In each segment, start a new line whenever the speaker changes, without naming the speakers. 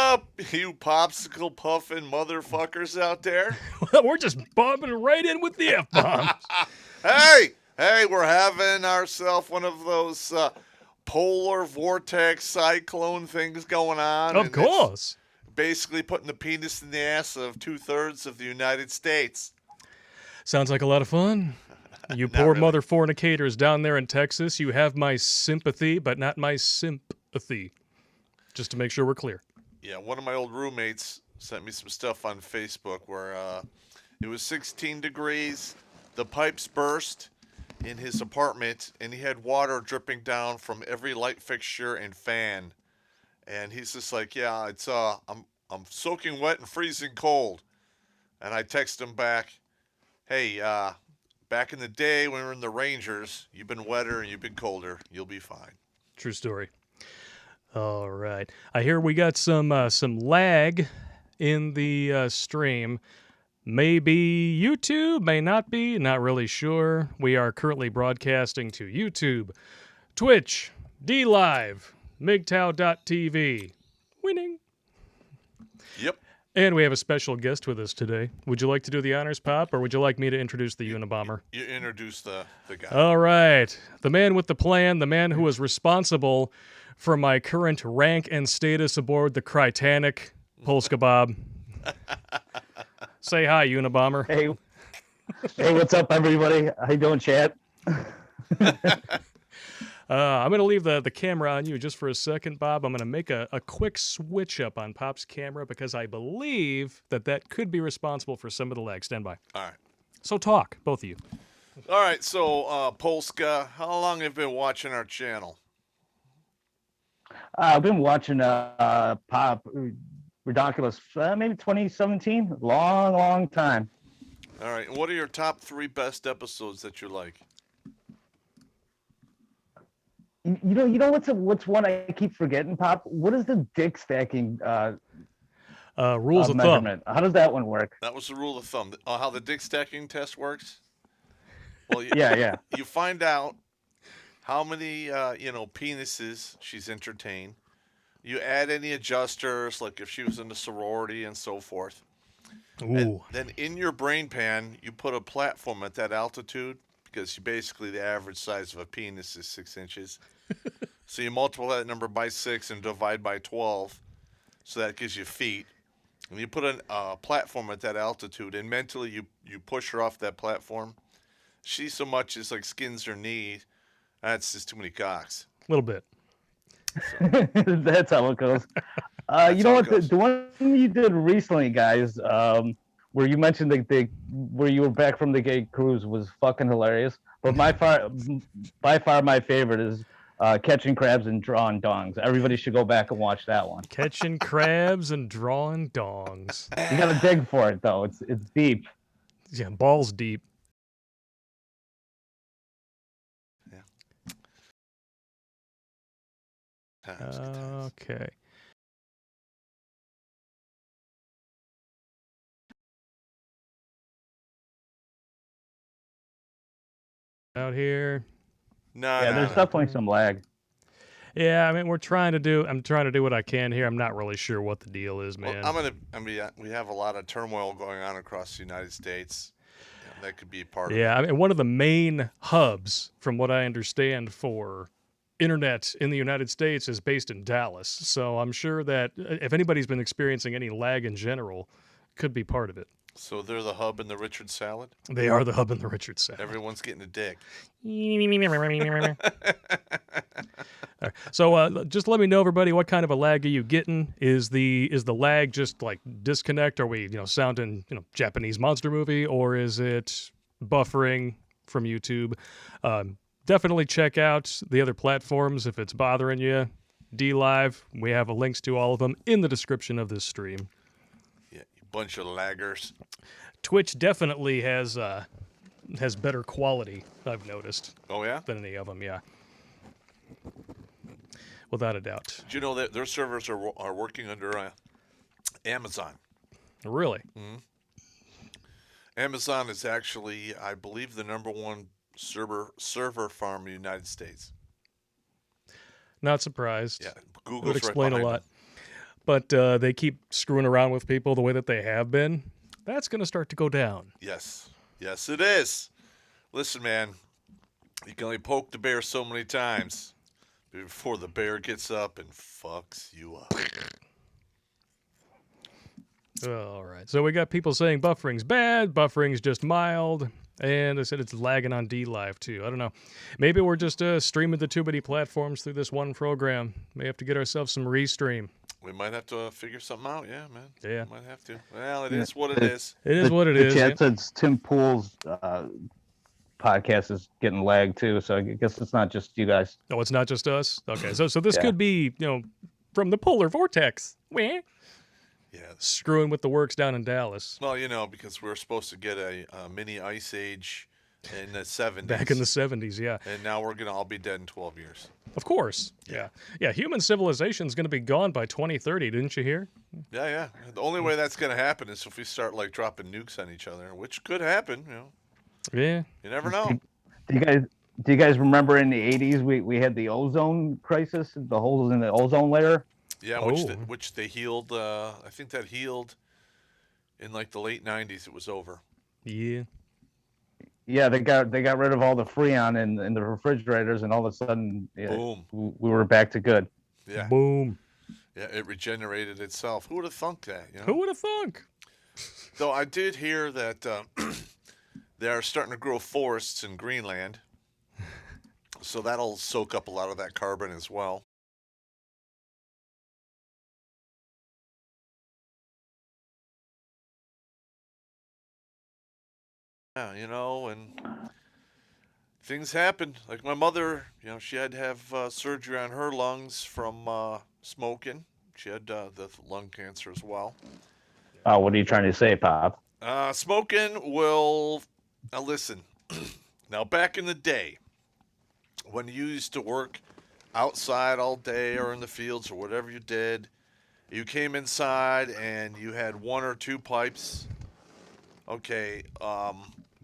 up, you popsicle puffin' motherfuckers out there?
We're just bombing right in with the F-bombs.
Hey, we're having ourselves one of those polar vortex cyclone things going on.
Of
and
course.
it's basically putting the penis in the ass of 2/3 of the United States.
Sounds like a lot of fun. You
Not
poor
really.
mother fornicators down there in Texas, you have my sympathy, but not my sympathy. Just to make sure we're clear.
Yeah, one of my old roommates sent me some stuff on Facebook where it was 16 degrees, the pipes burst in his apartment, and he had water dripping down from every light fixture and fan. And he's just like, yeah, it's I'm soaking wet and freezing cold. And I text him back, hey, back in the day when we were in the Rangers, you've been wetter and you've been colder. You'll be fine.
True story. All right. I hear we got some lag in the stream. Maybe YouTube, may not be, not really sure. We are currently broadcasting to YouTube, Twitch, DLive, MGTOW.tv. Winning.
Yep.
And we have a special guest with us today. Would you like to do the honors, Pop, or would you like me to introduce the Unabomber?
You introduce the guy.
All right. The man with the plan, the man who is responsible for my current rank and status aboard the Crytanic, Polska Bob. Say hi, Unabomber.
Hey, what's up, everybody? How you doing, chat?
I'm going to leave the camera on you just for a second, Bob. I'm going to make a quick switch up on Pop's camera because I believe that could be responsible for some of the lag. Stand by.
All right.
So talk, both of you.
All right, so Polska, how long have you been watching our channel?
I've been watching Popp Ridiculous, maybe 2017. Long time.
All right, and what are your top 3 best episodes that you like?
You know what's one I keep forgetting, Popp? What is the dick stacking
Rules of
measurement?
thumb.
How does that one work?
That was the rule of thumb. How the dick stacking test works? Well,
Yeah.
You find out how many penises she's entertained. You add any adjusters, like if she was in a sorority and so forth.
Ooh.
And then in your brain pan, you put a platform at that altitude because basically the average size of a penis is 6 inches. So you multiply that number by 6 and divide by 12. So that gives you feet. And you put a platform at that altitude, and mentally you push her off that platform. She so much as like skins her knee. That's just too many cocks.
A little bit.
That's how it goes. You know what? The one you did recently, guys, where you mentioned where you were back from the gay cruise was fucking hilarious. But by far my favorite is catching crabs and drawing dongs. Everybody should go back and watch that one.
Catching crabs and drawing dongs.
You gotta dig for it though. It's deep.
Yeah, balls deep. Okay. Out here.
There's definitely some lag.
Yeah, I mean, I'm trying to do what I can here. I'm not really sure what the deal is, man.
Well, we have a lot of turmoil going on across the United States. That could be part of it.
Yeah, I mean, one of the main hubs, from what I understand, for internet in the United States is based in Dallas. So I'm sure that if anybody's been experiencing any lag in general, could be part of it.
So they're the hub in the Richard salad?
They are the hub in the Richard salad.
Everyone's getting a dick.
Right. So just let me know, everybody, what kind of a lag are you getting? Is the lag just like disconnect? Are we sounding Japanese monster movie, or is it buffering from YouTube? Definitely check out the other platforms if it's bothering you. DLive, we have links to all of them in the description of this stream.
Yeah, you bunch of laggers.
Twitch definitely has better quality, I've noticed.
Oh yeah?
Than any of them, yeah. Without a doubt.
Did you know that their servers are working under Amazon?
Really?
Mm-hmm. Amazon is actually, I believe, the #1 server farm in the United States.
Not surprised.
Yeah, Google's
would explain
right
a lot.
them.
but they keep screwing around with people the way that they have been, that's going to start to go down.
Yes. Yes, it is. Listen, man, you can only poke the bear so many times before the bear gets up and fucks you up.
All right. So we got people saying buffering's bad, buffering's just mild, and I said it's lagging on D Live too. I don't know. Maybe we're just streaming the too many platforms through this one program. May have to get ourselves some restream.
We might have to figure something out. Yeah, man.
Yeah.
We might have to. Well, it is what it is.
It is what it is.
The
Yeah.
chat says Tim Pool's podcast is getting lagged too, so I guess it's not just you guys.
Oh, it's not just us? Okay. So this
Yeah.
could be, from the polar vortex. Wah.
Yeah.
Screwing with the works down in Dallas.
Well, because we're supposed to get a mini ice age in the 70s.
Back in the 70s, yeah.
And now we're going to all be dead in 12 years.
Of course. Yeah. Yeah, human civilization is going to be gone by 2030, didn't you hear?
Yeah. The only way that's going to happen is if we start, dropping nukes on each other, which could happen,
Yeah.
You never know.
Do you guys remember in the 80s we had the ozone crisis, the holes in the ozone layer?
Yeah, which they healed. I think that healed in the late 90s. It was over.
Yeah.
Yeah, they got rid of all the freon in the refrigerators, and all of a sudden,
Boom.
we were back to good.
Yeah.
Boom.
Yeah, it regenerated itself. Who would have thunk that?
Who would have thunk?
Though I did hear that they are starting to grow forests in Greenland, so that'll soak up a lot of that carbon as well. Yeah, and things happen. Like my mother, she had to have surgery on her lungs from smoking. She had the lung cancer as well.
Oh, what are you trying to say, Pop?
Smoking will... Now listen, now back in the day, when you used to work outside all day or in the fields or whatever you did, you came inside and you had one or two pipes. Okay,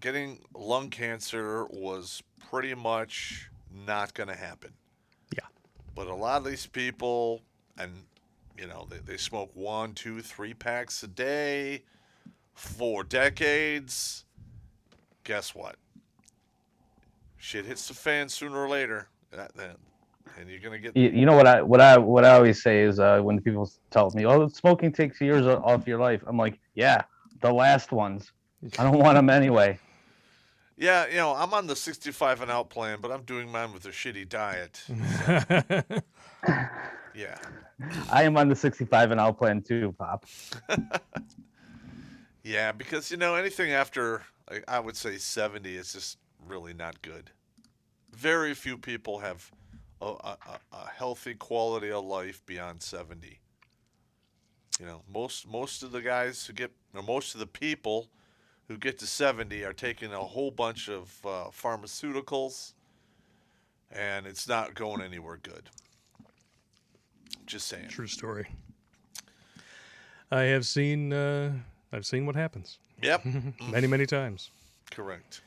getting lung cancer was pretty much not going to happen.
Yeah.
But a lot of these people, and they smoke 1, 2, 3 packs a day for decades. Guess what? Shit hits the fan sooner or later. And you're gonna get.
You know what I always say is when people tell me, "Oh, smoking takes years off your life," I'm like, "Yeah, the last ones. I don't want them anyway."
Yeah, I'm on the 65 and out plan, but I'm doing mine with a shitty diet. Yeah.
I am on the 65 and out plan too, Pop.
Yeah, because anything after I would say 70 is just really not good. Very few people have a healthy quality of life beyond 70. Most of the guys most of the people who get to 70 are taking a whole bunch of pharmaceuticals, and it's not going anywhere good. Just saying.
True story. I have seen what happens.
Yep.
Many times.
Correct.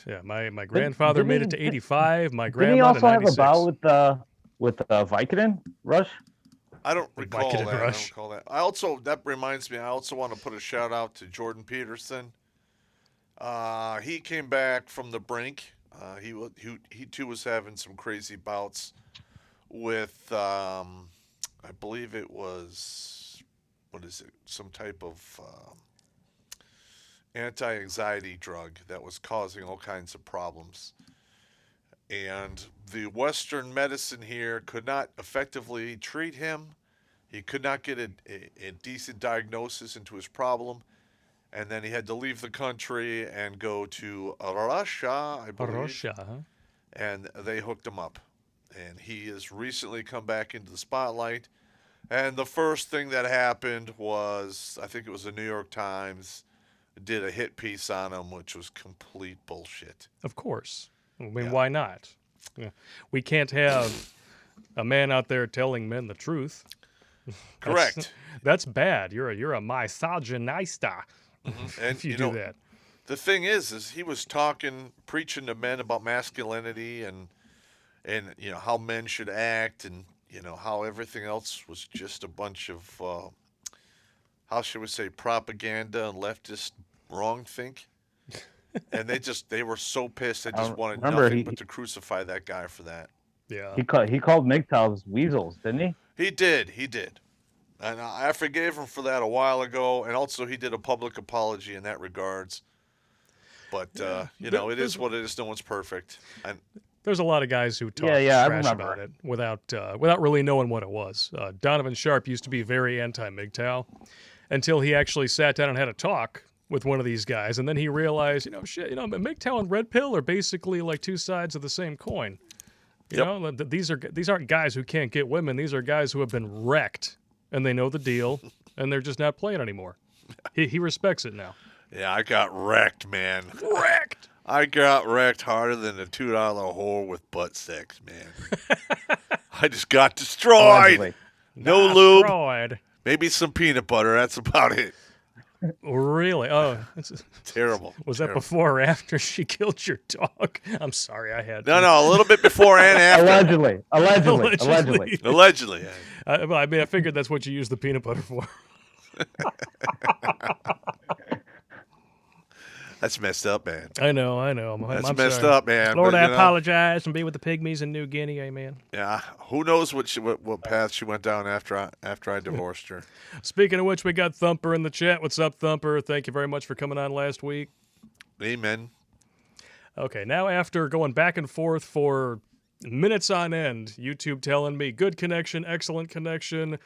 Yeah, my grandfather made it to 85. My
Didn't
grandma
he also
to
have
96.
a bout with Vicodin Rush?
I don't recall
Vicodin
that.
Rush.
I don't recall that. That reminds me, I also want to put a shout out to Jordan Peterson. He came back from the brink. He too was having some crazy bouts with, I believe it was, some type of anti-anxiety drug that was causing all kinds of problems. And the Western medicine here could not effectively treat him. He could not get a decent diagnosis into his problem. And then he had to leave the country and go to Russia, I believe.
Russia, huh?
And they hooked him up. And he has recently come back into the spotlight. And the first thing that happened was, I think it was the New York Times, did a hit piece on him, which was complete bullshit.
Of course. I mean,
Yeah.
why not? Yeah. We can't have a man out there telling men the truth.
Correct.
That's bad. You're a misogynista
And
if you do that.
The thing is he was preaching to men about masculinity and how men should act, and how everything else was just a bunch of, how should we say, propaganda and leftist wrong think. And they were so pissed. They just wanted
remember
nothing but to crucify that guy for that.
Yeah.
he called MGTOWs weasels, didn't he?
He did. And I forgave him for that a while ago. And also he did a public apology in that regards. But, it is what it is. No one's perfect. And
There's a lot of guys who talk
I
trash
remember.
about it without really knowing what it was. Donovan Sharp used to be very anti-MGTOW until he actually sat down and had a talk with one of these guys, and then he realized, MGTOW and Red Pill are basically like two sides of the same coin. These aren't guys who can't get women. These are guys who have been wrecked, and they know the deal, and they're just not playing anymore. He respects it now.
yeah, I got wrecked, man.
Wrecked.
I got wrecked harder than a $2 whore with butt sex, man. I just got destroyed.
Allegedly.
No lube,
Destroyed.
maybe some peanut butter. That's about it.
Really? Oh,
Terrible.
was that
Terrible.
before or after she killed your dog? I'm sorry, I had to.
No, a little bit before and after.
Allegedly.
Allegedly.
I figured that's what you use the peanut butter for.
That's messed up, man.
I know. I'm
That's messed
sorry.
up, man.
Lord,
but,
I apologize and be with the pygmies in New Guinea, amen.
Yeah, who knows what path she went down after I divorced her.
Speaking of which, we got Thumper in the chat. What's up, Thumper? Thank you very much for coming on last week.
Amen.
Okay, now after going back and forth for minutes on end, YouTube telling me good connection, excellent connection,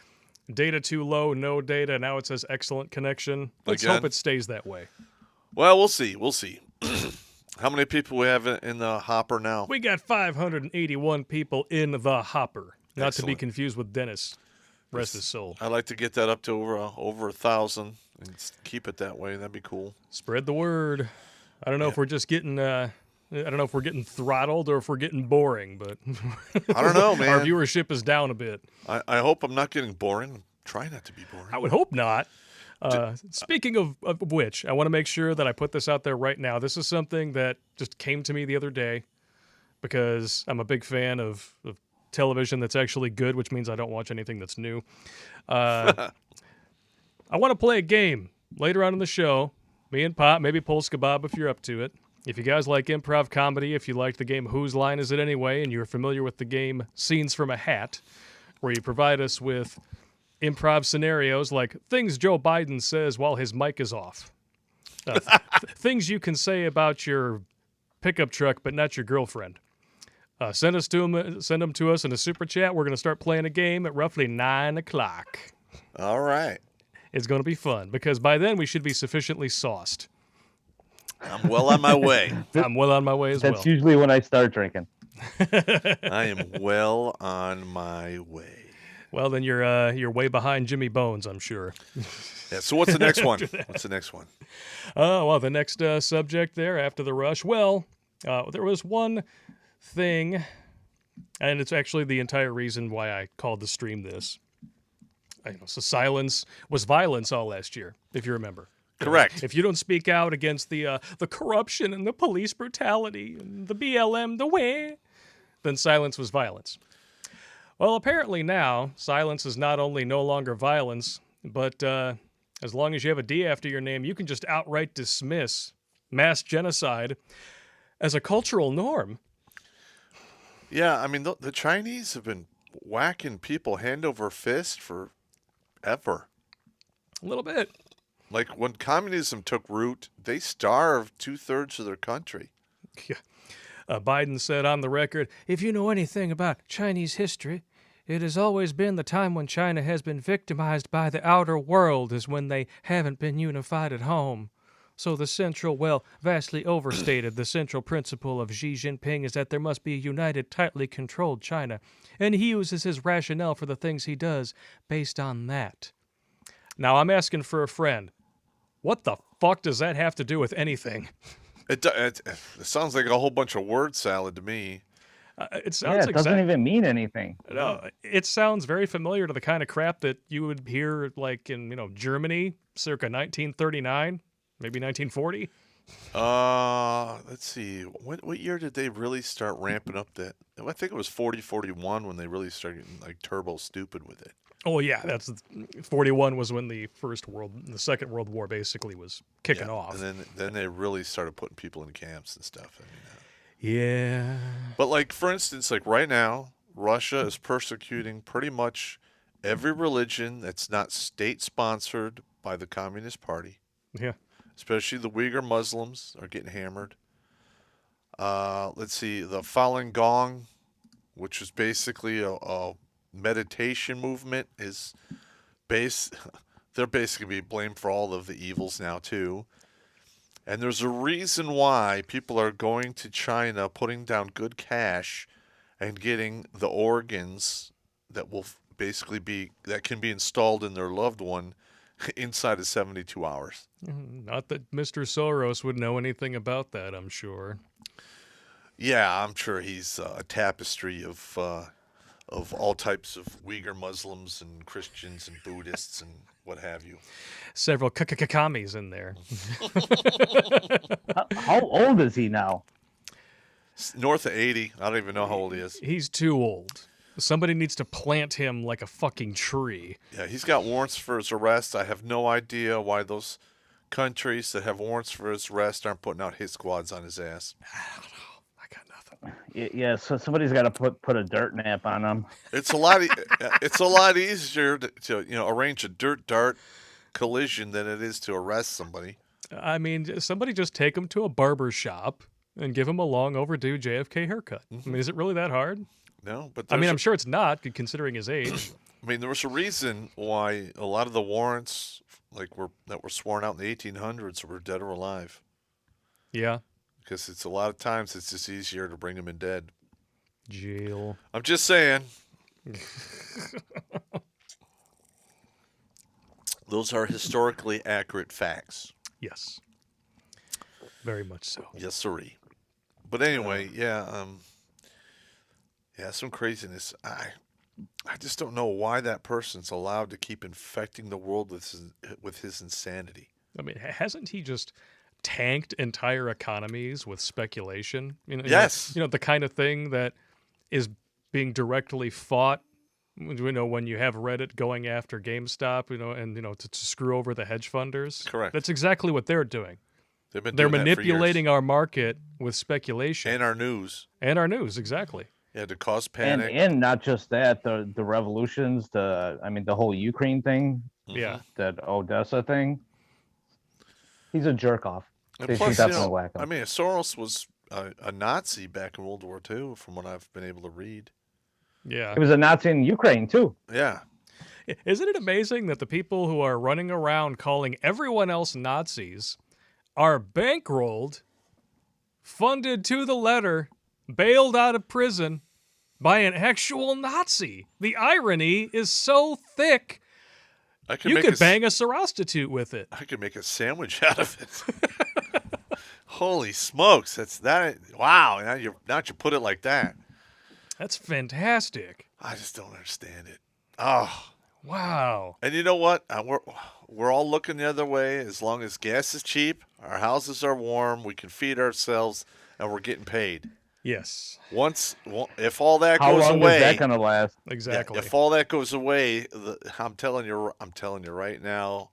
data too low, no data. Now it says excellent connection. Let's
Again?
hope it stays that way.
Well, we'll see. How many people we have in the hopper now?
We got 581 people in the hopper. Not to be
Excellent.
confused with Dennis. Rest his soul.
I'd like to get that up to over 1,000 and keep it that way. That'd be cool.
Spread the word. I don't know if we're just getting I don't know if we're getting throttled or if we're getting boring, but
I don't know, man.
our viewership is down a bit.
I hope I'm not getting boring. Try not to be boring.
I would hope not. Speaking of which, I want to make sure that I put this out there right now. This is something that just came to me the other day because I'm a big fan of television that's actually good, which means I don't watch anything that's new. I want to play a game later on in the show. Me and Popp, maybe Polska Bob if you're up to it. If you guys like improv comedy, if you like the game Whose Line Is It Anyway, and you're familiar with the game Scenes from a Hat, where you provide us with improv scenarios like things Joe Biden says while his mic is off. Things you can say about your pickup truck but not your girlfriend. Send them to us in a super chat. We're going to start playing a game at roughly 9 o'clock.
All right.
It's going to be fun because by then we should be sufficiently sauced.
I'm well on my way.
I'm well on my way as well.
That's usually when I start drinking.
I am well on my way.
Well, then you're way behind Jimmy Bones, I'm sure.
Yeah, so what's the next one? What's the next one?
Well, the next subject there after the rush. Well, there was one thing, and it's actually the entire reason why I called the stream this. So silence was violence all last year, if you remember.
Correct.
If you don't speak out against the corruption and the police brutality and the BLM, the way, then silence was violence. Well, apparently now, silence is not only no longer violence, but as long as you have a D after your name, you can just outright dismiss mass genocide as a cultural norm.
Yeah, I mean, the Chinese have been whacking people hand over fist forever.
A little bit.
Like, when communism took root, they starved 2/3 of their country.
Yeah. Biden said on the record, if you know anything about Chinese history, it has always been the time when China has been victimized by the outer world is when they haven't been unified at home. So the central, vastly overstated, the central principle of Xi Jinping is that there must be a united, tightly controlled China. And he uses his rationale for the things he does based on that. Now, I'm asking for a friend. What the fuck does that have to do with anything?
It sounds like a whole bunch of word salad to me.
It sounds
it doesn't even mean anything.
No, it sounds very familiar to the kind of crap that you would hear like in Germany circa 1939, maybe 1940.
Let's see. What year did they really start ramping up that? I think it was 41 when they really started getting like turbo stupid with it.
Oh yeah, that's 41 was when the Second World War basically was kicking off.
And then they really started putting people in camps and stuff.
Yeah.
But like for instance, like right now, Russia is persecuting pretty much every religion that's not state sponsored by the Communist Party.
Yeah.
Especially the Uyghur Muslims are getting hammered. Let's see, the Falun Gong, which is basically a meditation movement, is they're basically being blamed for all of the evils now too. And there's a reason why people are going to China, putting down good cash, and getting the organs that will that can be installed in their loved one inside of 72 hours.
Not that Mr. Soros would know anything about that, I'm sure.
Yeah, I'm sure he's a tapestry of all types of Uyghur Muslims and Christians and Buddhists and what have you.
Several kakamis in there.
How old is he now?
North of 80. I don't even know how old he is.
He's too old. Somebody needs to plant him like a fucking tree.
Yeah, he's got warrants for his arrest. I have no idea why those countries that have warrants for his arrest aren't putting out hit squads on his ass.
I don't know. I got nothing.
Yeah, so somebody's got to put a dirt nap on him.
It's a lot easier to arrange a dirt dart collision than it is to arrest somebody.
I mean, somebody just take him to a barber shop and give him a long overdue JFK haircut. I mean, is it really that hard?
No, but
I'm sure it's not, considering his age.
I mean, there was a reason why a lot of the warrants that were sworn out in the 1800s were dead or alive.
Yeah.
Because it's a lot of times it's just easier to bring them in dead.
Jail.
I'm just saying. Those are historically accurate facts.
Yes. Very much so.
Yes, sirree. But anyway, yeah, some craziness. I just don't know why that person's allowed to keep infecting the world with his insanity.
I mean, hasn't he just tanked entire economies with speculation?
Yes.
The kind of thing that is being directly fought. When you have Reddit going after GameStop, and to screw over the hedge funders.
Correct.
That's exactly what they're doing.
They're
manipulating our market with speculation
and our news.
Exactly.
Yeah, to cause panic.
And not just that, the revolutions, the whole Ukraine thing.
Yeah.
That Odessa thing. He's a jerk off.
And plus, Soros was a Nazi back in World War II, from what I've been able to read.
Yeah.
He was a Nazi in Ukraine, too.
Yeah.
Isn't it amazing that the people who are running around calling everyone else Nazis are bankrolled, funded to the letter, bailed out of prison by an actual Nazi? The irony is so thick, you could bang a prostitute with it.
I could make a sandwich out of it. Holy smokes. Wow. Now you put it like that.
That's fantastic.
I just don't understand it. Oh.
Wow.
And you know what? We're all looking the other way. As long as gas is cheap, our houses are warm, we can feed ourselves, and we're getting paid.
Yes.
If all that goes away,
how long is that gonna last?
Exactly.
If all that goes away, I'm telling you right now,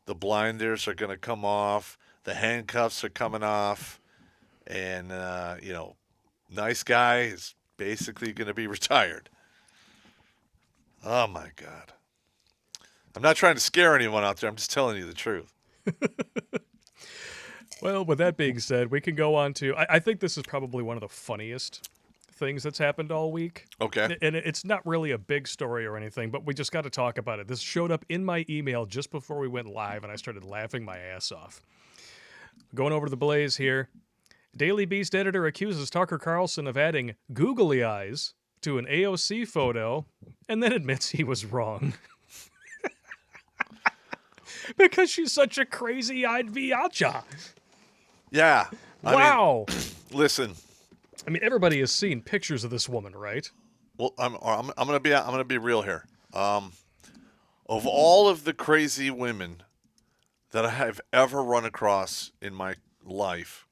the blinders are going to come off, the handcuffs are coming off, and nice guy is basically going to be retired. Oh my God. I'm not trying to scare anyone out there. I'm just telling you the truth.
Well, with that being said, we can go on to, I think this is probably one of the funniest things that's happened all week.
Okay.
And it's not really a big story or anything, but we just got to talk about it. This showed up in my email just before we went live, and I started laughing my ass off. Going over to the Blaze here. Daily Beast editor accuses Tucker Carlson of adding googly eyes to an AOC photo and then admits he was wrong. Because she's such a crazy-eyed Viacha.
Yeah.
Wow.
Listen.
I mean, everybody has seen pictures of this woman, right?
Well, I'm gonna be real here. Of all of the crazy women that I have ever run across in my life,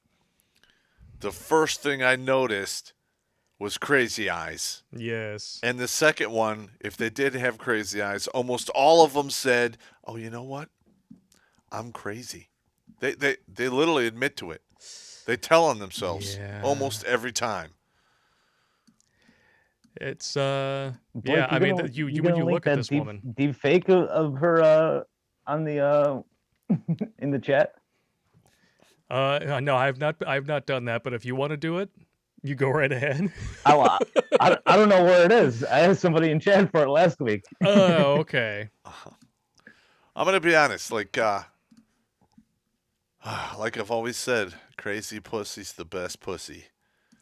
the first thing I noticed was crazy eyes.
Yes.
And the second one, if they did have crazy eyes, almost all of them said, "Oh, you know what? I'm crazy." They literally admit to it. They tell on themselves
Yeah.
almost every time.
It's
Blake,
yeah. I mean,
gonna-
you
you
when
gonna
you
link
look at
that
this woman.
deep fake of her on the in the chat.
No, I've not done that. But if you want to do it, you go right ahead.
I don't know where it is. I asked somebody in chat for it last week.
Oh, okay.
I'm gonna be honest, like I've always said, crazy pussy's the best pussy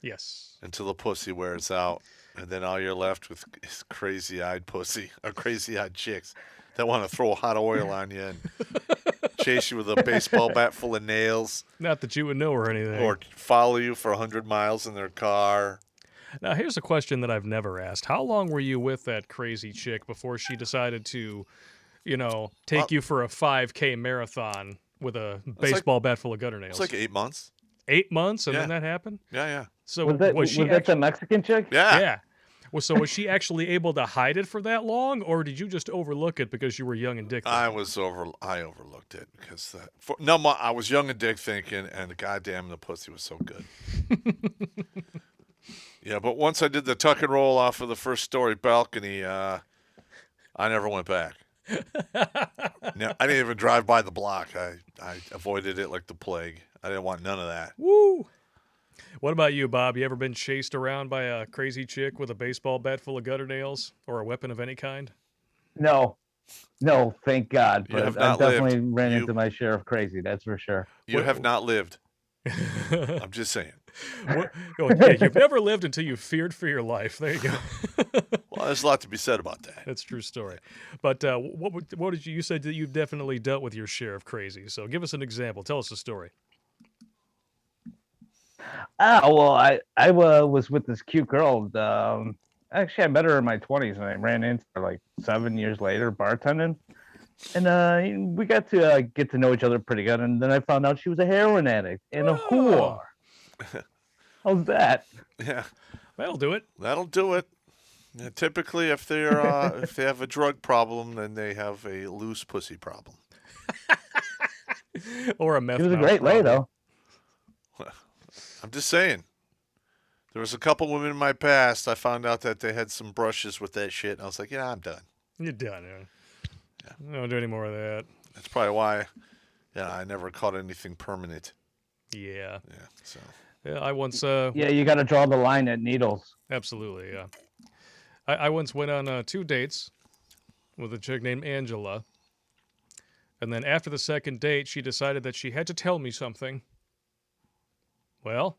Yes.
until the pussy wears out, and then all you're left with is crazy-eyed pussy or crazy-eyed chicks that want to throw hot oil on you and chase you with a baseball bat full of nails,
Not that you would know or anything.
or follow you for 100 miles in their car.
Now, here's a question that I've never asked. How long were you with that crazy chick before she decided to, take you for a 5K marathon with a baseball bat full of gutter nails?
It's like 8 months.
8 months, and
Yeah.
then that happened?
Yeah.
So
Was
she
that the Mexican chick?
Yeah.
Yeah. Well, so was she actually able to hide it for that long, or did you just overlook it because you were young and dick?
I overlooked it because I was young and dick thinking, and goddamn, the pussy was so good. Yeah, but once I did the tuck and roll off of the first story balcony, I never went back. No, I didn't even drive by the block. I avoided it like the plague. I didn't want none of that.
Woo! What about you, Bob? You ever been chased around by a crazy chick with a baseball bat full of gutter nails or a weapon of any kind?
No, thank God.
You have
But I
not
definitely
lived.
ran
You-
into my share of crazy. That's for sure.
You have not lived. I'm just saying.
You've never lived until you feared for your life. There you go.
Well, there's a lot to be said about that.
That's a true story. But what did you said that you've definitely dealt with your share of crazy. So give us an example. Tell us a story.
Well, I was with this cute girl. Actually, I met her in my 20s, and I ran into her like 7 years later bartending. And we got to get to know each other pretty good. And then I found out she was a heroin addict and a whore. How's that?
Yeah,
That'll do it.
that'll do it. Yeah, typically, if if they have a drug problem, then they have a loose pussy problem.
Or a meth.
It was a
mouth
great lay,
problem.
though.
I'm just saying. There was a couple women in my past. I found out that they had some brushes with that shit, and I was like, yeah, I'm done.
You're done. Yeah. Don't do any more of that.
That's probably why. Yeah, I never caught anything permanent.
Yeah.
Yeah, so.
Yeah, I once.
Yeah, you got to draw the line at needles.
Absolutely, yeah. I once went on 2 dates with a chick named Angela. And then after the second date, she decided that she had to tell me something. Well,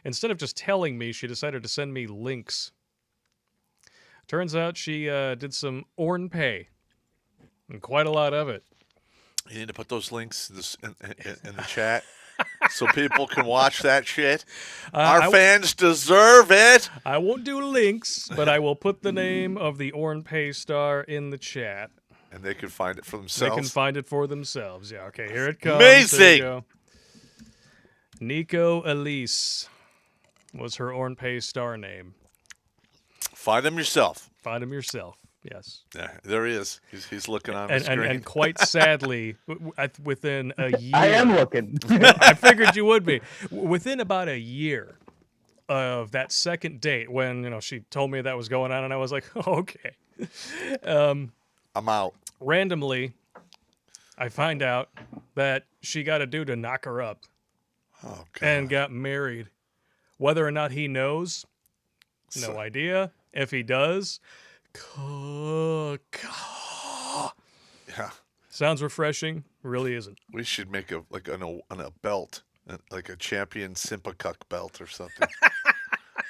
instead of just telling me, she decided to send me links. Turns out she did some orn pay. And quite a lot of it.
You need to put those links in the chat so people can watch that shit. Our fans deserve it.
I won't do links, but I will put the name of the orn pay star in the chat.
And they can find it for
They
themselves.
can find it for themselves. Yeah, okay, here it comes.
Amazing!
There you go. Nico Elise was her orn pay star name.
Find them yourself.
Find him yourself. Yes.
Yeah, there he is. He's looking on the
And,
screen.
and quite sadly, within a year.
I am looking.
I figured you would be. Within about a year of that second date, when she told me that was going on, and I was like, oh, okay.
I'm out.
Randomly, I find out that she got a dude to knock her up
Oh, God.
and got married. Whether or not he knows, no
So-
idea. If he does,
Yeah.
sounds refreshing. Really isn't.
We should make a belt, like a champion Simpacuck belt or something,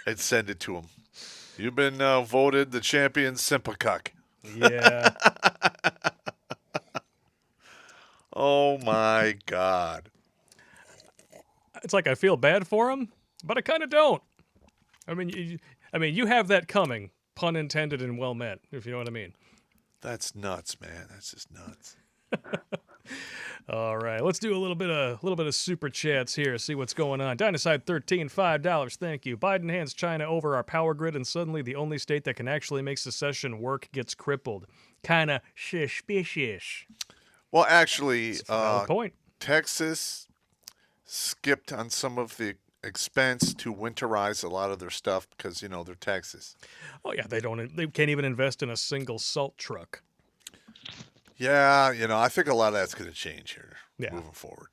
and send it to him. You've been voted the champion Simpacuck.
Yeah.
Oh my God.
It's like I feel bad for him, but I kind of don't. I mean, you have that coming, pun intended and well meant, if you know what I mean.
That's nuts, man. That's just nuts.
All right, let's do a little bit of super chats here. See what's going on. Dynaside 13, $5. Thank you. Biden hands China over our power grid, and suddenly the only state that can actually make secession work gets crippled. Kinda suspicious.
Well, actually,
That's a valid point.
Texas skipped on some of the expense to winterize a lot of their stuff because they're Texas.
Oh yeah, they can't even invest in a single salt truck.
Yeah, I think a lot of that's going to change here moving forward.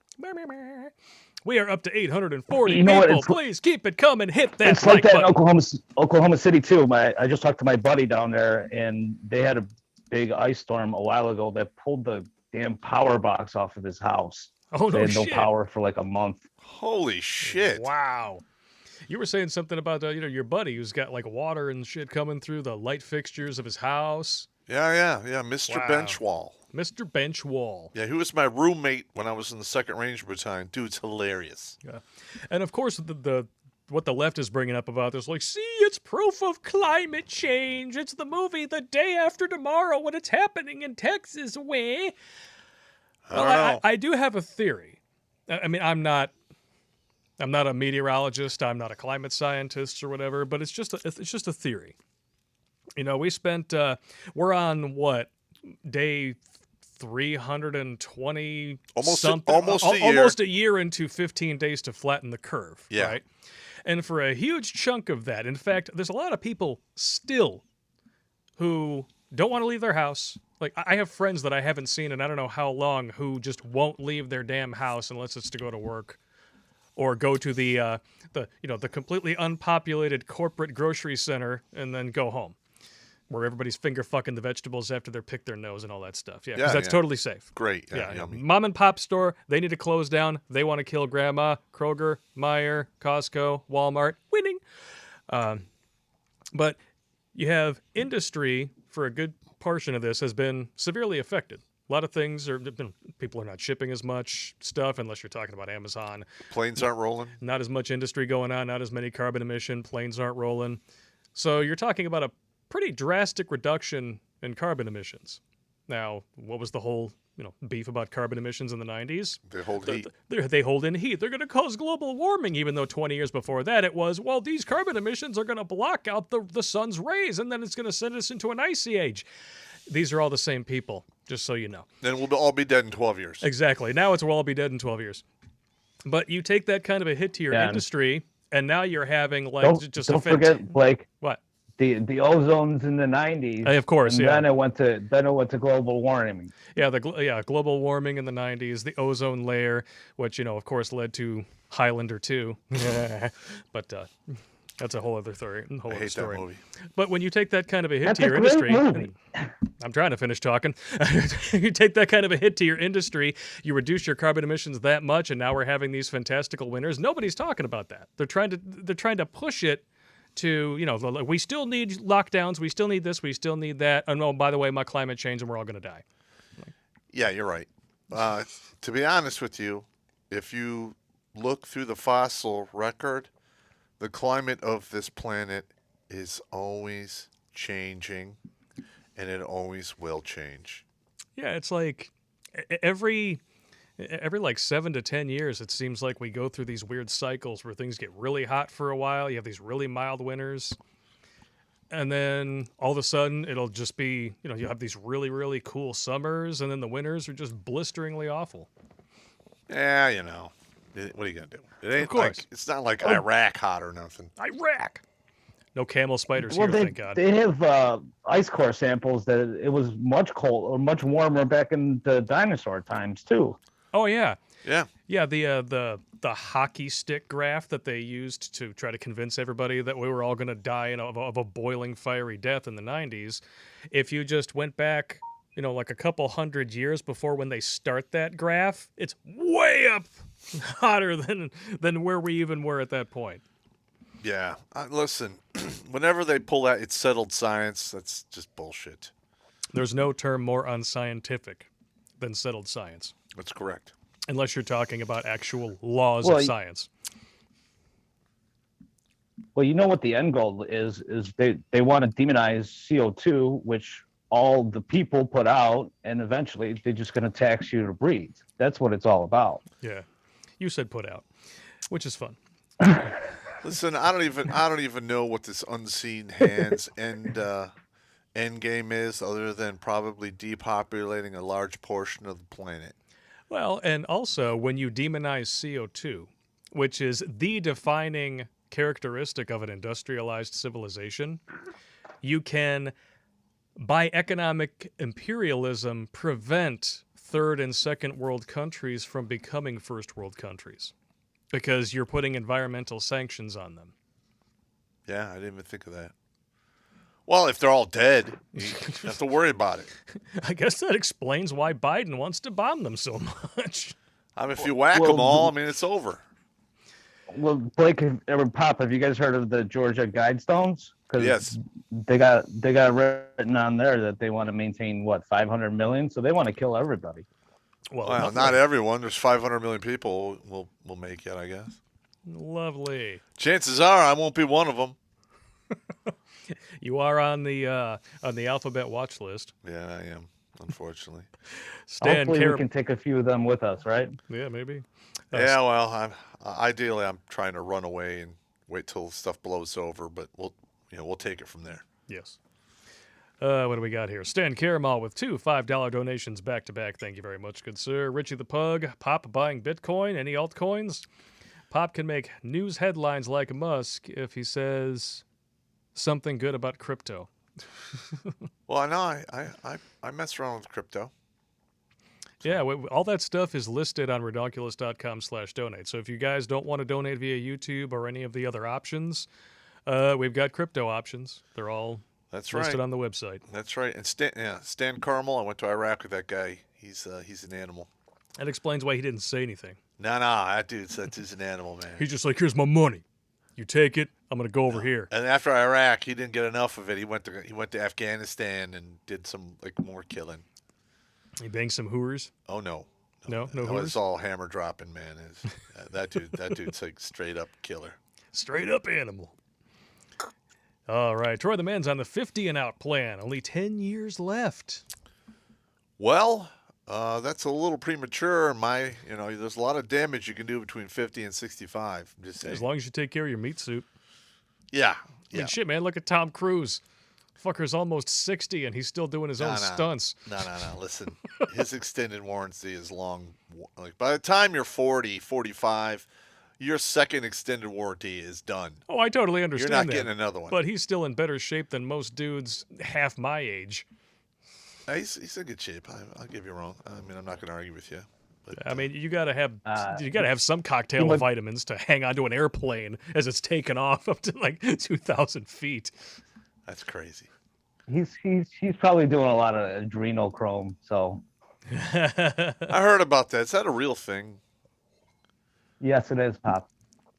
We are up to 840
You know
people.
what,
Please keep it coming. Hit that
It's like that in
button.
Oklahoma City too. I just talked to my buddy down there, and they had a big ice storm a while ago that pulled the damn power box off of his house.
Oh, no
They had no
shit.
power for like a month.
Holy shit!
Wow. You were saying something about your buddy who's got like water and shit coming through the light fixtures of his house.
Yeah, Mr.
Wow.
Benchwall.
Mr. Benchwall.
Yeah, he was my roommate when I was in the 2nd Ranger Battalion. Dude's hilarious.
Yeah. And of course, what the left is bringing up about this, like, see, it's proof of climate change. It's the movie The Day After Tomorrow when it's happening in Texas. Way. Well, I do have a theory. I mean, I'm not a meteorologist. I'm not a climate scientist or whatever. But it's just a theory. We spent we're on what day 320
almost
a year into 15 days to flatten the curve.
Yeah.
Right. And for a huge chunk of that, in fact, there's a lot of people still who don't want to leave their house. Like, I have friends that I haven't seen in I don't know how long who just won't leave their damn house unless it's to go to work or go to the completely unpopulated corporate grocery center and then go home, where everybody's finger fucking the vegetables after they pick their nose and all that stuff. Yeah, because that's totally safe.
Great.
Yeah,
yummy.
Mom and pop store, they need to close down. They want to kill grandma. Kroger, Meijer, Costco, Walmart, winning. But you have industry for a good portion of this has been severely affected. A lot of things people are not shipping as much stuff unless you're talking about Amazon.
Planes aren't rolling.
Not as much industry going on, not as many carbon emission, planes aren't rolling. So you're talking about a pretty drastic reduction in carbon emissions. Now, what was the whole beef about carbon emissions in the 90s?
They hold heat.
They hold in heat. They're going to cause global warming, even though 20 years before that it was, well, these carbon emissions are going to block out the sun's rays, and then it's going to send us into an icy age. These are all the same people, just so you know.
Then we'll all be dead in 12 years.
Exactly. Now we'll all be dead in 12 years. But you take that kind of a hit to your industry, and now you're having
don't forget, Blake.
What?
The ozone's in the 90s.
Of course,
and
yeah.
Then it went to global warming.
Yeah, global warming in the 90s, the ozone layer, which of course led to Highlander 2. But that's a whole other story.
I hate that movie.
But when you take that kind of a hit
That's
to your
a great
industry,
movie.
I'm trying to finish talking. You take that kind of a hit to your industry, you reduce your carbon emissions that much, and now we're having these fantastical winters. Nobody's talking about that. They're trying to push it to, we still need lockdowns, we still need this, we still need that. And oh, by the way, my climate change and we're all going to die.
Yeah, you're right. To be honest with you, if you look through the fossil record, the climate of this planet is always changing, and it always will change.
Yeah, it's like every like 7 to 10 years, it seems like we go through these weird cycles where things get really hot for a while. You have these really mild winters. And then all of a sudden, it'll just be, you have these really, really cool summers. And then the winters are just blisteringly awful.
Yeah, what are you going to do? It ain't
of course.
It's not like Iraq hot or nothing.
Iraq! No camel spiders
Well,
here, thank God.
they have ice core samples that it was much cold or much warmer back in the dinosaur times, too.
Oh, yeah.
Yeah.
Yeah, the hockey stick graph that they used to try to convince everybody that we were all going to die of a boiling, fiery death in the 90s. If you just went back, like a couple hundred years before when they start that graph, it's way up hotter than where we even were at that point.
Yeah. Listen, whenever they pull that, it's settled science. That's just bullshit.
There's no term more unscientific than settled science.
That's correct.
Unless you're talking about actual laws of science.
Well, you know what the end goal is they want to demonize CO2, which all the people put out, and eventually they're just going to tax you to breathe. That's what it's all about.
Yeah. You said put out, which is fun.
Listen, I don't even know what this unseen hands end game is, other than probably depopulating a large portion of the planet.
Well, and also when you demonize CO2, which is the defining characteristic of an industrialized civilization, you can, by economic imperialism, prevent third and second world countries from becoming first world countries because you're putting environmental sanctions on them.
Yeah, I didn't even think of that. Well, if they're all dead, you don't have to worry about it.
I guess that explains why Biden wants to bomb them so much.
I mean, if you whack them all, I mean, it's over.
Well, Blake or Pop, have you guys heard of the Georgia Guidestones?
Yes.
They got written on there that they want to maintain, 500 million? So they want to kill everybody.
Well, not everyone. There's 500 million people will make it, I guess.
Lovely.
Chances are I won't be one of them.
You are on the alphabet watch list.
Yeah, I am, unfortunately.
Stan
Hopefully we can take a few of them with us, right?
Yeah, maybe.
Yeah, well, ideally I'm trying to run away and wait till stuff blows over, but we'll take it from there.
Yes. What do we got here? Stan Caramel with 2 $5 donations back to back. Thank you very much, good sir. Richie the Pug, Pop buying Bitcoin. Any altcoins? Pop can make news headlines like Musk if he says something good about crypto.
Well, I know I mess around with crypto.
Yeah, all that stuff is listed on redonkulous.com/donate. So if you guys don't want to donate via YouTube or any of the other options, we've got crypto options. They're all listed on the website.
That's right. And Stan Carmel, I went to Iraq with that guy. He's an animal.
That explains why he didn't say anything.
No, that dude's an animal, man.
He's just like, here's my money. You take it. I'm gonna go over here.
And after Iraq, he didn't get enough of it. He went to Afghanistan and did some more killing.
He banged some hoors.
Oh no.
No hoors.
It's all hammer dropping, man. That dude's like straight up killer.
Straight up animal. All right, Troy the Man's on the 50 and out plan. Only 10 years left.
Well, that's a little premature. There's a lot of damage you can do between 50 and 65. I'm just saying.
As long as you take care of your meat suit.
Yeah.
I mean, shit, man. Look at Tom Cruise. Fucker's almost 60 and he's still doing his own stunts.
No. Listen, his extended warranty is long. Like by the time you're 40, 45, your second extended warranty is done.
Oh, I totally understand that.
You're not getting another one.
But he's still in better shape than most dudes half my age.
He's in good shape. I'll give you wrong. I mean, I'm not going to argue with you. But,
I mean, you gotta have some cocktail of vitamins to hang onto an airplane as it's taken off up to like 2,000 feet.
That's crazy.
He's probably doing a lot of adrenochrome. So
I heard about that. Is that a real thing?
Yes, it is, Pop.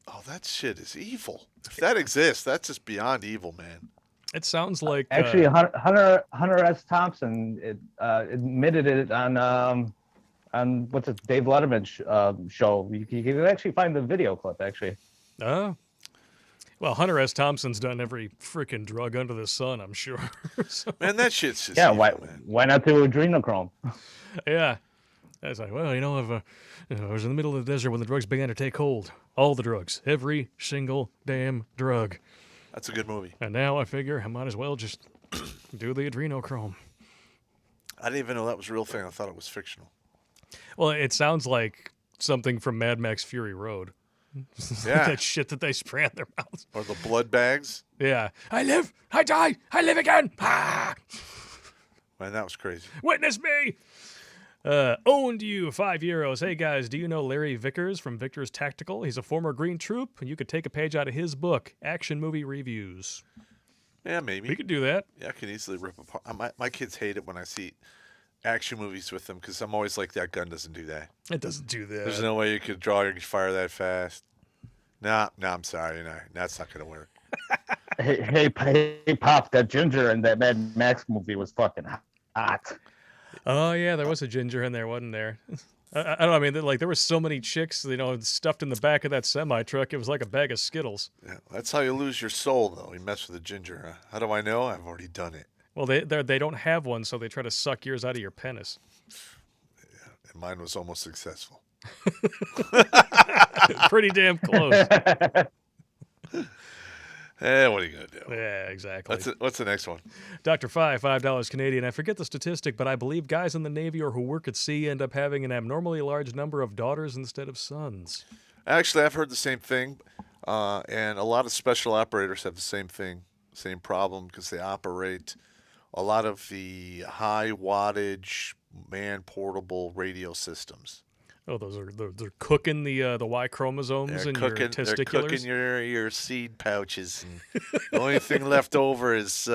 Oh, that shit is evil. If that exists, that's just beyond evil, man.
It sounds like
actually Hunter S. Thompson admitted it on what's it, Dave Letterman's show. You can actually find the video clip actually.
Well, Hunter S. Thompson's done every freaking drug under the sun, I'm sure. So,
man, that shit's just
evil,
man.
Why not do adrenochrome?
Yeah. I was like, well, I was in the middle of the desert when the drugs began to take hold. All the drugs. Every single damn drug.
That's a good movie.
And now I figure I might as well just do the adrenochrome.
I didn't even know that was a real thing. I thought it was fictional.
Well, it sounds like something from Mad Max Fury Road.
Yeah.
That shit that they spray on their mouths.
Or the blood bags.
Yeah. I live. I die. I live again. Ah!
Man, that was crazy.
Witness me. Owned you €5. Hey guys, do you know Larry Vickers from Victor's Tactical? He's a former Green Troop, and you could take a page out of his book, Action Movie Reviews.
Yeah, maybe.
We could do that.
Yeah, I can easily rip apart. My kids hate it when I see action movies with them because I'm always like, that gun doesn't do that.
It doesn't do that.
There's no way you could draw your fire that fast. No, I'm sorry. No, that's not going to work.
Hey, Pop, that ginger in that Mad Max movie was fucking hot.
Oh, yeah, there was a ginger in there, wasn't there? I don't know. I mean, there were so many chicks, stuffed in the back of that semi-truck. It was like a bag of Skittles.
Yeah, that's how you lose your soul, though. You mess with a ginger. Huh? How do I know? I've already done it.
Well, they don't have one, so they try to suck yours out of your penis.
And mine was almost successful.
Pretty damn close.
What are you going to do?
Yeah, exactly.
What's the next one?
Dr. $5 Canadian. I forget the statistic, but I believe guys in the Navy or who work at sea end up having an abnormally large number of daughters instead of sons.
Actually, I've heard the same thing, and a lot of special operators have the same thing, same problem, because they operate a lot of the high wattage man-portable radio systems.
Oh, they're cooking the Y chromosomes in your testiculars.
They're cooking your seed pouches, and the only thing left over is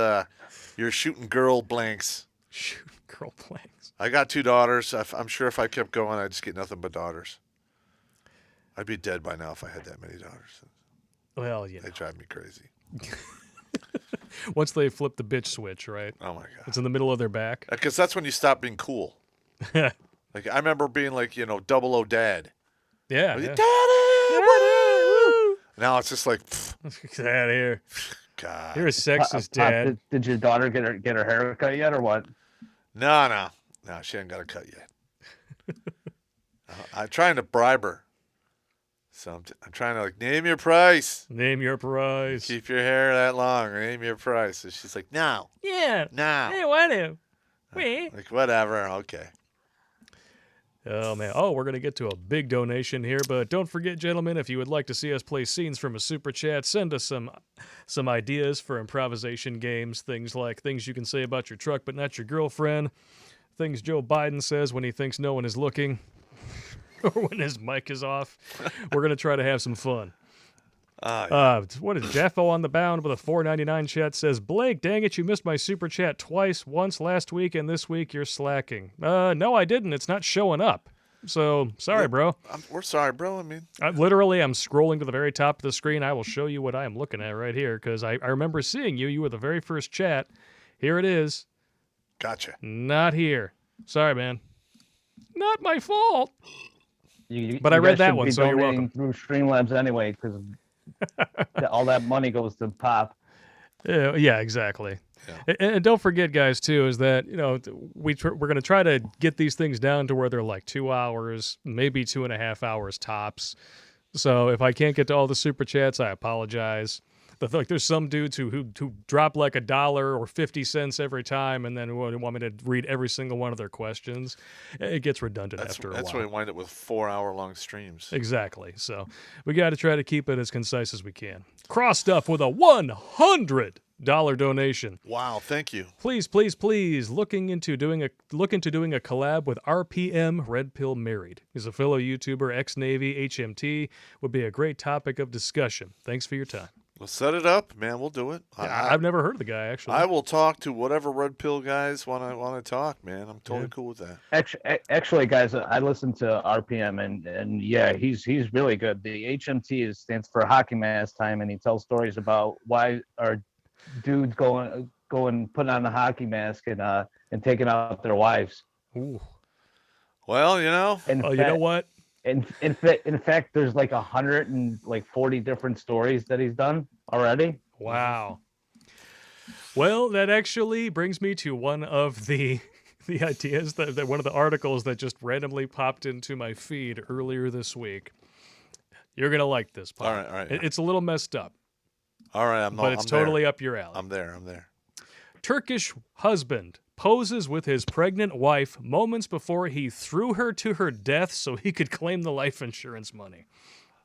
your shooting girl blanks.
Shooting girl blanks.
I got 2 daughters. I'm sure if I kept going, I'd just get nothing but daughters. I'd be dead by now if I had that many daughters.
Well,
They drive me crazy.
Once they flip the bitch switch, right?
Oh my god!
It's in the middle of their back.
Because that's when you stop being cool. Like I remember being like, 00 dad.
Yeah.
Like,
Yeah.
Daddy, what? Now it's just like,
Get out of here.
God.
You're a sexist dad.
Did your daughter get her hair cut yet, or what?
No, she ain't got a cut yet. I'm trying to bribe her. So I'm trying to name your price.
Name your price.
Keep your hair that long. Name your price. So she's like, no.
Yeah.
No.
Hey, what do? Wait.
Like, whatever. Okay.
Oh, man. Oh, we're going to get to a big donation here, but don't forget, gentlemen, if you would like to see us play scenes from a super chat, send us some ideas for improvisation games, things like things you can say about your truck but not your girlfriend, things Joe Biden says when he thinks no one is looking, or when his mic is off. We're going to try to have some fun. What is Jaffo on the Bound with a $4.99 chat says, Blake, dang it, you missed my super chat twice, once last week, and this week you're slacking. No, I didn't. It's not showing up. So, sorry, bro.
We're sorry, bro. I mean,
I'm scrolling to the very top of the screen. I will show you what I am looking at right here, because I remember seeing you. You were the very first chat. Here it is.
gotcha.
Not here. Sorry, man. Not my fault.
But
I read that one, so you're welcome.
Through Streamlabs anyway, because all that money goes to Popp.
Yeah, exactly. Yeah. And don't forget, guys, too, is that we're going to try to get these things down to where they're like 2 hours, maybe 2.5 hours tops. So if I can't get to all the super chats, I apologize. But there's some dudes who drop like $1 or 50 cents every time, and then want me to read every single one of their questions. It gets redundant after a while.
That's why we wind up with 4-hour-long streams.
Exactly. So we got to try to keep it as concise as we can. Cross Stuff with a $100 donation.
Wow, thank you.
Please, please, please, look into doing a collab with RPM Red Pill Married. He's a fellow YouTuber, ex-Navy, HMT. Would be a great topic of discussion. Thanks for your time.
We'll set it up, man. We'll do it.
I've never heard of the guy, actually.
I will talk to whatever red pill guys want to talk, man. I'm totally cool with that.
Actually, guys, I listened to RPM, and yeah, he's really good. The HMT stands for Hockey Mask Time, and he tells stories about why our dudes going putting on the hockey mask and taking out their wives.
Ooh.
Well,
you know what?
In fact, there's like 140 different stories that he's done already.
Wow. Well, that actually brings me to one of the ideas that one of the articles that just randomly popped into my feed earlier this week. You're gonna like this, Pop.
All right.
It's a little messed up.
All right,
but it's totally up your alley.
I'm there.
Turkish husband poses with his pregnant wife moments before he threw her to her death so he could claim the life insurance money.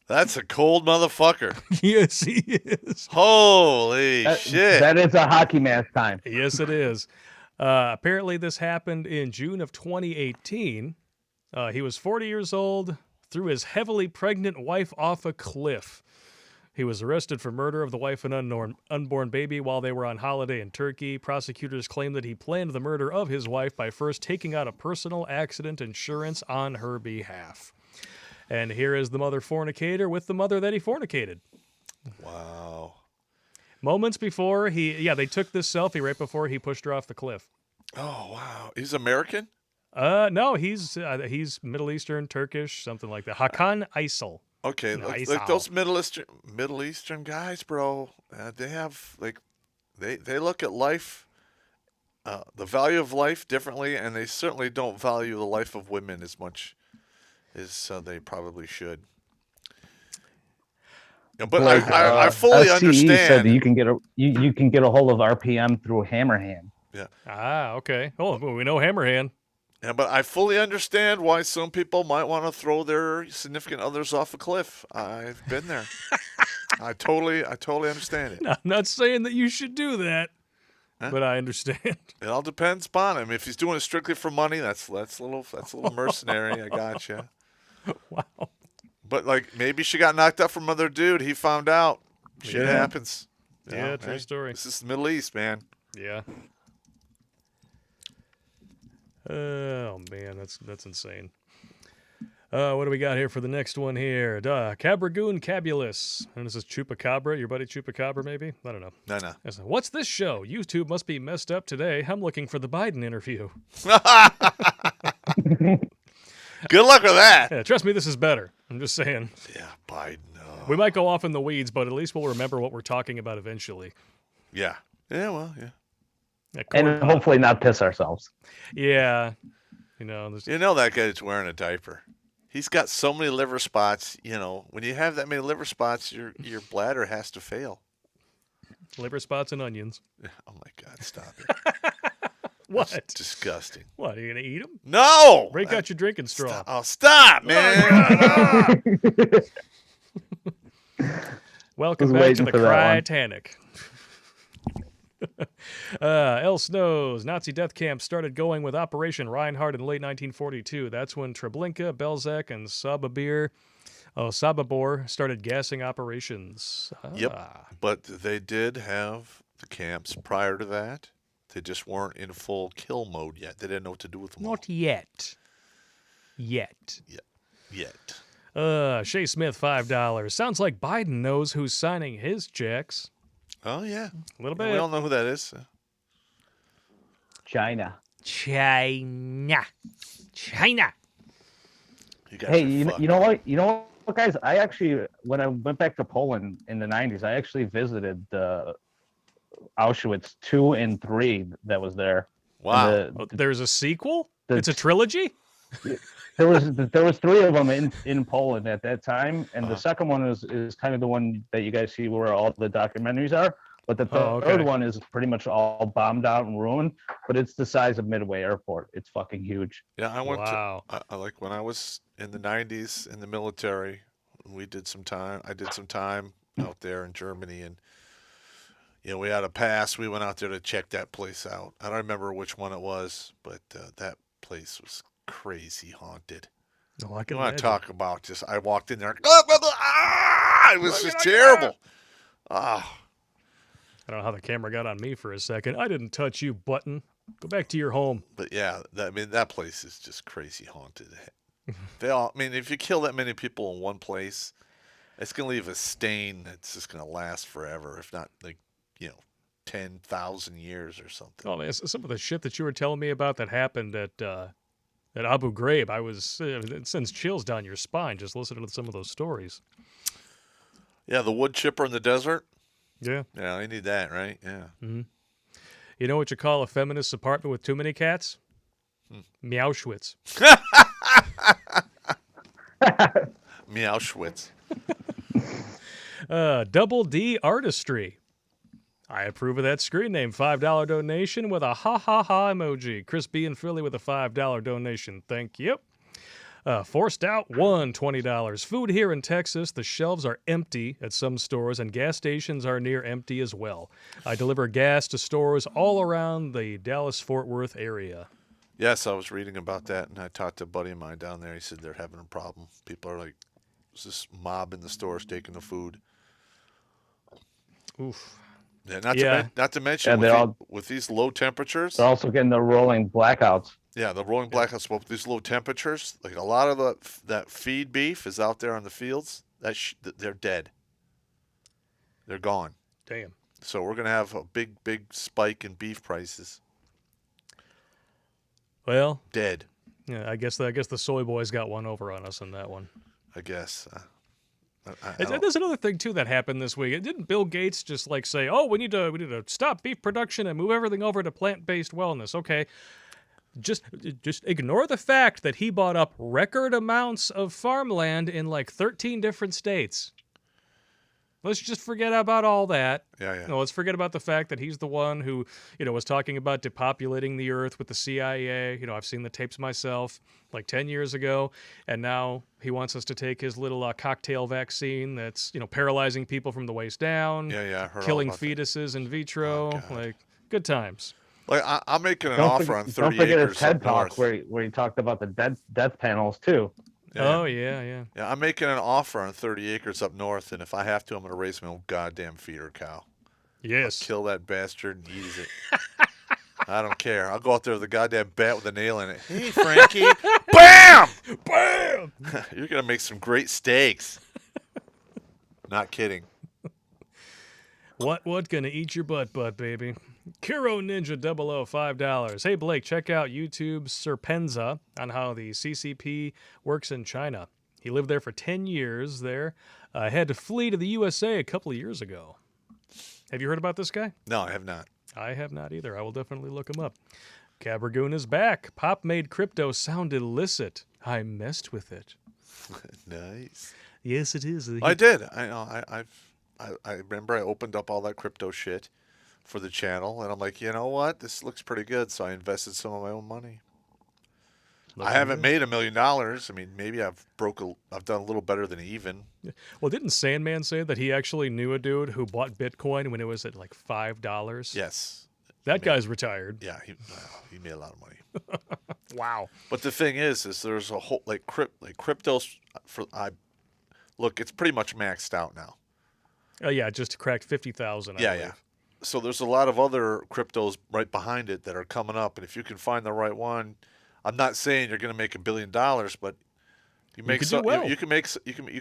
That's a cold motherfucker.
Yes, he is.
Holy shit.
That is a hockey mask time.
Yes, it is. Apparently, this happened in June of 2018. He was 40 years old, threw his heavily pregnant wife off a cliff. He was arrested for murder of the wife and unborn baby while they were on holiday in Turkey. Prosecutors claim that he planned the murder of his wife by first taking out a personal accident insurance on her behalf. And here is the mother fornicator with the mother that he fornicated.
Wow.
Moments before they took this selfie right before he pushed her off the cliff.
Oh, wow. He's American?
No, he's Middle Eastern, Turkish, something like that. Hakan Aysel.
Okay, like those Middle Eastern guys, bro. They have they look at life the value of life differently, and they certainly don't value the life of women as much as they probably should. Yeah, but
Blake,
I fully
SCE said that
understand.
you can get a hold of RPM through Hammerhand.
Yeah.
Ah, okay. Oh, well, we know Hammerhand.
Yeah, but I fully understand why some people might want to throw their significant others off a cliff. I've been there. I totally understand it.
I'm not saying that you should do that, but I understand.
It all depends upon him. If he's doing it strictly for money, that's a little mercenary. I gotcha.
Wow.
But like maybe she got knocked up from another dude. He found out. Shit
Yeah.
happens. You
Yeah,
know,
true story.
This is the Middle East, man.
Yeah. Oh man, that's insane. What do we got here for the next one here? Cabragoon Cabulus. And this is Chupacabra, your buddy Chupacabra, maybe? I don't know.
No.
What's this show? YouTube must be messed up today. I'm looking for the Biden interview.
Good luck with that.
Yeah, trust me, this is better. I'm just saying.
Yeah, Biden.
We might go off in the weeds, but at least we'll remember what we're talking about eventually.
Yeah. Yeah, well, yeah.
That corn
And
pop.
hopefully not piss ourselves.
Yeah. You know, there's
You know that guy's wearing a diaper. He's got so many liver spots. You know, when you have that many liver spots, your bladder has to fail.
liver spots and onions.
Oh my God! Stop it.
What?
That's disgusting.
What, are you going to eat them?
No.
Break out your drinking straw.
Stop, man.
Welcome
Was
back to
waiting
the
for that one.
Titanic. El Snows, Nazi death camp started going with Operation Reinhardt in late 1942. That's when Treblinka, Belzec, and Sobibor started gassing operations.
Yep. But they did have the camps prior to that. They just weren't in full kill mode yet. They didn't know what to do with them.
Not yet.
Yet.
Shea Smith, $5. Sounds like Biden knows who's signing his checks.
Oh yeah.
A little
We
bit.
all know who that is.
China.
China.
You guys
Hey,
are
you
fucked.
know what, guys? I actually, when I went back to Poland in the 90s, I actually visited Auschwitz 2 and 3 that was there.
Wow.
And
Oh, there's a sequel?
the-
It's a trilogy?
there was 3 of them in Poland at that time, and
Uh-huh.
the second one is kind of the one that you guys see where all the documentaries are. But the third
okay.
one is pretty much all bombed out and ruined. But it's the size of Midway Airport. It's fucking huge.
Yeah, I went
Wow.
to I like when I was in the 90s in the military, I did some time out there in Germany, and we had a pass. We went out there to check that place out. I don't remember which one it was, but that place was crazy haunted.
Oh, I
You
can
want
imagine.
to talk about just I walked in there, it was just terrible. Ah,
I don't know how the camera got on me for a second. I didn't touch you, button. Go back to your home.
but yeah, that place is just crazy haunted. If you kill that many people in one place, it's gonna leave a stain that's just gonna last forever, if not 10,000 years or something.
Oh man, some of the shit that you were telling me about that happened at Abu Ghraib, it sends chills down your spine just listening to some of those stories.
Yeah, the wood chipper in the desert.
Yeah.
Yeah, I need that, right? Yeah.
You know what you call a feminist apartment with too many cats? Meowschwitz.
Meowschwitz.
Double D Artistry. I approve of that screen name. $5 donation with a ha ha ha emoji. Chris B and Philly with a $5 donation. Thank you. Forced Out one, $20. Food here in Texas, the shelves are empty at some stores and gas stations are near empty as well. I deliver gas to stores all around the Dallas-Fort Worth area.
Yes, I was reading about that, and I talked to a buddy of mine down there. He said they're having a problem. People are like, there's this mob in the stores taking the food.
Oof.
Yeah,
Yeah.
not to mention
Yeah, they're
with these low temperatures.
They're also getting the rolling blackouts.
Yeah, the rolling blackouts. With these low temperatures, like a lot of that feed beef is out there on the fields. They're dead. They're gone.
Damn.
So we're gonna have a big spike in beef prices.
Well,
Dead,
yeah, I guess the soy boys got one over on us on that one.
I guess.
There's another thing too that happened this week. Didn't Bill Gates just like say, "Oh, we need to stop beef production and move everything over to plant-based wellness"? Okay, just ignore the fact that he bought up record amounts of farmland in like 13 different states. Let's just forget about all that.
Yeah.
No, let's forget about the fact that he's the one who, was talking about depopulating the earth with the CIA. I've seen the tapes myself like 10 years ago, and now he wants us to take his little cocktail vaccine that's, paralyzing people from the waist down,
Yeah, I heard
killing
all about that.
fetuses in vitro,
God.
like good times.
Like I'm making an offer on 30
don't forget
acres
his TED
up
talk
north.
where he talked about the death panels too.
Yeah.
Oh yeah.
Yeah, I'm making an offer on 30 acres up north, and if I have to, I'm going to raise my own goddamn feeder cow.
Yes.
Kill that bastard and eat it. I don't care. I'll go out there with a goddamn bat with a nail in it. Hey, Frankie. BAM!
Bam!
You're going to make some great steaks. Not kidding.
What gonna eat your butt, baby? Kuro Ninja 005 $5. Hey Blake, check out YouTube's Serpenza on how the CCP works in China. He lived there for 10 years there. Had to flee to the USA a couple of years ago. Have you heard about this guy?
No, I have not.
I have not either. I will definitely look him up. Cabragoon is back. Pop made crypto sound illicit. I messed with it.
Nice.
Yes, it is.
I did. I know. I remember I opened up all that crypto shit for the channel, and I'm like, you know what? This looks pretty good. So I invested some of my own money. I haven't made $1 million. I mean, maybe I've done a little better than even.
Well, didn't Sandman say that he actually knew a dude who bought Bitcoin when it was at like $5?
Yes.
That guy's retired.
Yeah, he made a lot of money.
Wow.
But the thing is there's a whole cryptos look, it's pretty much maxed out now.
Yeah, just cracked 50,000.
Yeah. So there's a lot of other cryptos right behind it that are coming up, and if you can find the right one, I'm not saying you're going to make $1 billion, but you
can do well.
You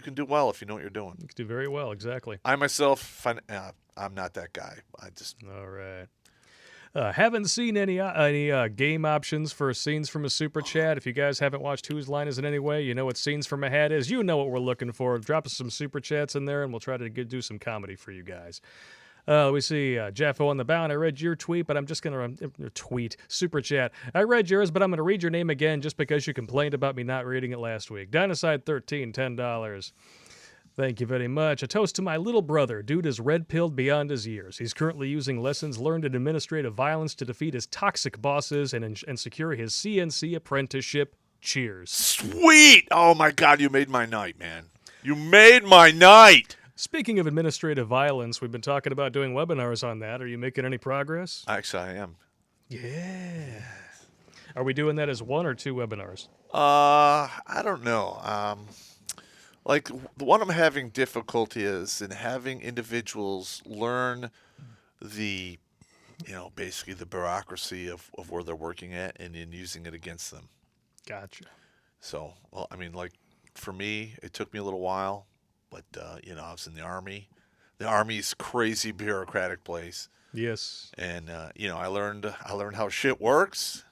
can do well if you know what you're doing.
You can do very well, exactly.
I myself, I'm not that guy.
All right. Haven't seen any game options for scenes from a super chat. If you guys haven't watched Whose Line Is It Anyway, you know what scenes from a hat is. You know what we're looking for. Drop us some super chats in there, and we'll try to do some comedy for you guys. We see Jaffo on the bound. I read your tweet, but I'm just going to tweet. Super chat. I read yours, but I'm going to read your name again just because you complained about me not reading it last week. Dynaside13, $10. Thank you very much. A toast to my little brother. Dude is red-pilled beyond his years. He's currently using lessons learned in administrative violence to defeat his toxic bosses and secure his CNC apprenticeship. Cheers.
Sweet! Oh, my God, you made my night, man. You made my night!
Speaking of administrative violence, we've been talking about doing webinars on that. Are you making any progress?
Actually, I am.
Yeah. Are we doing that as 1 or 2 webinars?
I don't know. Like, the one I'm having difficulty is in having individuals learn the, basically the bureaucracy of where they're working at and in using it against them.
Gotcha.
So, well, I mean, like, for me, it took me a little while, but, I was in the Army. The Army's crazy bureaucratic place.
Yes.
And, I learned how shit works.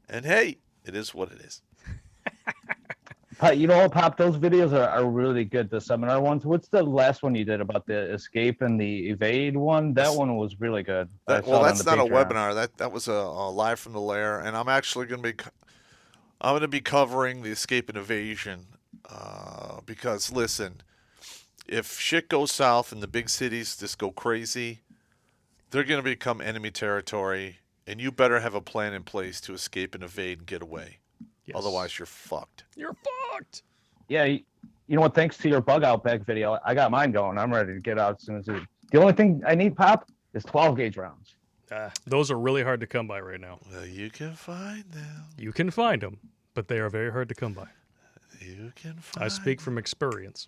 And, hey, it is what it is.
You know what, Pop? Those videos are really good, the seminar ones. What's the last one you did about the escape and the evade one? That one was really good.
That's not a webinar. That was a live from the lair, and I'm actually going to be covering the escape and evasion because, listen, if shit goes south and the big cities just go crazy, they're going to become enemy territory, and you better have a plan in place to escape and evade and get away. Yes. Otherwise, you're fucked.
You're fucked.
Yeah, you know what? Thanks to your bug out back video, I got mine going. I'm ready to get out as soon as it. The only thing I need, Pop, is 12 gauge rounds.
Those are really hard to come by right now.
Well, you can find them.
You can find them, but they are very hard to come by.
You can find.
I speak from experience.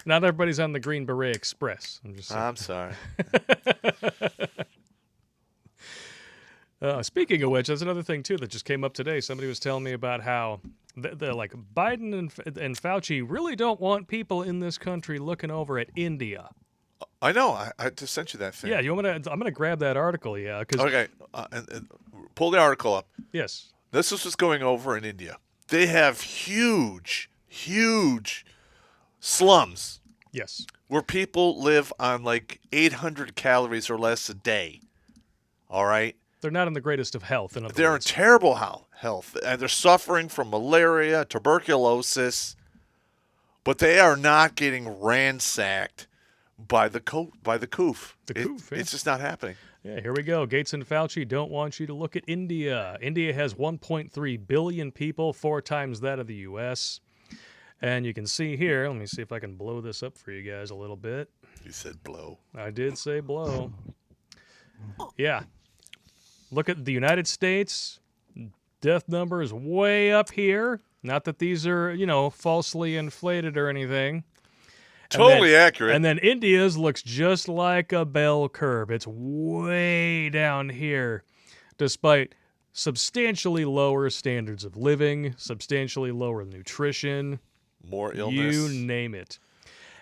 Not everybody's on the Green Beret Express. I'm
sorry.
Speaking of which, that's another thing, too, that just came up today. Somebody was telling me about how like Biden and Fauci really don't want people in this country looking over at India.
I know. I just sent you that thing.
Yeah, I'm gonna grab that article. Yeah.
Okay. And pull the article up.
Yes.
This is what's going over in India. They have huge slums
Yes.
where people live on like 800 calories or less a day. All right?
They're not in the greatest of health, in other
They're in
words.
terrible health, and they're suffering from malaria, tuberculosis, but they are not getting ransacked by the coof.
The coof, yeah.
It's just not happening.
Yeah, here we go. Gates and Fauci don't want you to look at India. India has 1.3 billion people, 4 times that of the U.S. And you can see here, let me see if I can blow this up for you guys a little bit.
You said blow.
I did say blow. Yeah. Look at the United States. Death number is way up here. Not that these are, falsely inflated or anything.
Totally accurate.
And then India's looks just like a bell curve. It's way down here, despite substantially lower standards of living, substantially lower nutrition.
More illness.
You name it.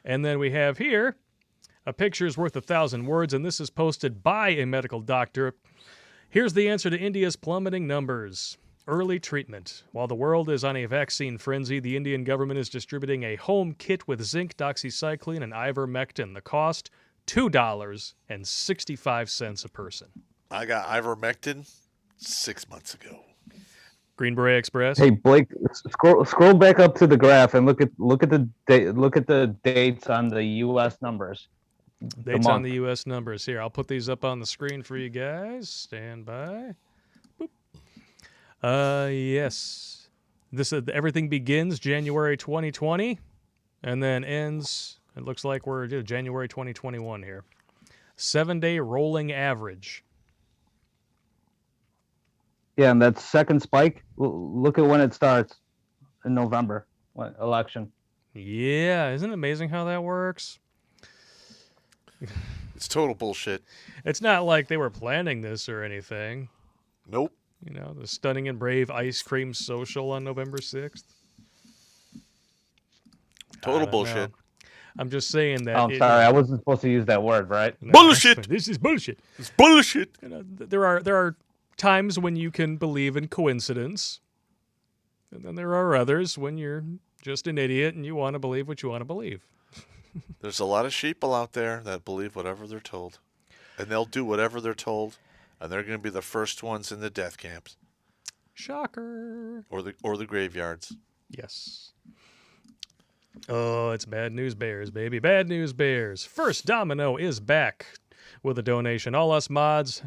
And then we have here, a picture's worth 1,000 words, and this is posted by a medical doctor. Here's the answer to India's plummeting numbers. Early treatment. While the world is on a vaccine frenzy, the Indian government is distributing a home kit with zinc, doxycycline, and ivermectin. The cost, $2.65 a person.
I got ivermectin 6 months ago.
Green Beret Express.
Hey Blake, scroll back up to the graph and look at the dates on the U.S. numbers.
Dates on the U.S. numbers. Here, I'll put these up on the screen for you guys. Stand by. Boop. Yes. Everything begins January 2020 and then ends, it looks like we're January 2021 here. 7-day rolling average.
Yeah, and that second spike, look at when it starts in November, election.
Yeah, isn't it amazing how that works?
It's total bullshit.
It's not like they were planning this or anything.
Nope.
The stunning and brave ice cream social on November 6th.
Total bullshit.
I'm just saying that.
I'm sorry, I wasn't supposed to use that word, right?
No,
Bullshit!
This is bullshit.
It's bullshit.
There are times when you can believe in coincidence, and then there are others when you're just an idiot and you want to believe what you want to believe.
There's a lot of sheeple out there that believe whatever they're told, and they'll do whatever they're told, and they're going to be the first ones in the death camps.
Shocker.
Or the graveyards.
Yes. Oh, it's Bad News Bears, baby. Bad News Bears. First Domino is back with a donation. All us mods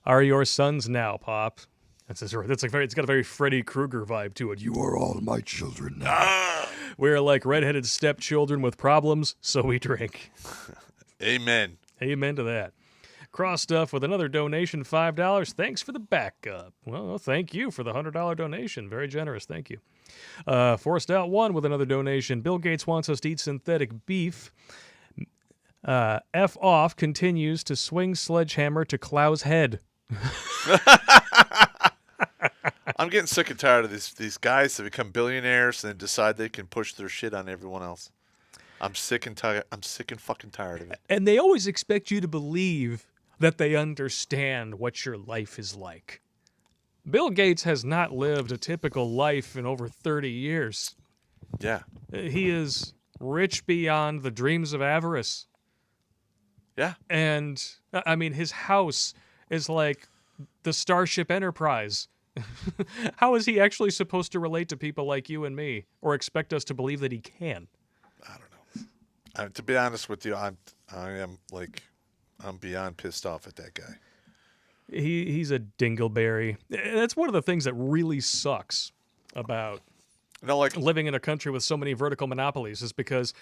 are your sons now, Pop. It's got a very Freddy Krueger vibe to it. You are all my children now. We're like redheaded stepchildren with problems, so we drink.
Amen.
Amen to that. Cross Stuff with another donation, $5. Thanks for the backup. Well, thank you for the $100 donation. Very generous. Thank you. Forced Out One with another donation. Bill Gates wants us to eat synthetic beef. F off continues to swing sledgehammer to Klau's head.
I'm getting sick and tired of these guys that become billionaires and then decide they can push their shit on everyone else. I'm sick and tired. I'm sick and fucking tired of it.
And they always expect you to believe that they understand what your life is like. Bill Gates has not lived a typical life in over 30 years.
Yeah.
He is rich beyond the dreams of avarice.
Yeah.
And, I mean, his house is like the Starship Enterprise. How is he actually supposed to relate to people like you and me, or expect us to believe that he can?
I don't know. To be honest with you, I'm beyond pissed off at that guy.
He's a dingleberry. That's one of the things that really sucks about living in a country with so many vertical monopolies is because,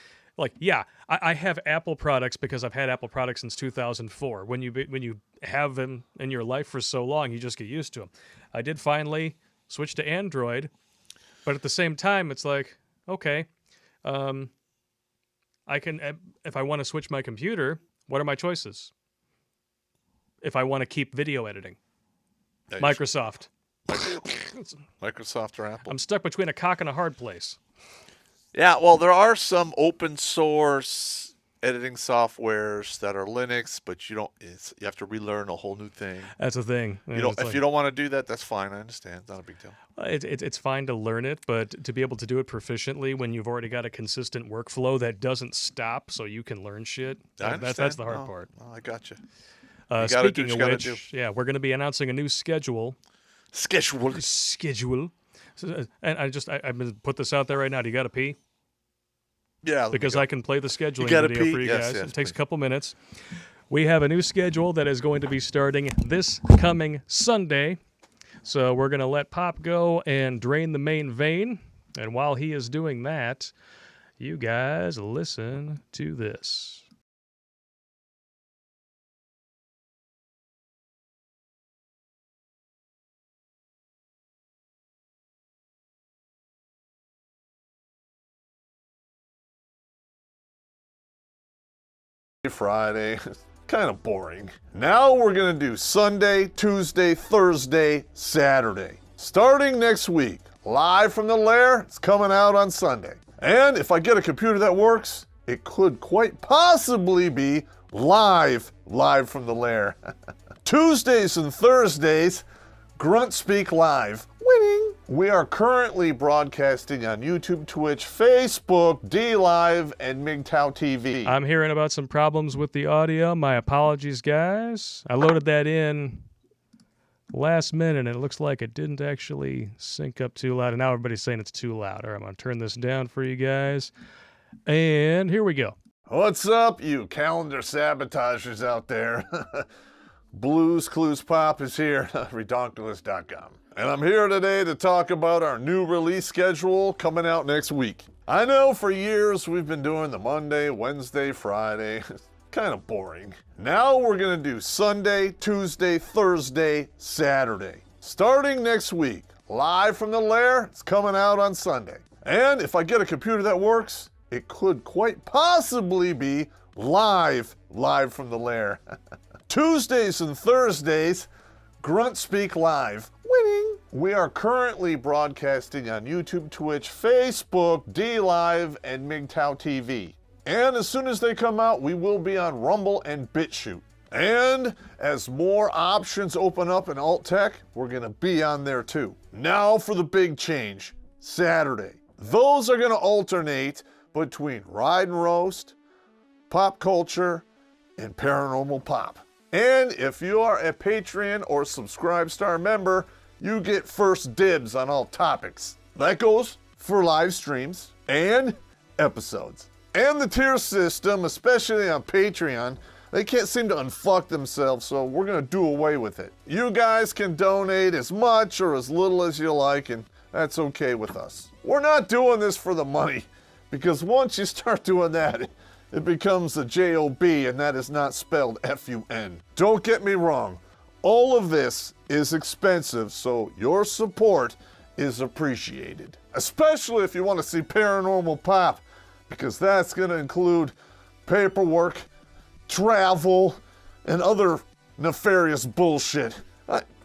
I have Apple products because I've had Apple products since 2004. When you have them in your life for so long, you just get used to them. I did finally switch to Android, but at the same time, it's like, okay, I can, if I want to switch my computer, what are my choices? If I want to keep video editing, Microsoft.
Microsoft or Apple.
I'm stuck between a cock and a hard place.
Yeah, well, there are some open source editing softwares that are Linux, but you have to relearn a whole new thing.
That's the thing.
If you don't want to do that, that's fine. I understand. It's not a big deal.
It's fine to learn it, but to be able to do it proficiently when you've already got a consistent workflow that doesn't stop, so you can learn shit. That's the hard part.
Oh, I got you.
Speaking of which, yeah, we're going to be announcing a new schedule.
Schedule.
So, and I'm going to put this out there right now. Do you got to pee?
Yeah.
Because I can play the scheduling
video
for you
yes,
guys.
Yes,
it takes
please.
a couple minutes. We have a new schedule that is going to be starting this coming Sunday. So we're going to let Popp go and drain the main vein. And while he is doing that, you guys listen to this.
Friday. Kind of boring. Now we're going to do Sunday, Tuesday, Thursday, Saturday. Starting next week, live from the lair, it's coming out on Sunday. And if I get a computer that works, it could quite possibly be live from the lair. Tuesdays and Thursdays, Grunt Speak Live. Winning! We are currently broadcasting on YouTube, Twitch, Facebook, DLive, and MGTOW TV.
I'm hearing about some problems with the audio. My apologies, guys. I loaded that in last minute, and it looks like it didn't actually sync up too loud. And now everybody's saying it's too loud. All right, I'm going to turn this down for you guys. And here we go.
What's up, you calendar sabotagers out there? Blues Clues Pop is here, redonkulous.com. And I'm here today to talk about our new release schedule coming out next week. I know for years we've been doing the Monday, Wednesday, Friday. Kind of boring. Now we're going to do Sunday, Tuesday, Thursday, Saturday. Starting next week, live from the lair, it's coming out on Sunday. And if I get a computer that works, it could quite possibly be live from the lair. Tuesdays and Thursdays, Grunt Speak Live. Winning! We are currently broadcasting on YouTube, Twitch, Facebook, DLive, and MGTOW TV. And as soon as they come out, we will be on Rumble and BitChute. And as more options open up in alt tech, we're going to be on there too. Now for the big change, Saturday. Those are going to alternate between Ride and Roast, Popp Culture, and Paranormal Pop. And if you are a Patreon or Subscribe Star member, you get first dibs on all topics. That goes for live streams and episodes. And the tier system, especially on Patreon, they can't seem to unfuck themselves, so we're going to do away with it. You guys can donate as much or as little as you like, and that's okay with us. We're not doing this for the money, because once you start doing that, it becomes a J-O-B, and that is not spelled F-U-N. Don't get me wrong. All of this is expensive, so your support is appreciated. Especially if you want to see Paranormal Pop, because that's going to include paperwork, travel, and other nefarious bullshit.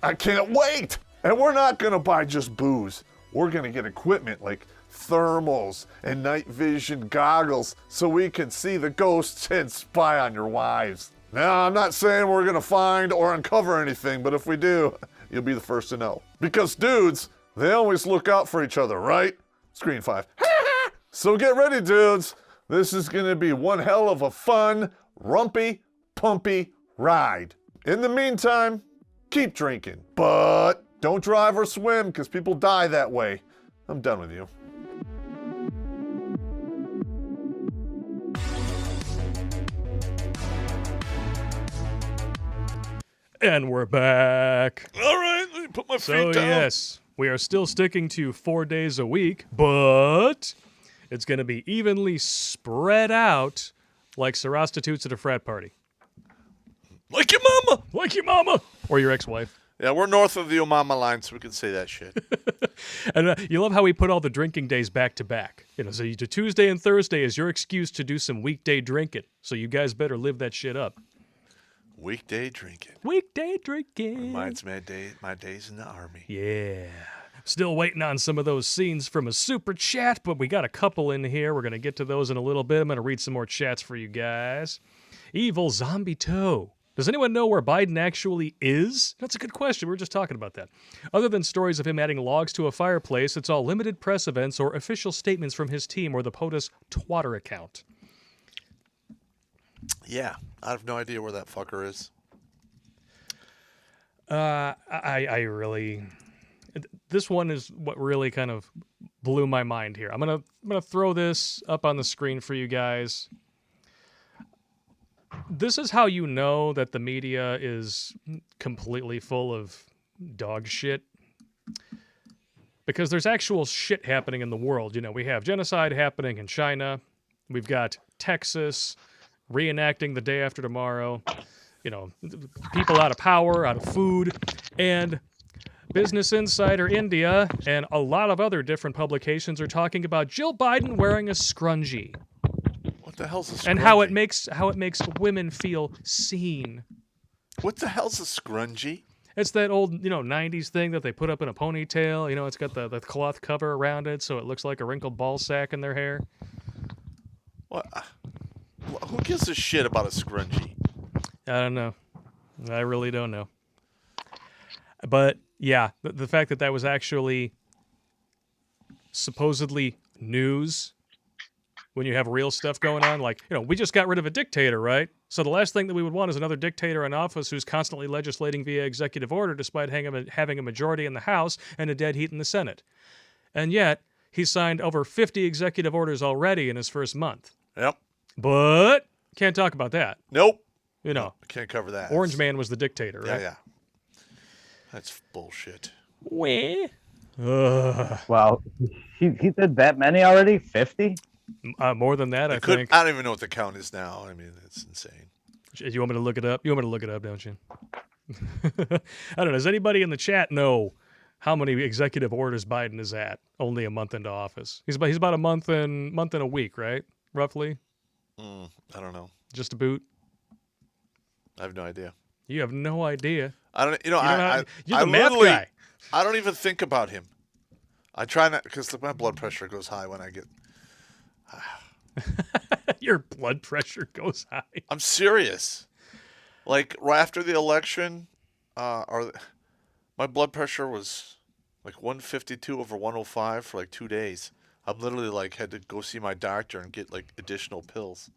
I can't wait! And we're not going to buy just booze. We're going to get equipment like thermals and night vision goggles so we can see the ghosts and spy on your wives. Now, I'm not saying we're going to find or uncover anything, but if we do, you'll be the first to know. Because dudes, they always look out for each other, right? Screen 5. So get ready, dudes. This is going to be one hell of a fun, rumpy, pumpy ride. In the meantime, keep drinking, but don't drive or swim because people die that way. I'm done with you.
And we're back.
All right, let me put my feet
So
down.
yes, we are still sticking to 4 days a week, but it's going to be evenly spread out like prostitutes at a frat party.
Like your mama.
Like your mama. Or your ex-wife.
Yeah, we're north of the Omama line, so we can say that shit.
And you love how we put all the drinking days back to back. You know, so you do Tuesday and Thursday is your excuse to do some weekday drinking. So you guys better live that shit up.
Weekday drinking.
Weekday drinking.
Reminds me of my days in the Army.
Yeah. Still waiting on some of those scenes from a super chat, but we got a couple in here. We're going to get to those in a little bit. I'm going to read some more chats for you guys. Evil Zombie Toe. Does anyone know where Biden actually is? That's a good question. We were just talking about that. Other than stories of him adding logs to a fireplace, it's all limited press events or official statements from his team or the POTUS Twitter account.
Yeah, I have no idea where that fucker is.
I really... This one is what really kind of blew my mind here. I'm gonna throw this up on the screen for you guys. This is how you know that the media is completely full of dog shit. Because there's actual shit happening in the world. You know, we have genocide happening in China. We've got Texas reenacting the day after tomorrow. You know, people out of power, out of food. And Business Insider India and a lot of other different publications are talking about Jill Biden wearing a scrunchie.
What the hell's a scrunchie?
And how it makes women feel seen.
What the hell's a scrunchie?
It's that old, 90s thing that they put up in a ponytail. You know, it's got the cloth cover around it, so it looks like a wrinkled ball sack in their hair.
What? Who gives a shit about a scrunchie?
I don't know. I really don't know. But, yeah, the fact that was actually supposedly news when you have real stuff going on, like, we just got rid of a dictator, right? So the last thing that we would want is another dictator in office who's constantly legislating via executive order despite having a majority in the House and a dead heat in the Senate. And yet, he's signed over 50 executive orders already in his first month.
Yep.
But can't talk about that.
Nope.
I
can't cover that.
Orange Man was the dictator, right?
Yeah. That's bullshit.
Weh.
Wow. He did that many already? 50?
More than that, I think.
I don't even know what the count is now. I mean, it's insane.
You want me to look it up? You want me to look it up, don't you? I don't know. Does anybody in the chat know how many executive orders Biden is at? Only a month into office. He's about a month and a week, right? Roughly.
I don't know.
Just a boot.
I have no idea.
You have no idea.
I don't.
You're the math guy.
I don't even think about him. I try not because my blood pressure goes high when I get.
Your blood pressure goes high.
I'm serious. Like right after the election, my blood pressure was like 152 over 105 for like 2 days. I'm literally like had to go see my doctor and get like additional pills.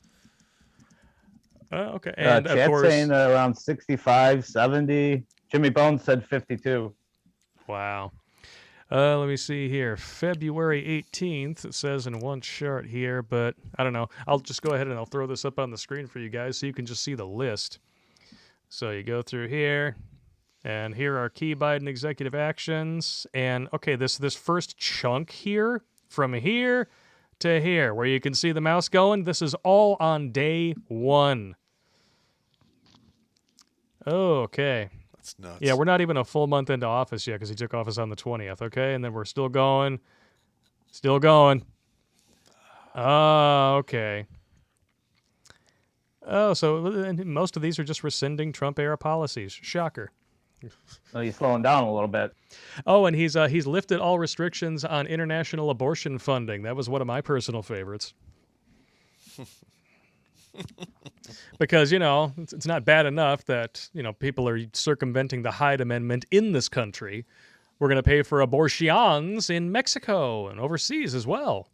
Okay. And of
Chat's
course,
saying around 65, 70. Jimmy Bones said 52.
Wow. Let me see here. February 18th, it says in one chart here, but I don't know. I'll just go ahead and I'll throw this up on the screen for you guys so you can just see the list. So you go through here, and here are key Biden executive actions. And, okay, this first chunk here, from here to here, where you can see the mouse going, this is all on day one. Okay.
That's nuts.
Yeah, we're not even a full month into office yet because he took office on the 20th, okay? And then we're still going. Still going. Oh, okay. Oh, so most of these are just rescinding Trump-era policies. Shocker.
So he's slowing down a little bit.
Oh, and he's lifted all restrictions on international abortion funding. That was one of my personal favorites. Because, it's not bad enough that, people are circumventing the Hyde Amendment in this country. We're going to pay for abortions in Mexico and overseas as well.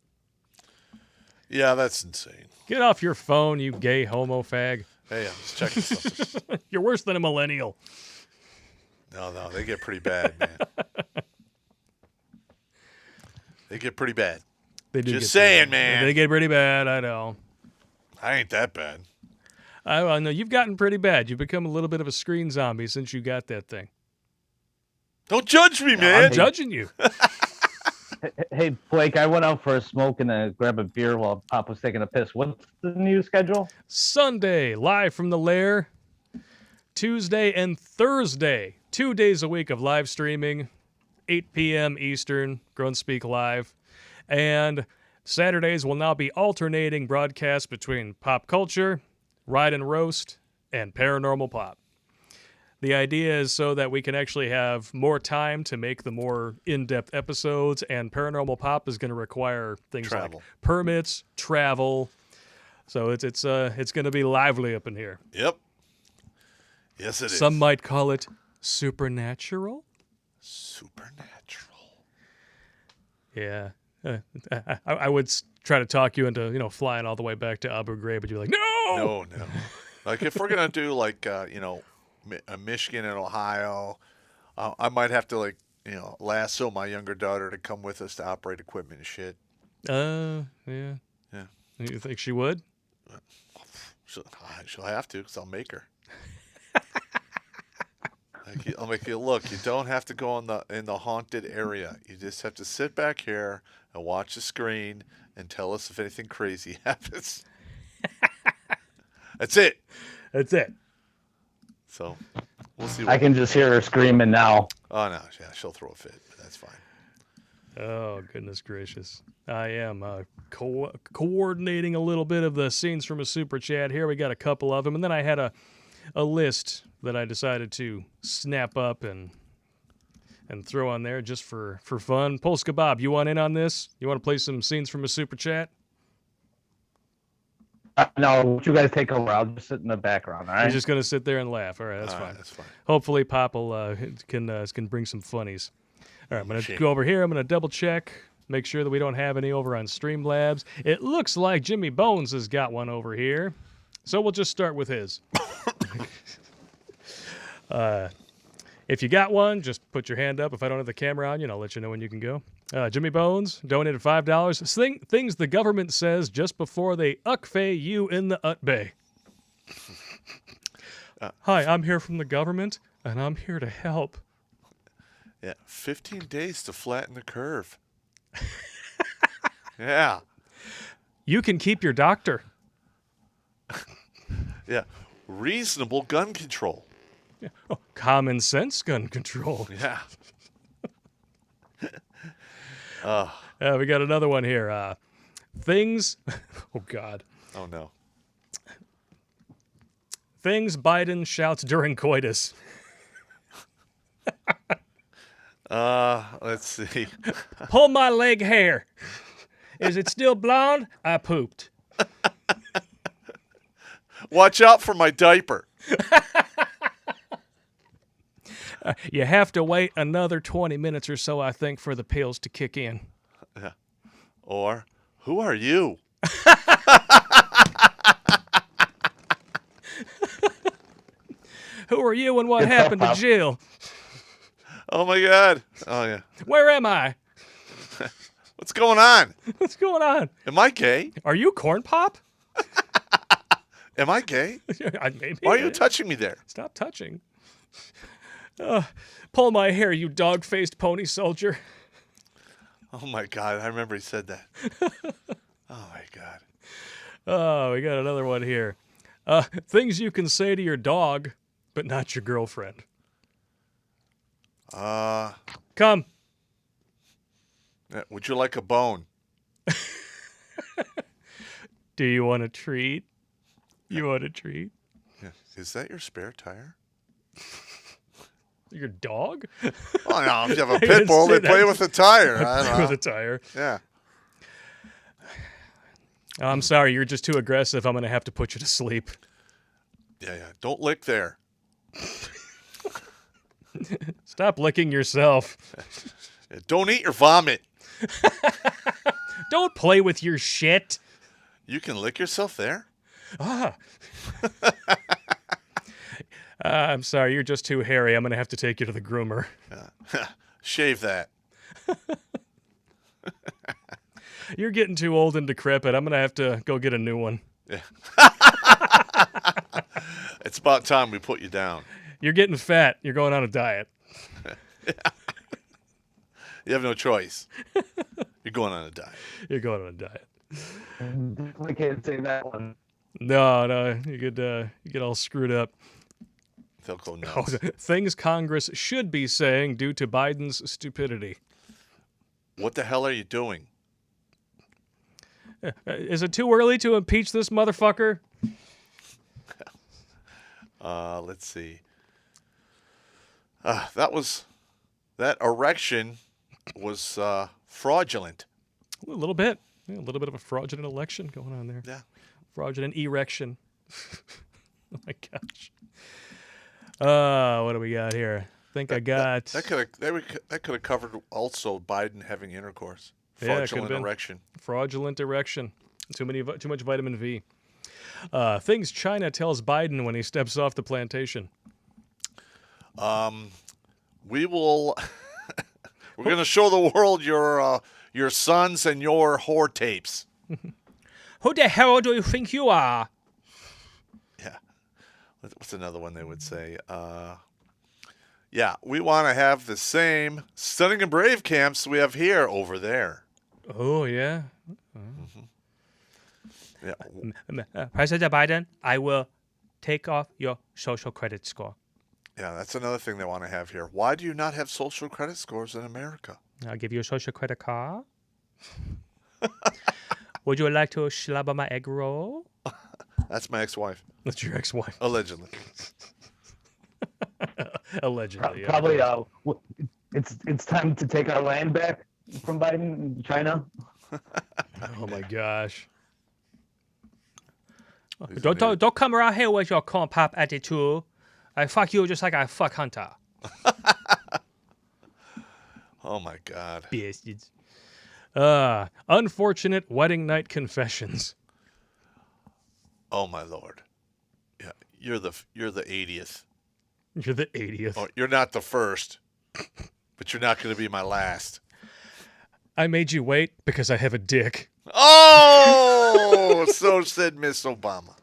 Yeah, that's insane.
Get off your phone, you gay homo fag.
Hey, I'm just checking something.
You're worse than a millennial.
No, they get pretty bad, man. They get pretty bad.
They do.
Just saying, man.
They get pretty bad, I know.
I ain't that bad.
I know you've gotten pretty bad. You've become a little bit of a screen zombie since you got that thing.
Don't judge me, man.
I'm judging you.
Hey, Blake, I went out for a smoke and grab a beer while Pop was taking a piss. What's the new schedule?
Sunday, live from the lair. Tuesday and Thursday, 2 days a week of live streaming, 8 p.m. Eastern, Grunt Speak Live. And Saturdays will now be alternating broadcasts between Popp Culture, Ride and Roast, and Paranormal Pop. The idea is so that we can actually have more time to make the more in-depth episodes, and Paranormal Pop is going to require things
Travel.
like permits, travel. So it's going to be lively up in here.
Yep. Yes, it is.
Some might call it supernatural.
Supernatural.
Yeah. I would try to talk you into, flying all the way back to Abu Ghraib, but you're like, no!
No. Like, if we're going to do, like, Michigan and Ohio, I might have to, lasso my younger daughter to come with us to operate equipment and shit.
Yeah.
Yeah.
You think she would?
She'll have to, because I'll make her. I'll make you look. You don't have to go in the haunted area. You just have to sit back here and watch the screen and tell us if anything crazy happens. That's it.
That's it.
So we'll see.
I can just hear her screaming now.
Oh no, yeah, she'll throw a fit, but that's fine.
Oh, goodness gracious. I am coordinating a little bit of the scenes from a super chat here. We got a couple of them, and then I had a list that I decided to snap up and throw on there just for fun. Polska Bob, you want in on this? You want to play some scenes from a super chat?
No, you guys take over. I'll just sit in the background, all right?
You're just going to sit there and laugh. All right, that's fine.
That's fine.
Hopefully Pop will, can bring some funnies. All right, I'm going to go over here. I'm going to double check, make sure that we don't have any over on Streamlabs. It looks like Jimmy Bones has got one over here. So we'll just start with his. If you got one, just put your hand up. If I don't have the camera on, I'll let you know when you can go. Jimmy Bones donated $5. Things the government says just before they uckfay you in the ut bay. Hi, I'm here from the government, and I'm here to help.
Yeah, 15 days to flatten the curve. Yeah.
You can keep your doctor.
Yeah, reasonable gun control.
Yeah. Oh, common sense gun control.
Yeah.
We got another one here. Things. Oh, God.
Oh, no.
Things Biden shouts during coitus.
Let's see.
Pull my leg hair. Is it still blonde? I pooped.
Watch out for my diaper.
You have to wait another 20 minutes or so, I think, for the pills to kick in.
Yeah. Or, who are you?
Who are you and what happened to Jill?
Oh, my God. Oh, yeah.
Where am I?
What's going on?
What's going on?
Am I gay?
Are you Corn Pop?
Am I gay?
Maybe.
Why are you touching me there?
Stop touching. Pull my hair, you dog-faced pony soldier.
Oh, my God. I remember he said that. Oh, my God.
Oh, we got another one here. Things you can say to your dog, but not your girlfriend. Come.
Would you like a bone?
Do you want a treat? You want a treat?
Yeah. Is that your spare tire?
Your dog?
Oh, no. If you have a pit bull, they play with a tire. I don't know.
With a tire.
Yeah.
Oh, I'm sorry. You're just too aggressive. I'm going to have to put you to sleep.
Yeah. Don't lick there.
Stop licking yourself.
Don't eat your vomit.
Don't play with your shit.
You can lick yourself there?
I'm sorry. You're just too hairy. I'm going to have to take you to the groomer.
Shave that.
You're getting too old and decrepit. I'm going to have to go get a new one.
Yeah. It's about time we put you down.
You're getting fat. You're going on a diet.
You have no choice. You're going on a diet.
You're going on a diet.
I can't say that one.
No, you get all screwed up.
They'll go nuts.
Things Congress should be saying due to Biden's stupidity.
What the hell are you doing?
Is it too early to impeach this motherfucker?
Let's see. That erection was fraudulent.
A little bit. Yeah, a little bit of a fraudulent election going on there.
Yeah.
Fraudulent erection. Oh my gosh. What do we got here? I think I got.
That could have covered also Biden having intercourse.
Yeah, it could've
Fraudulent
been.
erection.
Fraudulent erection. Too much vitamin V. Things China tells Biden when he steps off the plantation.
We will. We're going to show the world your sons and your whore tapes.
Who the hell do you think you are?
Yeah. What's another one they would say? Yeah, we want to have the same stunning and brave camps we have here over there.
Oh yeah.
Yeah.
President Biden, I will take off your social credit score.
Yeah, that's another thing they want to have here. Why do you not have social credit scores in America?
I'll give you a social credit card. Would you like to schlabber my egg roll?
That's my ex-wife.
That's your ex-wife.
Allegedly.
Allegedly. Yeah.
Probably. It's time to take our land back from Biden and China.
Oh my gosh. Don't come around here with your corn pop attitude. I fuck you just like I fuck Hunter.
Oh my God.
Bastards. Unfortunate wedding night confessions.
Oh my Lord. Yeah, you're the 80th.
You're the 80th.
Oh, you're not the first, but you're not going to be my last.
I made you wait because I have a dick.
Oh, so said Miss Obama.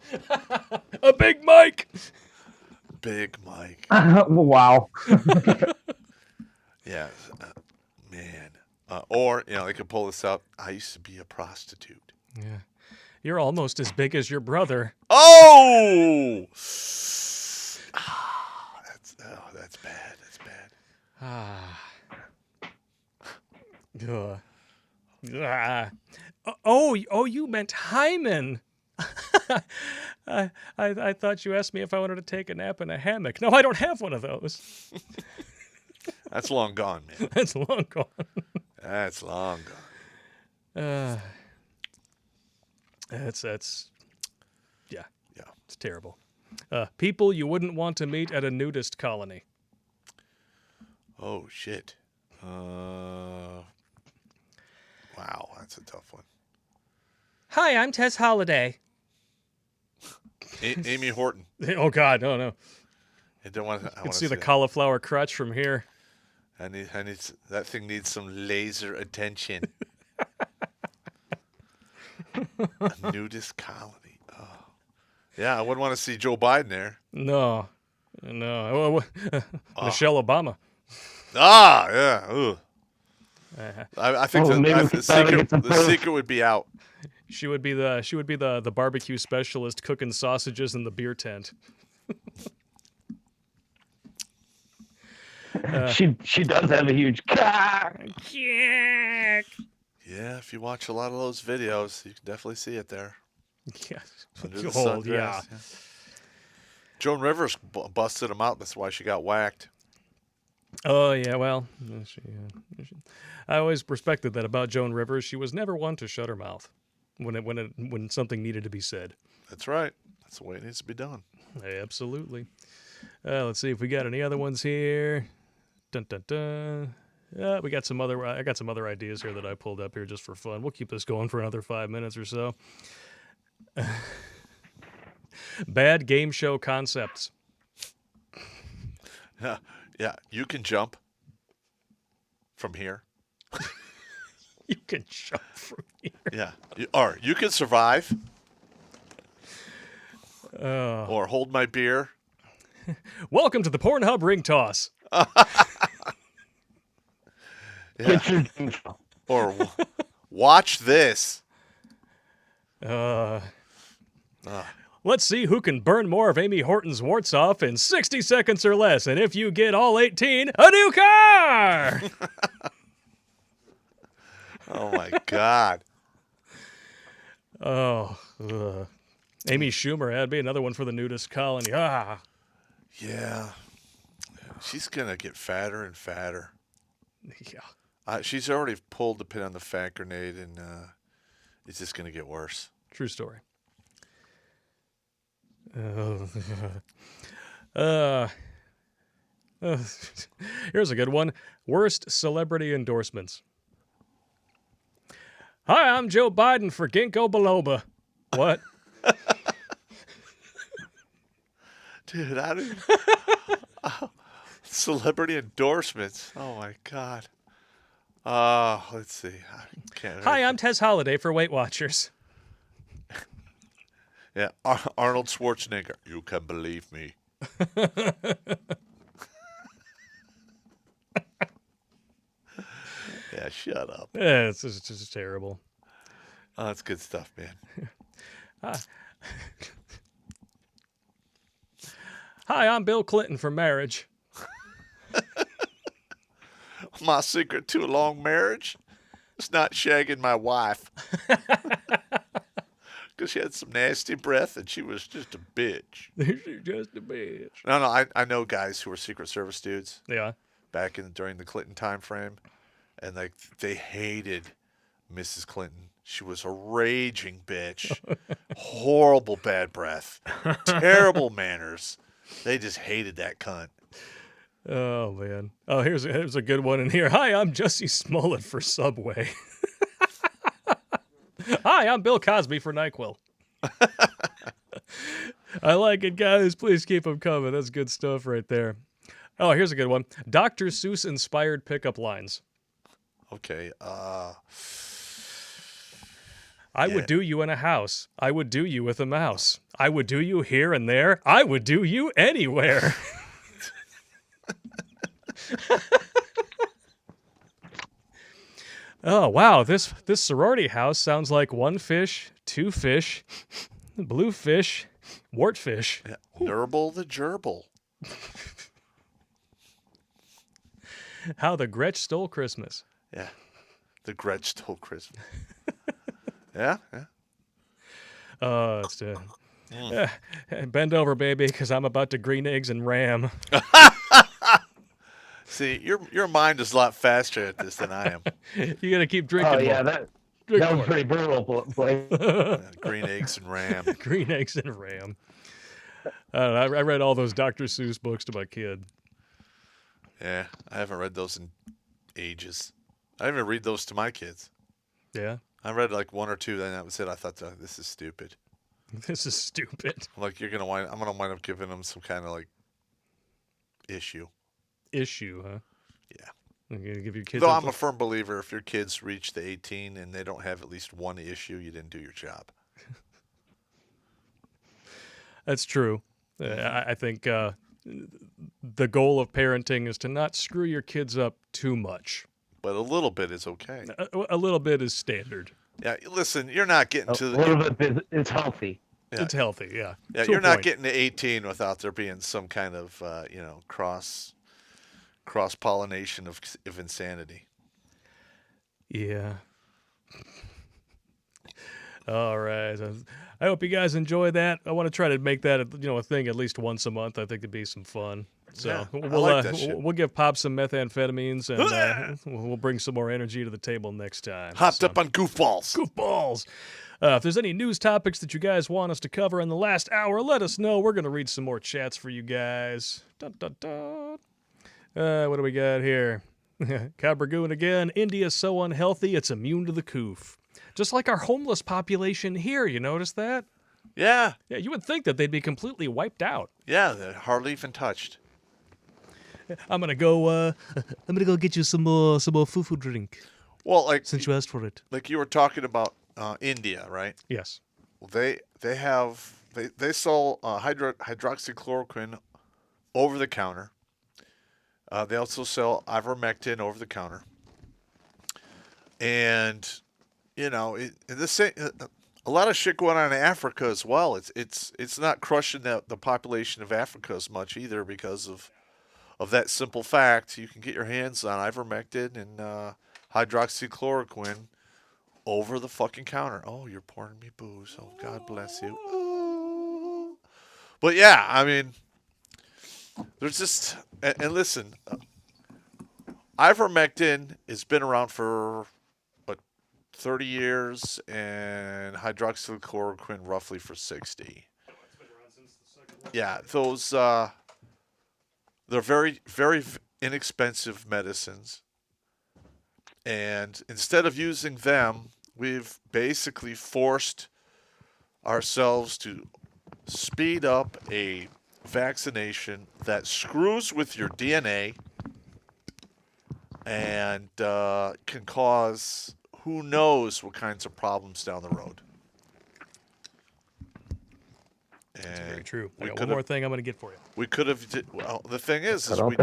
A big Mike.
Big Mike.
Wow.
Yeah, man. Or, they could pull this up. I used to be a prostitute.
Yeah. You're almost as big as your brother.
Oh! That's bad. That's bad.
Oh, you meant hymen. I thought you asked me if I wanted to take a nap in a hammock. No, I don't have one of those.
That's long gone, man.
That's long gone.
That's long gone.
That's yeah,
Yeah.
it's terrible. People you wouldn't want to meet at a nudist colony.
Oh, shit. Wow, that's a tough one.
Hi, I'm Tess Holliday.
Amy Horton.
Oh God, no.
I don't want.
You can see the cauliflower crotch from here.
I need. That thing needs some laser attention. A nudist colony. Oh, yeah. I wouldn't want to see Joe Biden there.
No. Michelle Obama.
Ah, yeah. Ugh. I think
maybe
the secret would be out.
She would be the barbecue specialist cooking sausages in the beer tent.
She does have a huge cock.
Yeah.
Yeah, if you watch a lot of those videos, you can definitely see it there.
Yes.
Under the
Old,
sungrass,
yeah.
Joan Rivers busted him out. That's why she got whacked.
Oh yeah, well, I always respected that about Joan Rivers. She was never one to shut her mouth when something needed to be said.
That's right. That's the way it needs to be done.
Absolutely. Let's see if we got any other ones here. Dun dun dun. We got some other. I got some other ideas here that I pulled up here just for fun. We'll keep this going for another 5 minutes or so. Bad game show concepts.
Yeah, you can jump from here.
You can jump from here.
Yeah, or you can survive. Or hold my beer.
Welcome to the Pornhub ring toss.
Yeah. Or watch this.
Let's see who can burn more of Amy Horton's warts off in 60 seconds or less. And if you get all 18, a new car!
Oh, my God.
Amy Schumer, that'd be another one for the nudist colony.
Yeah. She's gonna get fatter and fatter.
Yeah.
She's already pulled the pin on the fat grenade, and it's just gonna get worse.
True story. Uh, here's a good one. Worst celebrity endorsements. Hi, I'm Joe Biden for Ginkgo biloba. What?
Dude, I didn't. Celebrity endorsements. Oh my god. Let's see. I can't.
Hi, I'm Tess Holliday for Weight Watchers.
Yeah, Arnold Schwarzenegger. You can believe me. Yeah, shut up.
Yeah, it's just terrible.
Oh, that's good stuff, man.
Hi, I'm Bill Clinton for Marriage.
My secret to a long marriage is not shagging my wife. Because she had some nasty breath and she was just a bitch.
She's just a bitch.
No, I know guys who were Secret Service dudes
Yeah.
back during the Clinton time frame, and like they hated Mrs. Clinton. She was a raging bitch, horrible bad breath, terrible manners. They just hated that cunt.
Oh, man. Oh, here's a good one in here. Hi, I'm Jesse Smollett for Subway. Hi, I'm Bill Cosby for NyQuil. I like it, guys. Please keep them coming. That's good stuff right there. Oh, here's a good one. Dr. Seuss inspired pickup lines.
Okay.
I
Yeah.
would do you in a house. I would do you with a mouse. I would do you here and there. I would do you anywhere. Oh, wow. This sorority house sounds like one fish, two fish, blue fish, wartfish.
Yeah. Nurble the gerbil.
How the Gretsch stole Christmas.
Yeah. The Gretsch stole Christmas. Yeah.
It's bend over, baby, because I'm about to green eggs and ram.
See, your mind is a lot faster at this than I am.
You gotta keep drinking.
Oh
more.
yeah, that
Drink
was
more.
pretty brutal, Blake.
Green eggs and ram.
Green eggs and ram. I don't know, I read all those Dr. Seuss books to my kid.
Yeah, I haven't read those in ages. I didn't even read those to my kids.
Yeah,
I read like one or two, then that was it. I thought, this is stupid.
this is stupid.
I'm like, I'm gonna wind up giving them some kind of like issue.
Issue, huh?
Yeah.
You're gonna give your kids.
Though I'm a firm believer, if your kids reach the 18 and they don't have at least one issue, you didn't do your job.
That's true. I think the goal of parenting is to not screw your kids up too much.
But a little bit is okay.
A little bit is standard.
Yeah, listen, you're not getting
A
to
little bit, it's healthy.
Yeah.
It's healthy, yeah.
Yeah,
To a
you're not
point.
getting to 18 without there being some kind of cross pollination of insanity.
Yeah. All right. I hope you guys enjoy that. I want to try to make that a thing at least once a month. I think it'd be some fun. So
Yeah, I
we'll
like that shit.
we'll give Pop some methamphetamines and we'll bring some more energy to the table next time.
Hopped
So-
up on goofballs.
Goofballs. If there's any news topics that you guys want us to cover in the last hour, let us know. We're going to read some more chats for you guys. Dun, dun, dun. What do we got here? Cabragoon again. India's so unhealthy, it's immune to the coof. Just like our homeless population here, you notice that?
Yeah,
Yeah, you would think that they'd be completely wiped out.
yeah, they're hardly even touched.
I'm gonna go get you some more fufu drink
Well, like
since you asked for it.
you were talking about India, right?
Yes.
Well, they sell hydroxychloroquine over the counter. They also sell ivermectin over the counter, and a lot of shit going on in Africa as well. It's not crushing the population of Africa as much either because of that simple fact. You can get your hands on ivermectin and hydroxychloroquine over the fucking counter. Oh, you're pouring me booze. Oh, God bless you. Oh. But yeah, I mean, There's just and listen, ivermectin has been around for what 30 years, and hydroxychloroquine roughly for 60. Yeah, those they're very very inexpensive medicines, and instead of using them, we've basically forced ourselves to speed up a vaccination that screws with your DNA and can cause who knows what kinds of problems down the road.
That's very true. I
we
got
could
one more
have
thing I'm going to get for you.
we could have well, the thing is
Cut off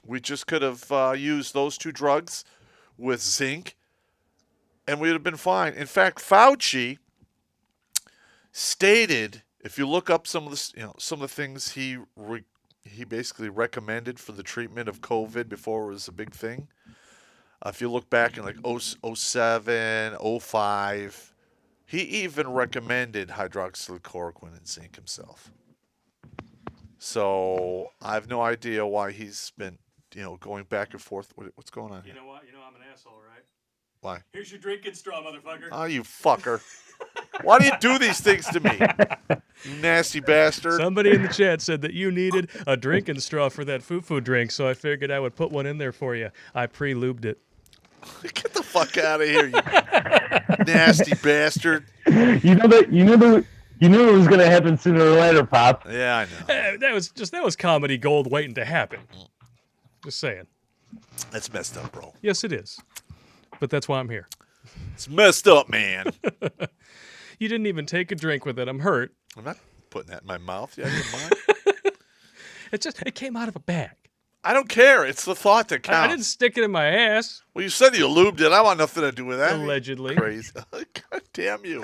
we just could have used those two drugs with zinc, and we would have been fine. In fact, Fauci stated, if you look up some of the some of the things he basically recommended for the treatment of COVID before it was a big thing. If you look back in like 07, 05, he even recommended hydroxychloroquine and zinc himself. So I have no idea why he's been, going back and forth. What's going on here?
You know what? You know I'm an asshole, right?
Why?
Here's your drinking straw, motherfucker.
Oh, you fucker. Why do you do these things to me? You nasty bastard.
Somebody in the chat said that you needed a drinking straw for that foo-foo drink, so I figured I would put one in there for you. I pre-lubed it.
Get the fuck out of here, you nasty bastard.
You knew it was gonna happen sooner or later, Pop.
Yeah, I know.
That was comedy gold waiting to happen. Just saying.
That's messed up, bro.
Yes, it is. But that's why I'm here.
It's messed up, man.
You didn't even take a drink with it. I'm hurt.
I'm not putting that in my mouth. You out of your mind?
It came out of a bag.
I don't care. It's the thought that counts.
I didn't stick it in my ass.
Well, you said you lubed it. I want nothing to do with that.
Allegedly.
Crazy. God damn you.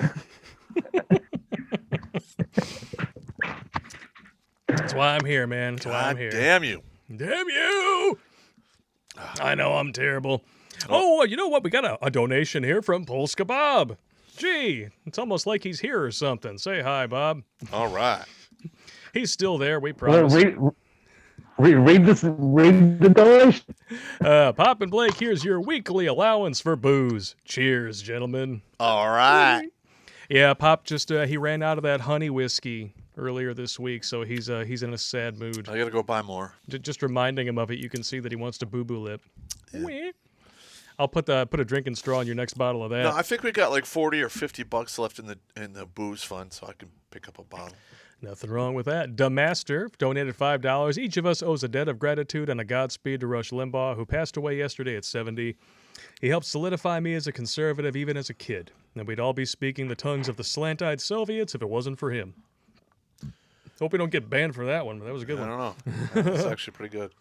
That's why I'm here, man. That's why I'm here.
Damn you.
Damn you! I know I'm terrible. Oh, you know what? We got a donation here from Polska Bob. Gee, it's almost like he's here or something. Say hi, Bob.
All right.
He's still there, we
Well,
promise.
read the donation.
Pop and Blake, here's your weekly allowance for booze. Cheers, gentlemen.
All right.
Yeah, Pop just he ran out of that honey whiskey earlier this week, so he's in a sad mood.
I got to go buy more.
Just reminding him of it, you can see that he wants to boo-boo lip.
Yeah.
Wee. I'll put a drinking straw in your next bottle of that.
No, I think we got like 40 or 50 bucks left in the booze fund, so I can pick up a bottle.
Nothing wrong with that. Da Master donated $5. Each of us owes a debt of gratitude and a Godspeed to Rush Limbaugh, who passed away yesterday at 70. He helped solidify me as a conservative even as a kid, and we'd all be speaking the tongues of the slant-eyed Soviets if it wasn't for him. Hope we don't get banned for that one, but that was a good
I
one.
don't know. That's actually pretty good.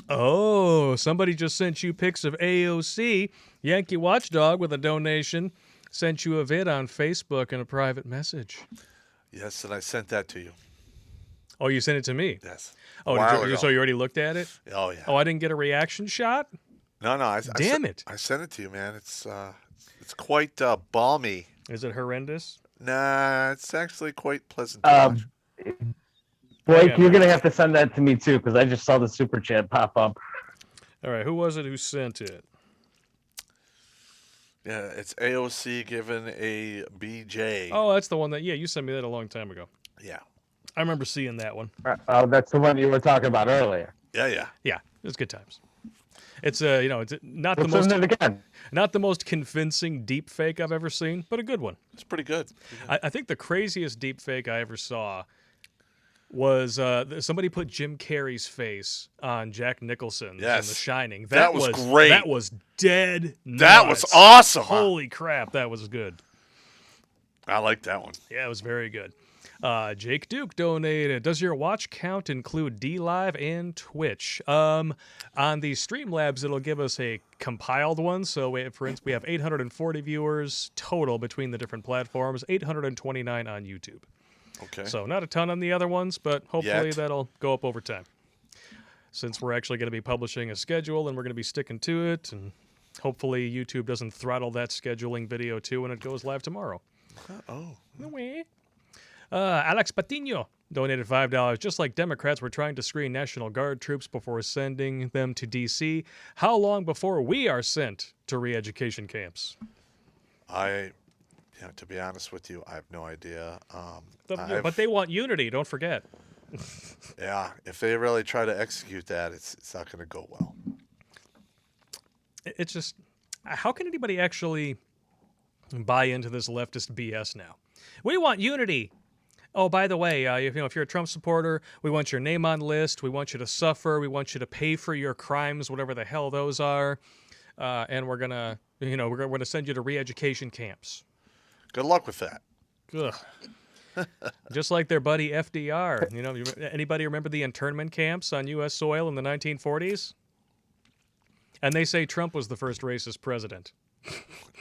Oh, somebody just sent you pics of AOC. Yankee Watchdog with a donation. Sent you a vid on Facebook and a private message.
Yes, and I sent that to you.
Oh, you sent it to me?
Yes.
Oh,
While ago.
so you already looked at it?
Oh, yeah.
Oh, I didn't get a reaction shot?
No.
Damn it.
I sent it to you, man. It's quite balmy.
Is it horrendous?
Nah, it's actually quite pleasant to watch.
Blake, you're gonna have to send that to me too, because I just saw the super chat pop up.
All right, who was it who sent it?
Yeah, it's AOC given a BJ.
Oh, that's the one that, you sent me that a long time ago.
Yeah.
I remember seeing that one.
Oh, that's the one you were talking about earlier.
Yeah.
Yeah, it was good times. It's it's not
Let's
the most
send it again.
not the most convincing deep fake I've ever seen, but a good one.
It's pretty good.
I think the craziest deep fake I ever saw was somebody put Jim Carrey's face on Jack Nicholson in The Shining.
That was great.
That was dead nuts.
That was awesome.
Holy crap, that was good.
I like that one.
Yeah, it was very good. Jake Duke donated. Does your watch count include DLive and Twitch? On the Streamlabs, it'll give us a compiled one. So, for instance, we have 840 viewers total between the different platforms, 829 on YouTube.
Okay.
So not a ton on the other ones, but hopefully that'll go up over time. Since we're actually going to be publishing a schedule and we're going to be sticking to it, and hopefully YouTube doesn't throttle that scheduling video too when it goes live tomorrow.
Oh.
Alex Patino donated $5. Just like Democrats were trying to screen National Guard troops before sending them to D.C., how long before we are sent to re-education camps?
To be honest with you, I have no idea.
But they want unity, don't forget.
Yeah, if they really try to execute that, it's not going to go well.
It's just, how can anybody actually buy into this leftist BS now? We want unity. Oh, by the way, if you're a Trump supporter, we want your name on list. We want you to suffer. We want you to pay for your crimes, whatever the hell those are. And we're gonna send you to re-education camps.
Good luck with that.
Ugh. Just like their buddy FDR. Anybody remember the internment camps on U.S. soil in the 1940s? And they say Trump was the first racist president.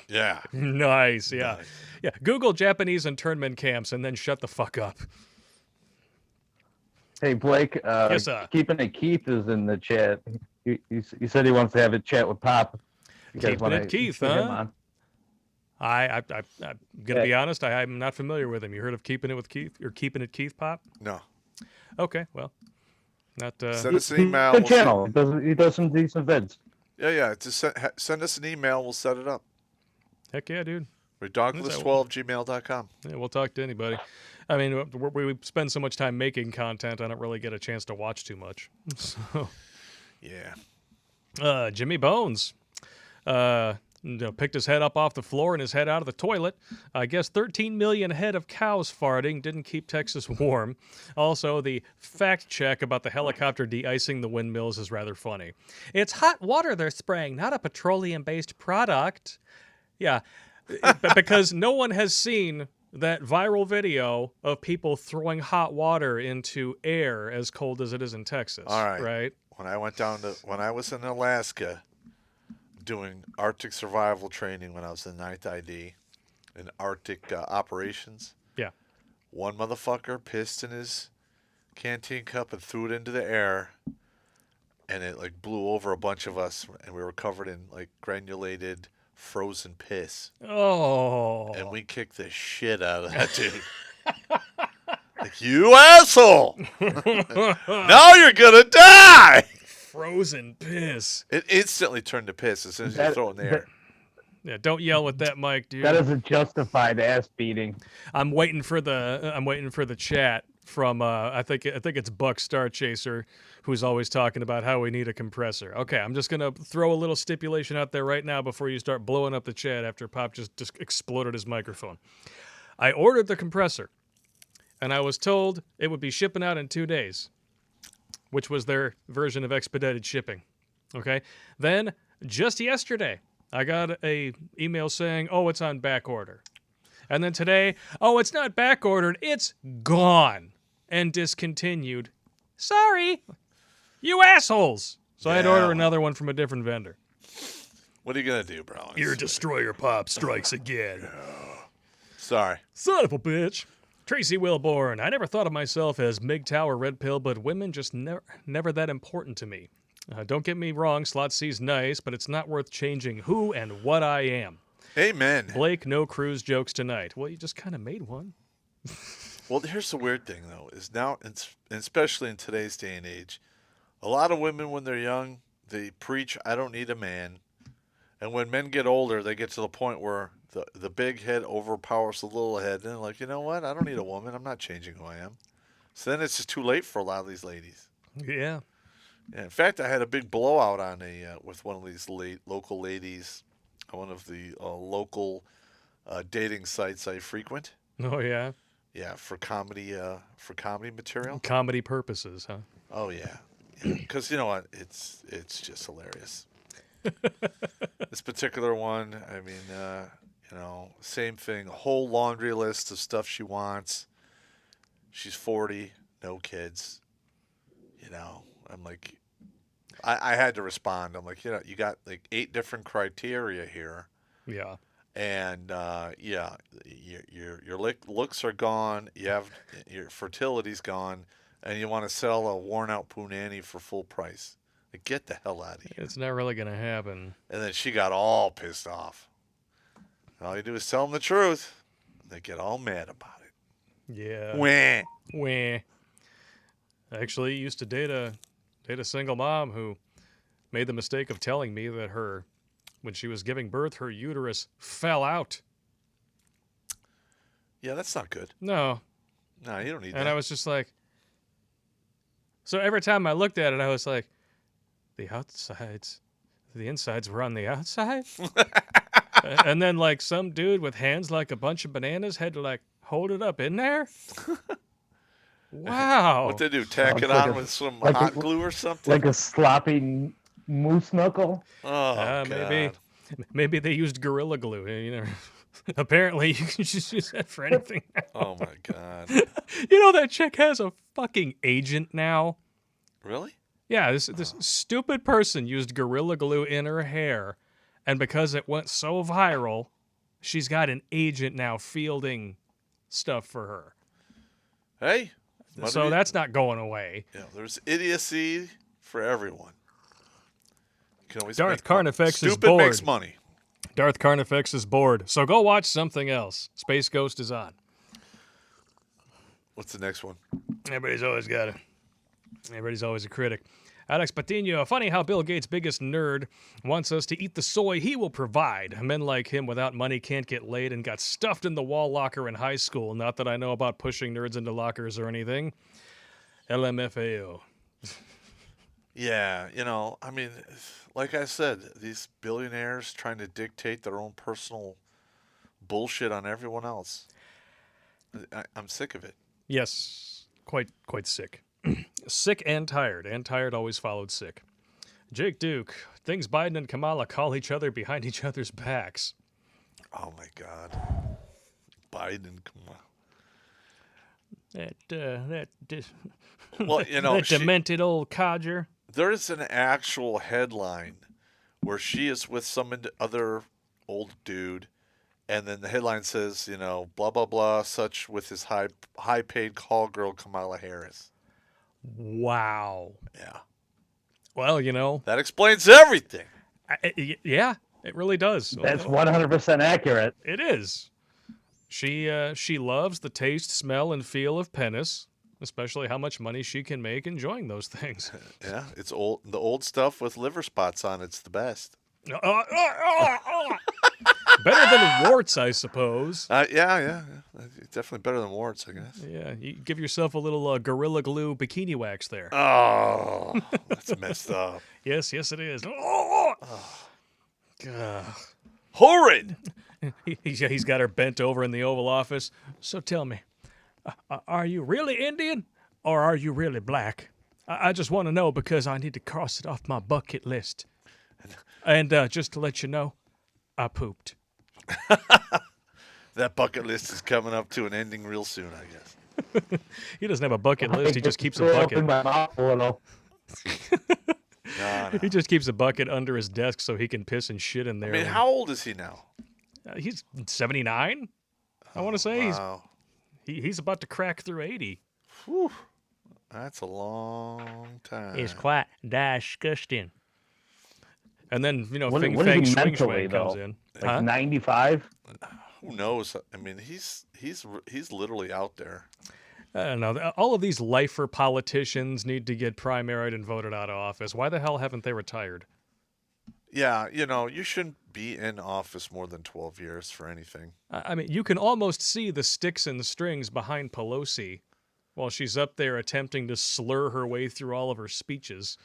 Yeah.
Nice, yeah. Nice. Yeah, Google Japanese internment camps and then shut the fuck up.
Hey, Blake,
yes,
Keeping It Keith is in the chat. He said he wants to have a chat with Popp.
Keeping It Keith, huh? I'm gonna be honest. I'm not familiar with him. You heard of Keeping It with Keith or Keeping It Keith, Popp?
No.
Okay, well, not.
Send us an email.
Good channel. He does some decent vids.
Yeah. Just send us an email. We'll set it up.
Heck yeah, dude.
Redonkulous12@gmail.com.
Yeah, we'll talk to anybody. I mean, we spend so much time making content, I don't really get a chance to watch too much. So.
Yeah.
Jimmy Bones. Picked his head up off the floor and his head out of the toilet. I guess 13 million head of cows farting didn't keep Texas warm. Also, the fact check about the helicopter de-icing the windmills is rather funny. It's hot water they're spraying, not a petroleum-based product. Yeah, because no one has seen that viral video of people throwing hot water into air as cold as it is in Texas.
All right.
Right?
When I was in Alaska doing Arctic survival training when I was in 9th ID in Arctic operations.
Yeah.
One motherfucker pissed in his canteen cup and threw it into the air, and it like blew over a bunch of us, and we were covered in like granulated frozen piss.
Oh.
And we kicked the shit out of that dude. Like, you asshole! Now you're gonna die!
Frozen piss.
It instantly turned to piss as soon as you throw it in the air.
Yeah, don't yell with that mic, dude.
That is a justified ass beating.
I'm waiting for the chat from I think it's Buck Star Chaser, who's always talking about how we need a compressor. Okay, I'm just gonna throw a little stipulation out there right now before you start blowing up the chat after Popp just exploded his microphone. I ordered the compressor, and I was told it would be shipping out in 2 days, which was their version of expedited shipping. Okay? Then, just yesterday, I got a email saying, oh, it's on back order. And then today, oh, it's not back ordered, it's gone and discontinued. Sorry, you assholes. So I had to order another one from a different vendor.
What are you going to do, bro?
Your destroyer Popp strikes again.
Sorry.
Son of a bitch. Tracy Wilborn. I never thought of myself as MGTOW or Red Pill, but women just never that important to me. Don't get me wrong, Slot C's nice, but it's not worth changing who and what I am.
Amen.
Blake, no cruise jokes tonight. Well, you just kind of made one.
Well, here's the weird thing, though, is now, especially in today's day and age, a lot of women, when they're young, they preach, I don't need a man. And when men get older, they get to the point where the big head overpowers the little head. And they're like, you know what? I don't need a woman. I'm not changing who I am. So then it's just too late for a lot of these ladies.
Yeah.
In fact, I had a big blowout on with one of these local ladies on one of the local dating sites I frequent.
Oh, yeah?
Yeah, for comedy material.
Comedy purposes, huh?
Oh, yeah. Because you know what? It's just hilarious. This particular one, I mean, same thing. A whole laundry list of stuff she wants. She's 40, no kids. I'm like, I had to respond. I'm like, you got like 8 different criteria here.
Yeah.
And your looks are gone. Your fertility's gone, and you want to sell a worn-out punani for full price. Like, get the hell out of here.
It's not really gonna happen.
And then she got all pissed off. All you do is tell them the truth. They get all mad about it.
Yeah.
Wah.
Wah. Actually used to date a single mom who made the mistake of telling me that when she was giving birth, her uterus fell out.
Yeah, that's not good.
No.
No, you don't need that.
And I was just like, so every time I looked at it, I was like, the insides were on the outside? And then like some dude with hands like a bunch of bananas had to like hold it up in there? Wow.
What they do? Tack it on with some hot glue or something?
Like a sloppy moose knuckle?
Oh, God.
Maybe they used Gorilla Glue. You know, apparently you can just use that for anything now.
Oh, my God.
You know that chick has a fucking agent now?
Really?
Yeah, this stupid person used Gorilla Glue in her hair, and because it went so viral, she's got an agent now fielding stuff for her.
Hey.
So that's not going away.
Yeah, there's idiocy for everyone. You can always
Darth Carnifex is bored.
Stupid makes money.
Darth Carnifex is bored, so go watch something else. Space Ghost is on.
What's the next one?
Everybody's always a critic. Alex Patino, funny how Bill Gates' biggest nerd wants us to eat the soy he will provide. Men like him without money can't get laid and got stuffed in the wall locker in high school. Not that I know about pushing nerds into lockers or anything. LMFAO.
Yeah, I mean, like I said, these billionaires trying to dictate their own personal bullshit on everyone else. I'm sick of it.
Yes, quite sick. Sick and tired. And tired always followed sick. Jake Duke, things Biden and Kamala call each other behind each other's backs.
Oh, my God. Biden and Kamala.
Well, that demented old codger.
There's an actual headline where she is with some other old dude, and then the headline says, blah, blah, blah, such with his high-paid call girl, Kamala Harris.
Wow.
Yeah.
Well,
that explains everything.
Yeah, it really does.
That's 100% accurate.
It is. She loves the taste, smell, and feel of penis, especially how much money she can make enjoying those things.
Yeah, it's old. The old stuff with liver spots on it's the best.
Better than warts, I suppose.
Yeah. Definitely better than warts, I guess.
Yeah, you give yourself a little Gorilla Glue bikini wax there.
Oh, that's messed up.
Yes, it is. Oh.
Horrid!
He's got her bent over in the Oval Office. So tell me, are you really Indian or are you really black? I just want to know because I need to cross it off my bucket list. And just to let you know, I pooped.
That bucket list is coming up to an ending real soon, I guess.
He doesn't have a bucket list. He just keeps a bucket.
Open my mouth a little.
No.
He just keeps a bucket under his desk so he can piss and shit in there.
I mean, how old is he now?
He's 79. I want to say
Wow.
he's about to crack through 80.
Whew. That's a long time.
It's quite disgusting. And then
What
Fing
is
Fang
he
Swing
mentally,
Swang comes
though?
in.
Like 95?
Who knows? I mean, he's literally out there.
I don't know. All of these lifer politicians need to get primaried and voted out of office. Why the hell haven't they retired?
Yeah, you shouldn't be in office more than 12 years for anything.
I mean, you can almost see the sticks and strings behind Pelosi while she's up there attempting to slur her way through all of her speeches.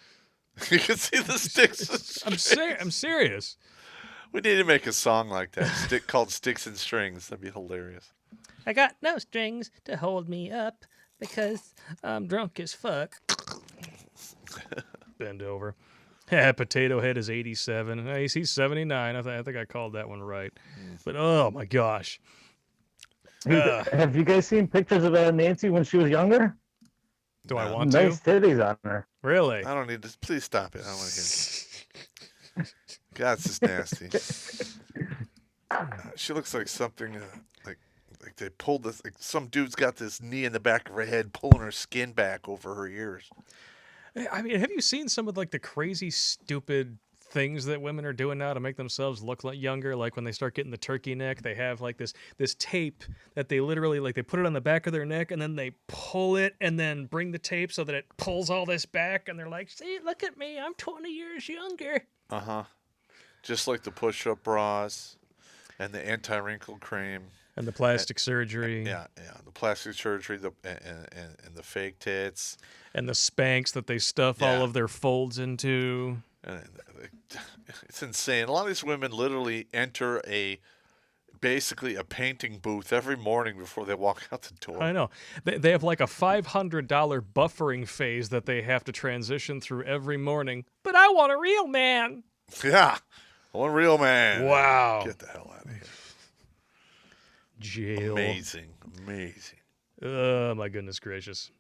You can see the sticks.
I'm serious.
We need to make a song like that, called Sticks and Strings. That'd be hilarious.
I got no strings to hold me up because I'm drunk as fuck. Bend over. Yeah, Potato Head is 87. He's 79. I think I called that one right. But oh my gosh.
Have you guys seen pictures of Nancy when she was younger?
Do I want
nice
to?
titties on her.
Really?
I don't need to. Please stop it. I don't want to hear it. God, it's just nasty. She looks like something like they pulled this. Like some dude's got this knee in the back of her head, pulling her skin back over her ears.
I mean, have you seen some of like the crazy, stupid things that women are doing now to make themselves look like younger. Like when they start getting the turkey neck, they have like this tape that they literally like they put it on the back of their neck and then they pull it and then bring the tape so that it pulls all this back and they're like, see, look at me, I'm 20 years younger.
Just like the push-up bras and the anti-wrinkle cream.
And the plastic surgery.
Yeah, the plastic surgery, and the fake tits.
And the Spanx that they stuff all of their folds into.
And it's insane. A lot of these women literally enter basically a painting booth every morning before they walk out the door.
I know. They have like a $500 buffering phase that they have to transition through every morning. But I want a real man.
Yeah. I want a real man.
Wow.
Get the hell out of here.
Jail.
Amazing.
Oh, my goodness gracious.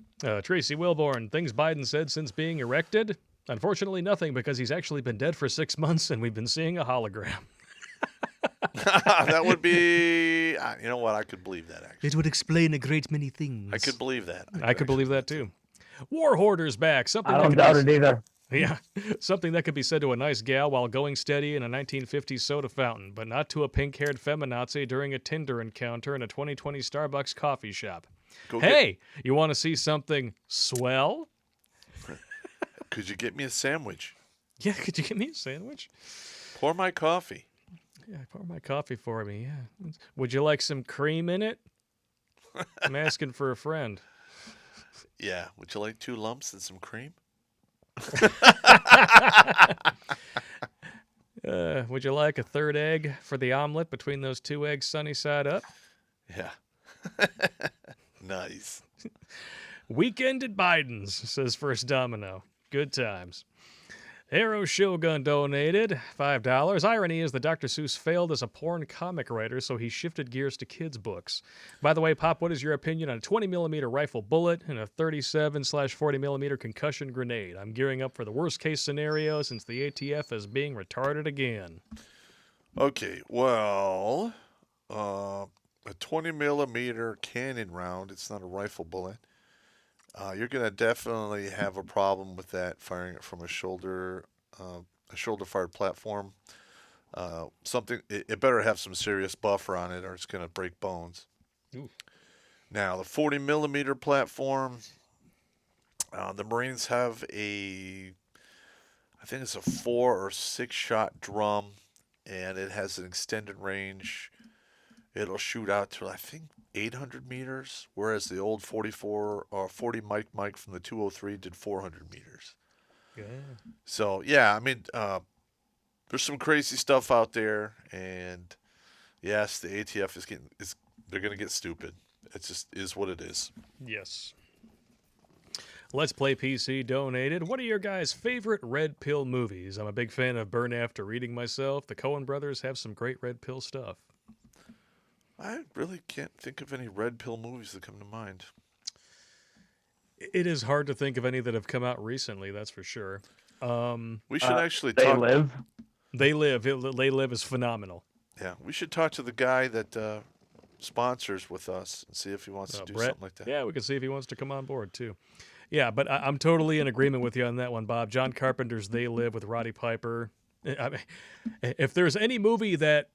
Tracy Wilborn, things Biden said since being erected? Unfortunately, nothing, because he's actually been dead for 6 months and we've been seeing a hologram.
That would be... You know what? I could believe that, actually.
It would explain a great many things.
I could believe that.
I could believe that, too. War Hoarder's back. Something
I don't doubt it either.
Yeah, something that could be said to a nice gal while going steady in a 1950s soda fountain, but not to a pink-haired feminazi during a Tinder encounter in a 2020 Starbucks coffee shop. You want to see something swell?
Could you get me a sandwich?
Yeah, could you get me a sandwich?
Pour my coffee.
Yeah, pour my coffee for me, yeah. Would you like some cream in it? I'm asking for a friend.
Yeah, would you like 2 lumps and some cream?
Would you like a third egg for the omelet between those 2 eggs sunny side up?
Yeah. Nice.
Weekend at Biden's, says First Domino. Good times. Arrow Shogun donated $5. Irony is that Dr. Seuss failed as a porn comic writer, so he shifted gears to kids' books. By the way, Pop, what is your opinion on a 20mm rifle bullet and a 37/40mm concussion grenade? I'm gearing up for the worst-case scenario since the ATF is being retarded again.
Okay, well, a 20mm cannon round, it's not a rifle bullet. You're going to definitely have a problem with that firing it from a shoulder-fired platform. It better have some serious buffer on it or it's going to break bones.
Ooh.
Now, the 40mm platform, the Marines have I think it's a 4 or 6 shot drum, and it has an extended range. It'll shoot out to, I think, 800 meters, whereas the old 44 or 40 Mike from the 203 did 400 meters.
Yeah.
So, yeah, I mean, there's some crazy stuff out there, and yes, the ATF they're going to get stupid. It just is what it is.
Yes. Let's Play PC donated. What are your guys' favorite Red Pill movies? I'm a big fan of Burn After Reading myself. The Coen brothers have some great Red Pill stuff.
I really can't think of any Red Pill movies that come to mind.
It is hard to think of any that have come out recently, that's for sure.
We should actually
They
talk.
Live.
They Live. They Live is phenomenal.
Yeah, we should talk to the guy that sponsors with us and see if he wants to do
Brett?
something like that.
Yeah, we can see if he wants to come on board, too. Yeah, but I'm totally in agreement with you on that one, Bob. John Carpenter's They Live with Roddy Piper. I mean, if there's any movie that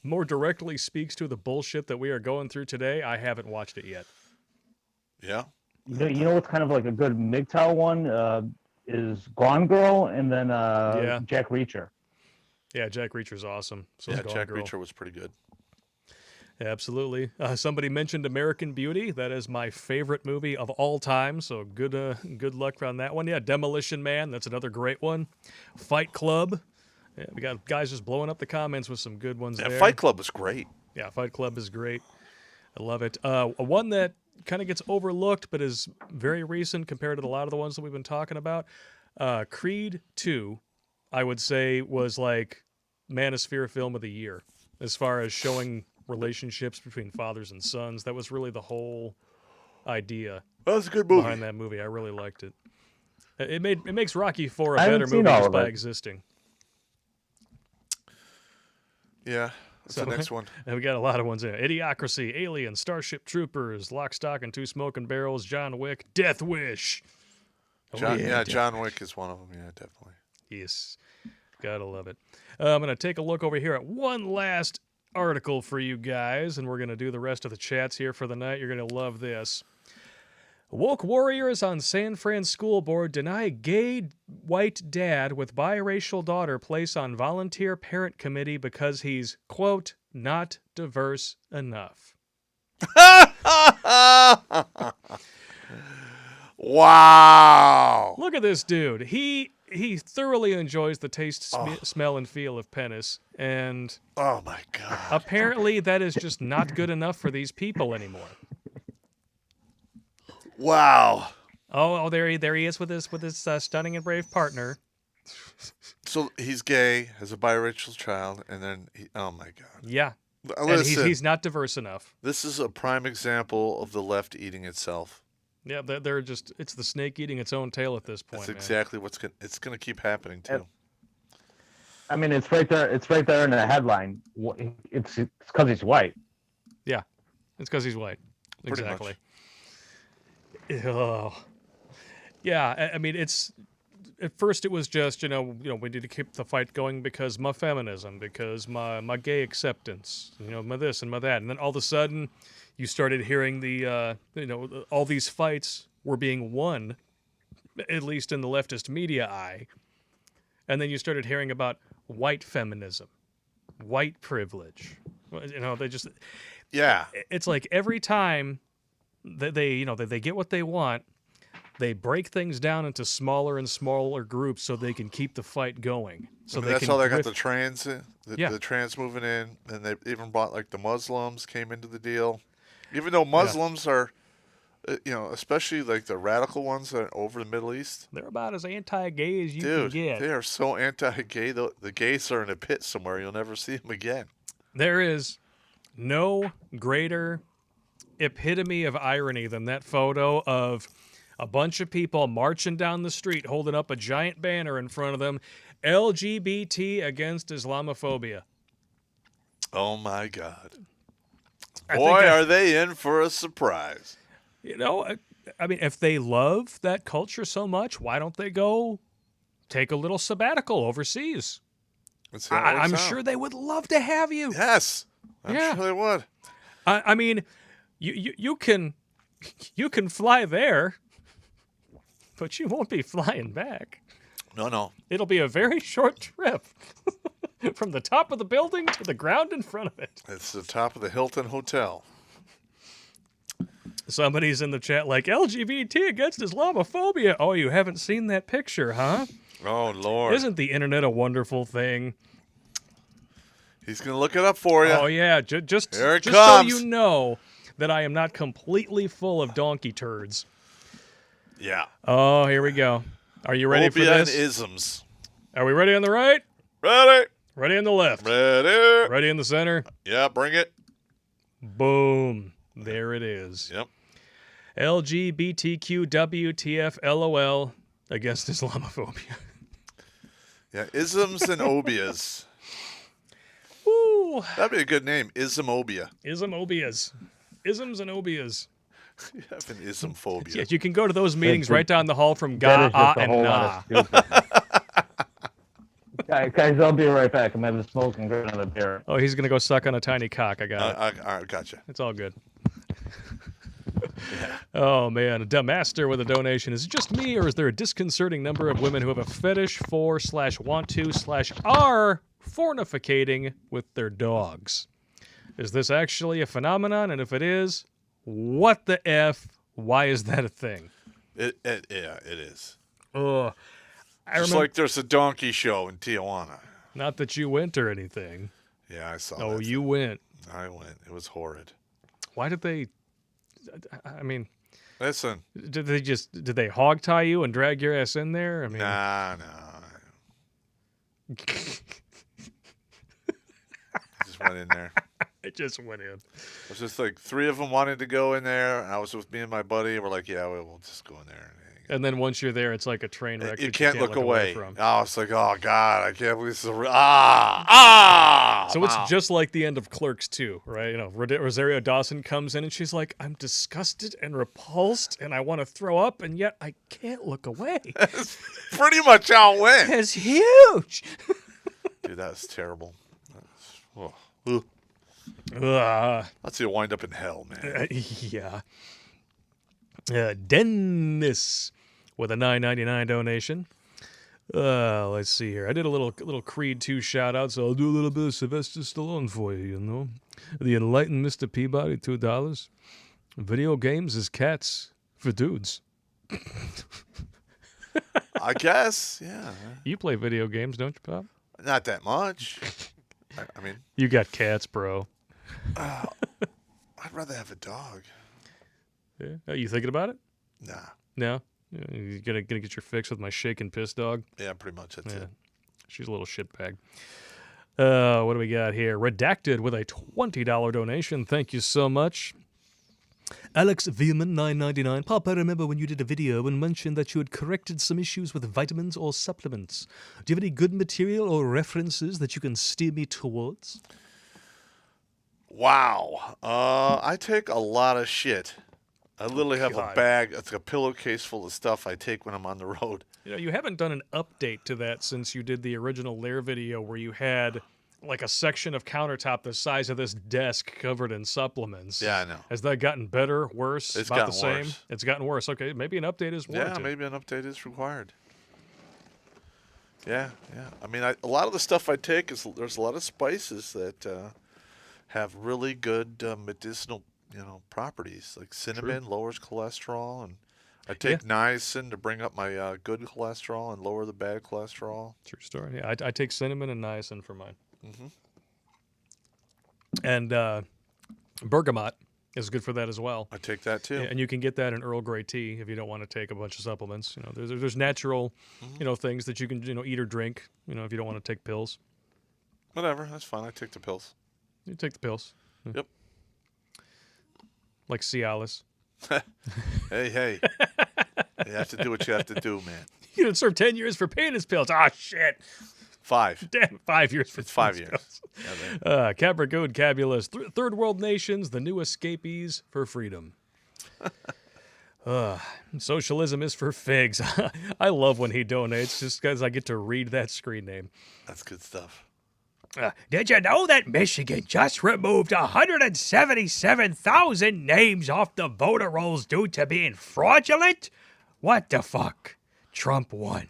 more directly speaks to the bullshit that we are going through today, I haven't watched it yet.
Yeah.
You know what's kind of like a good MGTOW one is Gone Girl and then Jack Reacher.
Yeah, Jack Reacher's awesome. So is
Yeah,
Gone
Jack
Girl.
Reacher was pretty good.
Absolutely. Somebody mentioned American Beauty. That is my favorite movie of all time. So good luck on that one. Yeah, Demolition Man. That's another great one. Fight Club. Yeah, we got guys just blowing up the comments with some good ones
Yeah,
there.
Fight Club was great.
Yeah, Fight Club is great. I love it. One that kind of gets overlooked but is very recent compared to a lot of the ones that we've been talking about. Creed 2, I would say, was like Manosphere Film of the Year as far as showing relationships between fathers and sons. That was really the whole idea
That was a good movie.
behind that movie. I really liked it. It makes Rocky IV a
I haven't
better
seen
movie
all
just
of
by
it.
existing.
Yeah, that's the next one.
And we got a lot of ones in it. Idiocracy, Alien, Starship Troopers, Lock, Stock, and Two Smoking Barrels, John Wick, Death Wish. Oh,
John Wick is one of them. Yeah, definitely.
Yes. Gotta love it. I'm going to take a look over here at one last article for you guys, and we're going to do the rest of the chats here for the night. You're going to love this. Woke warriors on San Fran school board deny gay white dad with biracial daughter place on volunteer parent committee because he's, quote, not diverse enough.
Wow.
Look at this dude. He thoroughly enjoys the taste, smell, and feel of penis, and
Oh my God.
apparently that is just not good enough for these people anymore.
Wow.
Oh, there he is with his stunning and brave partner.
So he's gay, has a biracial child, and then oh my God.
Yeah, and
Listen,
he's not diverse enough.
this is a prime example of the left eating itself.
Yeah, they're just, it's the snake eating its own tail at this point.
That's
man.
exactly it's gonna keep happening too.
I mean, it's right there. It's right there in the headline. It's because he's white.
Yeah, it's because he's white.
Pretty
Exactly.
much.
Ugh. Yeah, I mean, it's at first it was just we need to keep the fight going because my feminism, because my gay acceptance, my this and my that, and then all of a sudden, you started hearing the all these fights were being won, at least in the leftist media eye, and then you started hearing about white feminism, white privilege. They just
Yeah.
it's like every time that they get what they want, they break things down into smaller and smaller groups so they can keep the fight going. So
That's how they got
riff-
the trans, the trans moving in, and they even brought like the Muslims came into the deal. Even though Muslims are, especially like the radical ones that are over the Middle East,
They're about as anti-gay as you
dude,
can get.
they are so anti-gay. The gays are in a pit somewhere. You'll never see them again.
There is no greater epitome of irony than that photo of a bunch of people marching down the street holding up a giant banner in front of them, LGBT against Islamophobia.
Oh my God.
I
Boy,
think
are they in for a surprise.
I mean, if they love that culture so much, why don't they go take a little sabbatical overseas?
Let's see how it works
I'm
out.
sure they would love to have you.
Yes. I'm
Yeah.
sure they would.
I mean, you can fly there, but you won't be flying back.
No.
It'll be a very short trip from the top of the building to the ground in front of it.
It's the top of the Hilton Hotel.
Somebody's in the chat like, LGBT against Islamophobia. Oh, you haven't seen that picture, huh?
Oh, Lord.
Isn't the internet a wonderful thing?
He's going to look it up for you.
Oh, yeah. Just
Here it
so
comes.
you know that I am not completely full of donkey turds.
Yeah.
Oh, here we go. Are you ready for this?
isms.
Are we ready on the right?
Ready.
Ready on the left?
Ready.
Ready in the center?
Yeah, bring it.
Boom. There it is.
Yep.
LGBTQWTF LOL against Islamophobia.
Yeah, isms and obias.
Woo!
That'd be a good name, ismobia.
Ismobias. Isms and obias.
You have an ismphobia.
Yeah, you can go to those meetings
That's
right down the hall from
That
Ga,
is just a
and
whole
Na.
lot of stupid. Guys, I'll be right back. I'm having a smoke and grabbing another beer.
Oh, he's going to go suck on a tiny cock. I got it.
I gotcha.
It's all good. Oh, man. A Master with a donation. Is it just me, or is there a disconcerting number of women who have a fetish for /want to /are fornicating with their dogs? Is this actually a phenomenon? And if it is, what the F? Why is that a thing?
Yeah, it is.
Ugh. I
Just
remember,
like there's a donkey show in Tijuana.
not that you went or anything.
Yeah, I saw
Oh,
that.
you went.
I went. It was horrid.
Why did they? I mean,
Listen.
did they hog tie you and drag your ass in there? I mean,
Nah. Just went in there.
it just went in.
It was just like 3 of them wanted to go in there. I was with me and my buddy. We're like, yeah, we'll just go in there.
And then once you're there, it's like a train wreck.
You
that
can't look away.
from.
Oh, it's like, oh God, I can't believe this is
So it's just like the end of Clerks 2, right? Rosario Dawson comes in and she's like, I'm disgusted and repulsed and I want to throw up and yet I can't look away.
pretty much how it went.
It's huge.
Dude, that was terrible. Oh. Ugh.
Uh,
Let's see you wind up in hell, man.
yeah. Dennis with a $9.99 donation. Let's see here. I did a little Creed 2 shout out, so I'll do a little bit of Sylvester Stallone for you, you know. The Enlightened Mr. Peabody, $2. Video games is cats for dudes.
I guess, yeah.
You play video games, don't you, Pop?
Not that much. I mean,
You got cats, bro.
I'd rather have a dog.
Yeah. Are you thinking about it?
Nah.
No? You gonna get your fix with my shake and piss dog?
Yeah, pretty much. That's it.
She's a little shitbag. What do we got here? Redacted with a $20 donation. Thank you so much. Alex Veerman, $9.99. Pop, I remember when you did a video and mentioned that you had corrected some issues with vitamins or supplements. Do you have any good material or references that you can steer me towards?
Wow. I take a lot of shit. I literally have a bag. It's a pillowcase full of stuff I take when I'm on the road.
You know, you haven't done an update to that since you did the original Lair video where you had like a section of countertop the size of this desk covered in supplements.
Yeah, I know.
Has that gotten better, worse,
It's
about
gotten
the same?
worse.
It's gotten worse. Okay, maybe an update is warranted.
Yeah, maybe an update is required. Yeah. I mean, a lot of the stuff I take there's a lot of spices that have really good medicinal, properties. Like cinnamon lowers cholesterol, and I take niacin to bring up my good cholesterol and lower the bad cholesterol.
True story. Yeah, I take cinnamon and niacin for mine.
Mm-hmm.
And bergamot is good for that as well.
I take that too.
Yeah, and you can get that in Earl Grey tea if you don't want to take a bunch of supplements. You know, there's natural, things that you can eat or drink. You know, if you don't want to take pills.
Whatever, that's fine. I take the pills.
You take the pills.
Yep.
Like Cialis.
Hey. You have to do what you have to do, man.
You didn't serve 10 years for penis pills. Ah, shit.
5.
Damn, 5 years for
It's 5
penis
years.
pills. Capricorn Cabulus. Third world nations, the new escapees for freedom. Socialism is for figs. I love when he donates just because I get to read that screen name.
That's good stuff.
Did you know that Michigan just removed 177,000 names off the voter rolls due to being fraudulent? What the fuck? Trump won.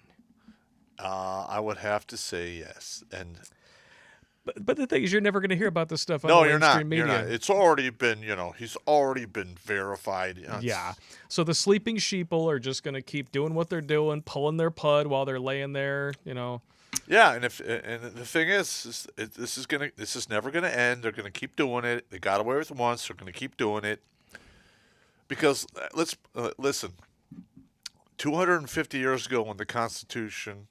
I would have to say yes. And
But the thing is, you're never going to hear about this stuff on
no,
the
you're
mainstream
not.
media.
You're not. It's already been, he's already been verified.
Yeah. So the sleeping sheeple are just going to keep doing what they're doing, pulling their pud while they're laying there,
Yeah, and the thing is this is never gonna end. They're gonna keep doing it. They got away with it once. They're gonna keep doing it because let's listen. 250 years ago, when the Constitution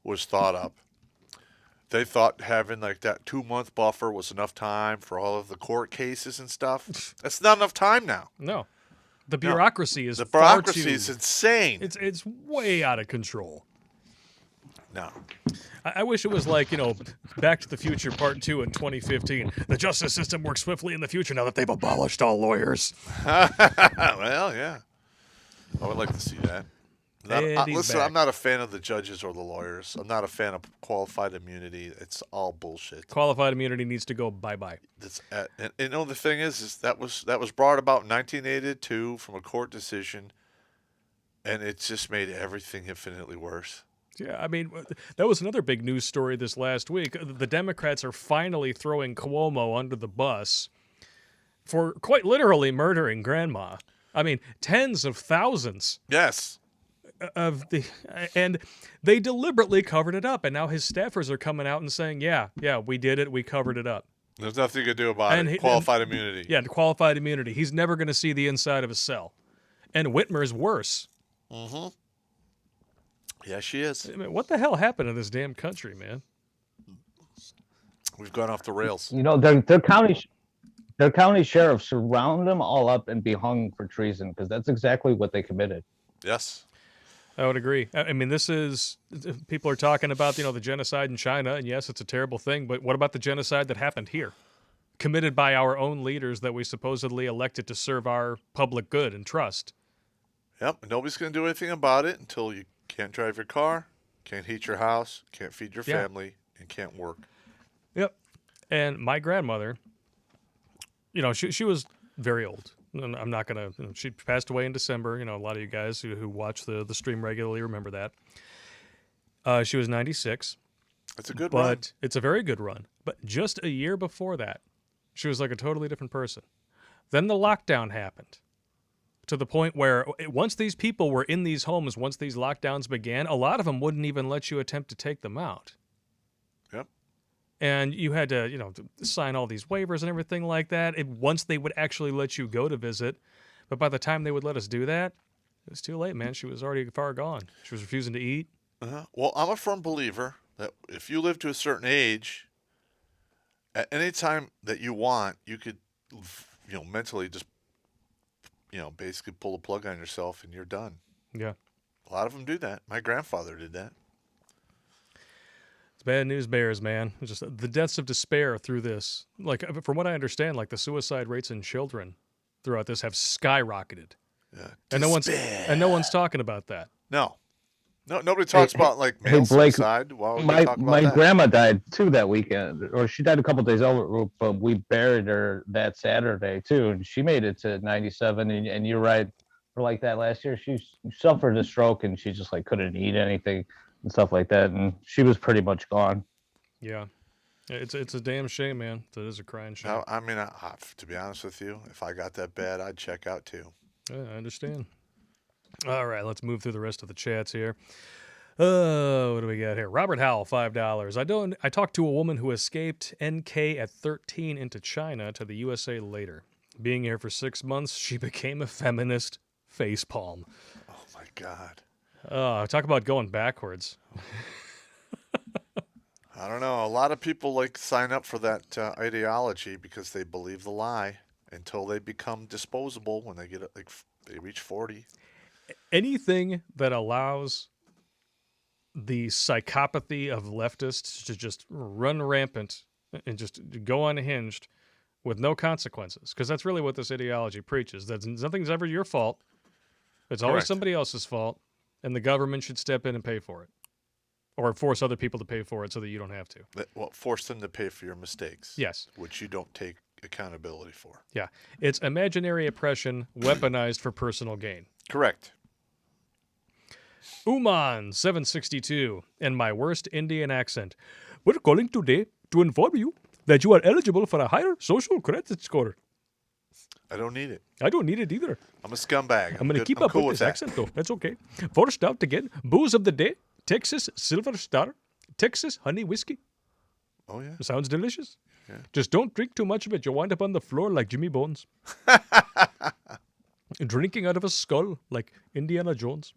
was thought up, they thought having like that 2-month buffer was enough time for all of the court cases and stuff. That's not enough time now.
No. The bureaucracy is
The
far
bureaucracy
too,
is insane.
It's way out of control.
No.
I wish it was like, Back to the Future Part 2 in 2015. The justice system works swiftly in the future now that they've abolished all lawyers.
Well, yeah. I would like to see that. Listen,
back.
I'm not a fan of the judges or the lawyers. I'm not a fan of qualified immunity. It's all bullshit.
Qualified immunity needs to go bye-bye.
And the thing is that was brought about in 1982 from a court decision, and it's just made everything infinitely worse.
Yeah, I mean, that was another big news story this last week. The Democrats are finally throwing Cuomo under the bus for quite literally murdering grandma. I mean, tens of thousands.
Yes.
And they deliberately covered it up. And now his staffers are coming out and saying, yeah, we did it. We covered it up.
There's nothing you can do about it. Qualified immunity.
Yeah, qualified immunity. He's never going to see the inside of a cell. And Whitmer's worse.
Mm-hmm. Yeah, she is.
I mean, what the hell happened in this damn country, man?
We've gone off the rails.
Their county sheriffs should round them all up and be hung for treason because that's exactly what they committed.
Yes.
I would agree. I mean, people are talking about, the genocide in China, and yes, it's a terrible thing, but what about the genocide that happened here? Committed by our own leaders that we supposedly elected to serve our public good and trust.
Yep. Nobody's going to do anything about it until you can't drive your car, can't heat your house, can't feed your family, and can't work.
Yep. And my grandmother, she was very old. And I'm not going to, she passed away in December. A lot of you guys who watch the stream regularly remember that. She was 96.
It's a good run.
But it's a very good run. But just a year before that, she was like a totally different person. Then the lockdown happened to the point where once these people were in these homes, once these lockdowns began, a lot of them wouldn't even let you attempt to take them out.
Yep.
And you had to, to sign all these waivers and everything like that. Once they would actually let you go to visit. But by the time they would let us do that, it was too late, man. She was already far gone. She was refusing to eat.
Well, I'm a firm believer that if you live to a certain age, at any time that you want, you could, mentally just, basically pull the plug on yourself and you're done.
Yeah.
A lot of them do that. My grandfather did that.
It's bad news bears, man. It's just the deaths of despair through this. Like, from what I understand, like the suicide rates in children throughout this have skyrocketed.
Yeah.
And no one's talking about that.
No, nobody talks about like male
Blake,
suicide. Why would they talk about
my
that?
grandma died too that weekend, or she died a couple days over. But we buried her that Saturday too, and she made it to 97. And you're right, for like that last year, she suffered a stroke and she just like couldn't eat anything and stuff like that, and she was pretty much gone.
Yeah, it's a damn shame, man. It is a crying shame.
No, I mean, to be honest with you, if I got that bad, I'd check out too.
Yeah, I understand. All right, let's move through the rest of the chats here. What do we got here? Robert Howell, $5. I talked to a woman who escaped NK at 13 into China to the USA later. Being here for 6 months, she became a feminist facepalm.
Oh my God.
Talk about going backwards.
I don't know. A lot of people like sign up for that ideology because they believe the lie until they become disposable when they they reach 40.
Anything that allows the psychopathy of leftists to just run rampant and just go unhinged with no consequences, because that's really what this ideology preaches, that nothing's ever your fault. It's always
Correct.
somebody else's fault, and the government should step in and pay for it, or force other people to pay for it so that you don't have to.
Well, force them to pay for your mistakes.
Yes.
Which you don't take accountability for.
Yeah. It's imaginary oppression weaponized for personal gain.
Correct.
Uman 762 in my worst Indian accent. We're calling today to inform you that you are eligible for a higher social credit score.
I don't need it.
I don't need it either.
I'm a scumbag.
I'm going to keep up
cool
with this
that.
accent, though. That's okay. First out again, booze of the day, Texas Silver Star, Texas Honey Whiskey.
Oh, yeah.
Sounds delicious.
Yeah.
Just don't drink too much of it. You'll wind up on the floor like Jimmy Bones. Drinking out of a skull like Indiana Jones.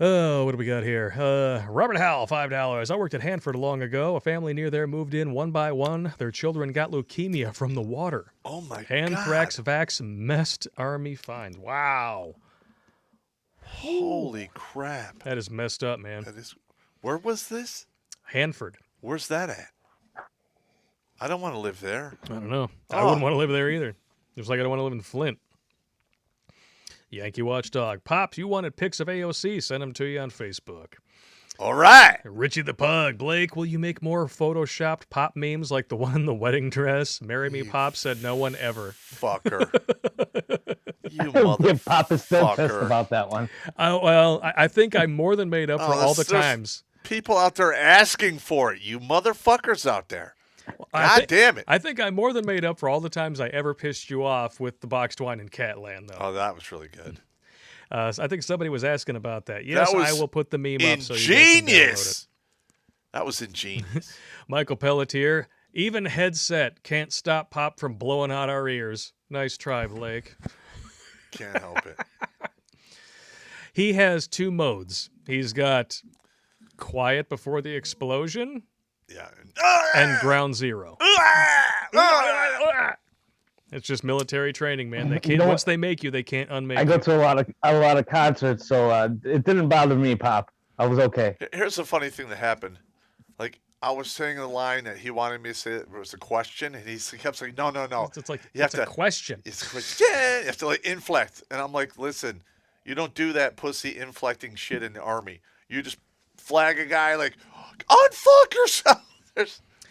Oh, what do we got here? Robert Howell, $5. I worked at Hanford long ago. A family near there moved in one by one. Their children got leukemia from the water.
Oh, my
Anthrax,
God.
vax, messed Army finds. Wow.
Holy crap.
That is messed up, man.
That is. Where was this?
Hanford.
Where's that at? I don't want to live there.
I don't know. I
Oh.
wouldn't want to live there either. Just like I don't want to live in Flint. Yankee Watchdog. Pops, you wanted pics of AOC. Send them to you on Facebook.
All right.
Richie the Pug. Blake, will you make more photoshopped pop memes like the one in the wedding dress? Marry me, Pop, said no one ever.
Fucker. You
Yeah, Pop is still pissed
motherfucker.
about that one.
I think I more than made up for all the
there's
times.
People out there asking for it. You motherfuckers out there. God damn it.
I think I more than made up for all the times I ever pissed you off with the boxed wine in Catland, though.
Oh, that was really good.
So I think somebody was asking about that. Yes,
That was
I will put the meme up so you guys can download it.
ingenious. That was ingenious.
Michael Pelletier, even headset can't stop Pop from blowing out our ears. Nice try, Blake.
Can't help it.
He has two modes. He's got quiet before the explosion
Yeah.
and ground zero. It's just military training, man. They can't.
You know
Once
what?
they make you, they can't unmake
I go
you.
to a lot of concerts, so it didn't bother me, Pop. I was okay.
Here's the funny thing that happened. Like, I was saying the line that he wanted me to say it was a question, and he kept saying, no.
It's like
You have
it's a
to-
question.
It's like, yeah, you have to like inflect. And I'm like, listen, you don't do that pussy inflecting shit in the Army. You just flag a guy like, Unfuck yourself.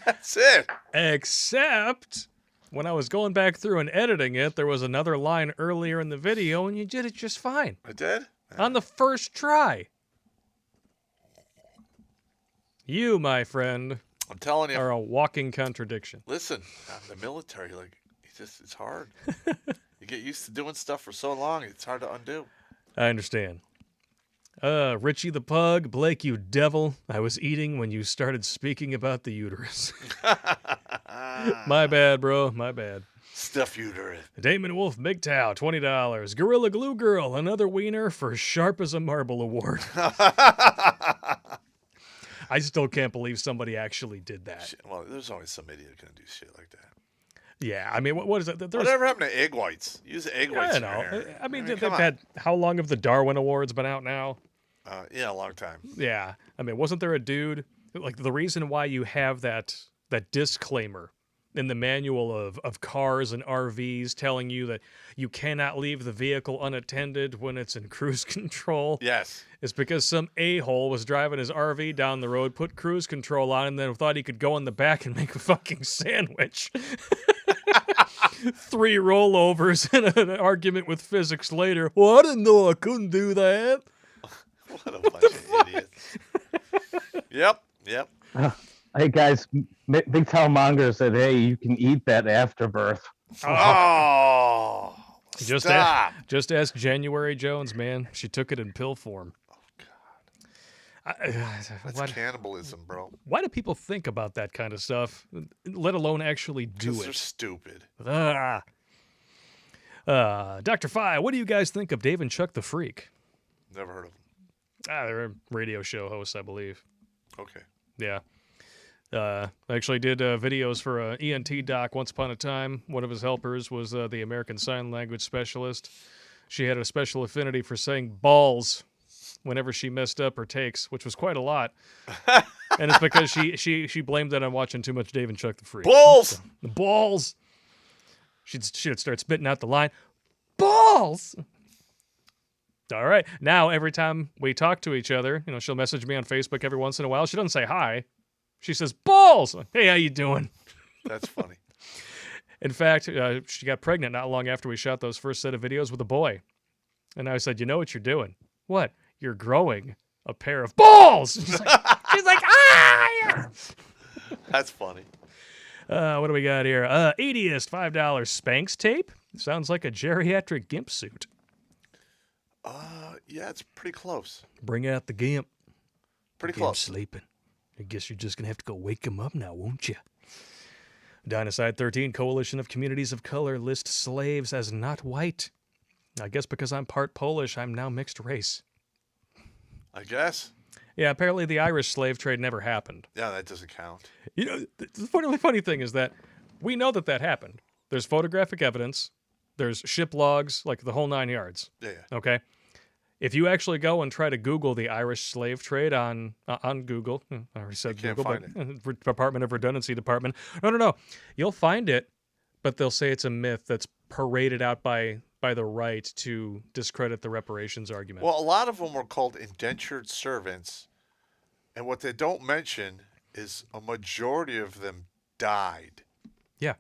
That's it.
Except when I was going back through and editing it, there was another line earlier in the video, and you did it just fine.
I did?
On the first try. You, my friend,
I'm telling you.
are a walking contradiction.
Listen, the military, like, it's hard. You get used to doing stuff for so long, it's hard to undo.
I understand. Richie the Pug, Blake, you devil. I was eating when you started speaking about the uterus. My bad, bro. My bad.
Stuff uterus.
Damon Wolf, MGTOW, $20. Gorilla Glue Girl, another wiener for Sharp as a Marble Award. I still can't believe somebody actually did that.
Well, there's always some idiot gonna do shit like that.
Yeah, I mean, what is it?
Whatever happened to egg whites? Use egg whites in your hair.
I mean, they've had, how long have the Darwin Awards been out now?
Yeah, a long time.
Yeah. I mean, wasn't there a dude, like the reason why you have that disclaimer in the manual of cars and RVs telling you that you cannot leave the vehicle unattended when it's in cruise control.
Yes.
Is because some a-hole was driving his RV down the road, put cruise control on, and then thought he could go in the back and make a fucking sandwich. 3 rollovers and an argument with physics later. Well, I didn't know I couldn't do that.
What a bunch of idiots. Yep.
Hey guys, Big Town Monger said, "Hey, you can eat that after birth."
Oh, stop.
Just ask January Jones, man. She took it in pill form.
Oh God, that's cannibalism, bro.
Why do people think about that kind of stuff, let alone actually do it?
They're stupid.
Dr. Fi, what do you guys think of Dave and Chuck the Freak?
Never heard of them.
They're radio show hosts, I believe.
Okay.
Yeah. I actually did videos for a ENT doc once upon a time. One of his helpers was the American Sign Language specialist. She had a special affinity for saying balls whenever she messed up her takes, which was quite a lot. And it's because she blamed that on watching too much Dave and Chuck the Freak.
Balls!
So, the balls! She'd start spitting out the line, balls! All right. Now, every time we talk to each other, she'll message me on Facebook every once in a while. She doesn't say hi. She says, balls! Hey, how you doing?
That's funny.
In fact, she got pregnant not long after we shot those first set of videos with a boy. And I said, you know what you're doing? What? You're growing a pair of balls! She's like ah! Yeah.
That's funny.
What do we got here? 80th, $5 Spanx tape. Sounds like a geriatric gimp suit.
Yeah, it's pretty close.
Bring out the gimp.
Pretty
Gimp's
close.
Sleeping. I guess you're just going to have to go wake him up now, won't you? Dynaside 13, Coalition of Communities of Color list slaves as not white. I guess because I'm part Polish, I'm now mixed race.
I guess.
Yeah, apparently the Irish slave trade never happened.
Yeah, that doesn't count.
The funny thing is that we know that happened. There's photographic evidence. There's ship logs, like the whole 9 yards.
Yeah.
Okay? If you actually go and try to Google the Irish slave trade on Google, I already said
You can't
Google,
find
but Department of Redundancy Department. No. You'll find it, but they'll say it's a myth that's paraded out by the right to discredit the reparations argument.
Well, a lot of them were called indentured servants, and what they don't mention is a majority of them died.
Yeah,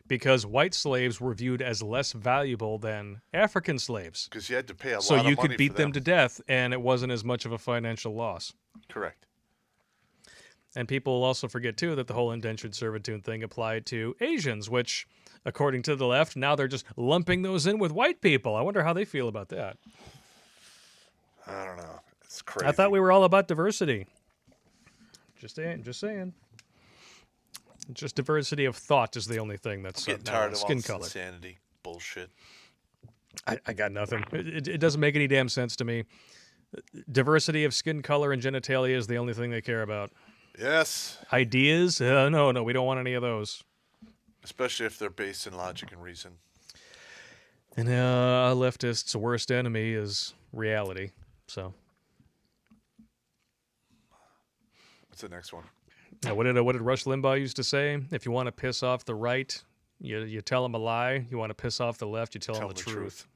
because white slaves were viewed as less valuable than African slaves.
Because you had to pay a lot of
So
money
you could beat
for
them to death, and it wasn't as much of a financial loss.
Correct.
And people also forget, too, that the whole indentured servitude thing applied to Asians, which, according to the left, now they're just lumping those in with white people. I wonder how they feel about that.
I don't know. It's crazy.
I thought we were all about diversity. Just saying. Just diversity of thought is the only thing that's
I'm getting tired of
skin
all
color.
this insanity bullshit.
I got nothing. It doesn't make any damn sense to me. Diversity of skin color and genitalia is the only thing they care about.
Yes.
Ideas? No, we don't want any of those.
Especially if they're based in logic and reason.
And a leftist's worst enemy is reality. So,
What's the next one?
what did Rush Limbaugh used to say? If you want to piss off the right, you tell them a lie. You want to piss off the left, you tell them the truth.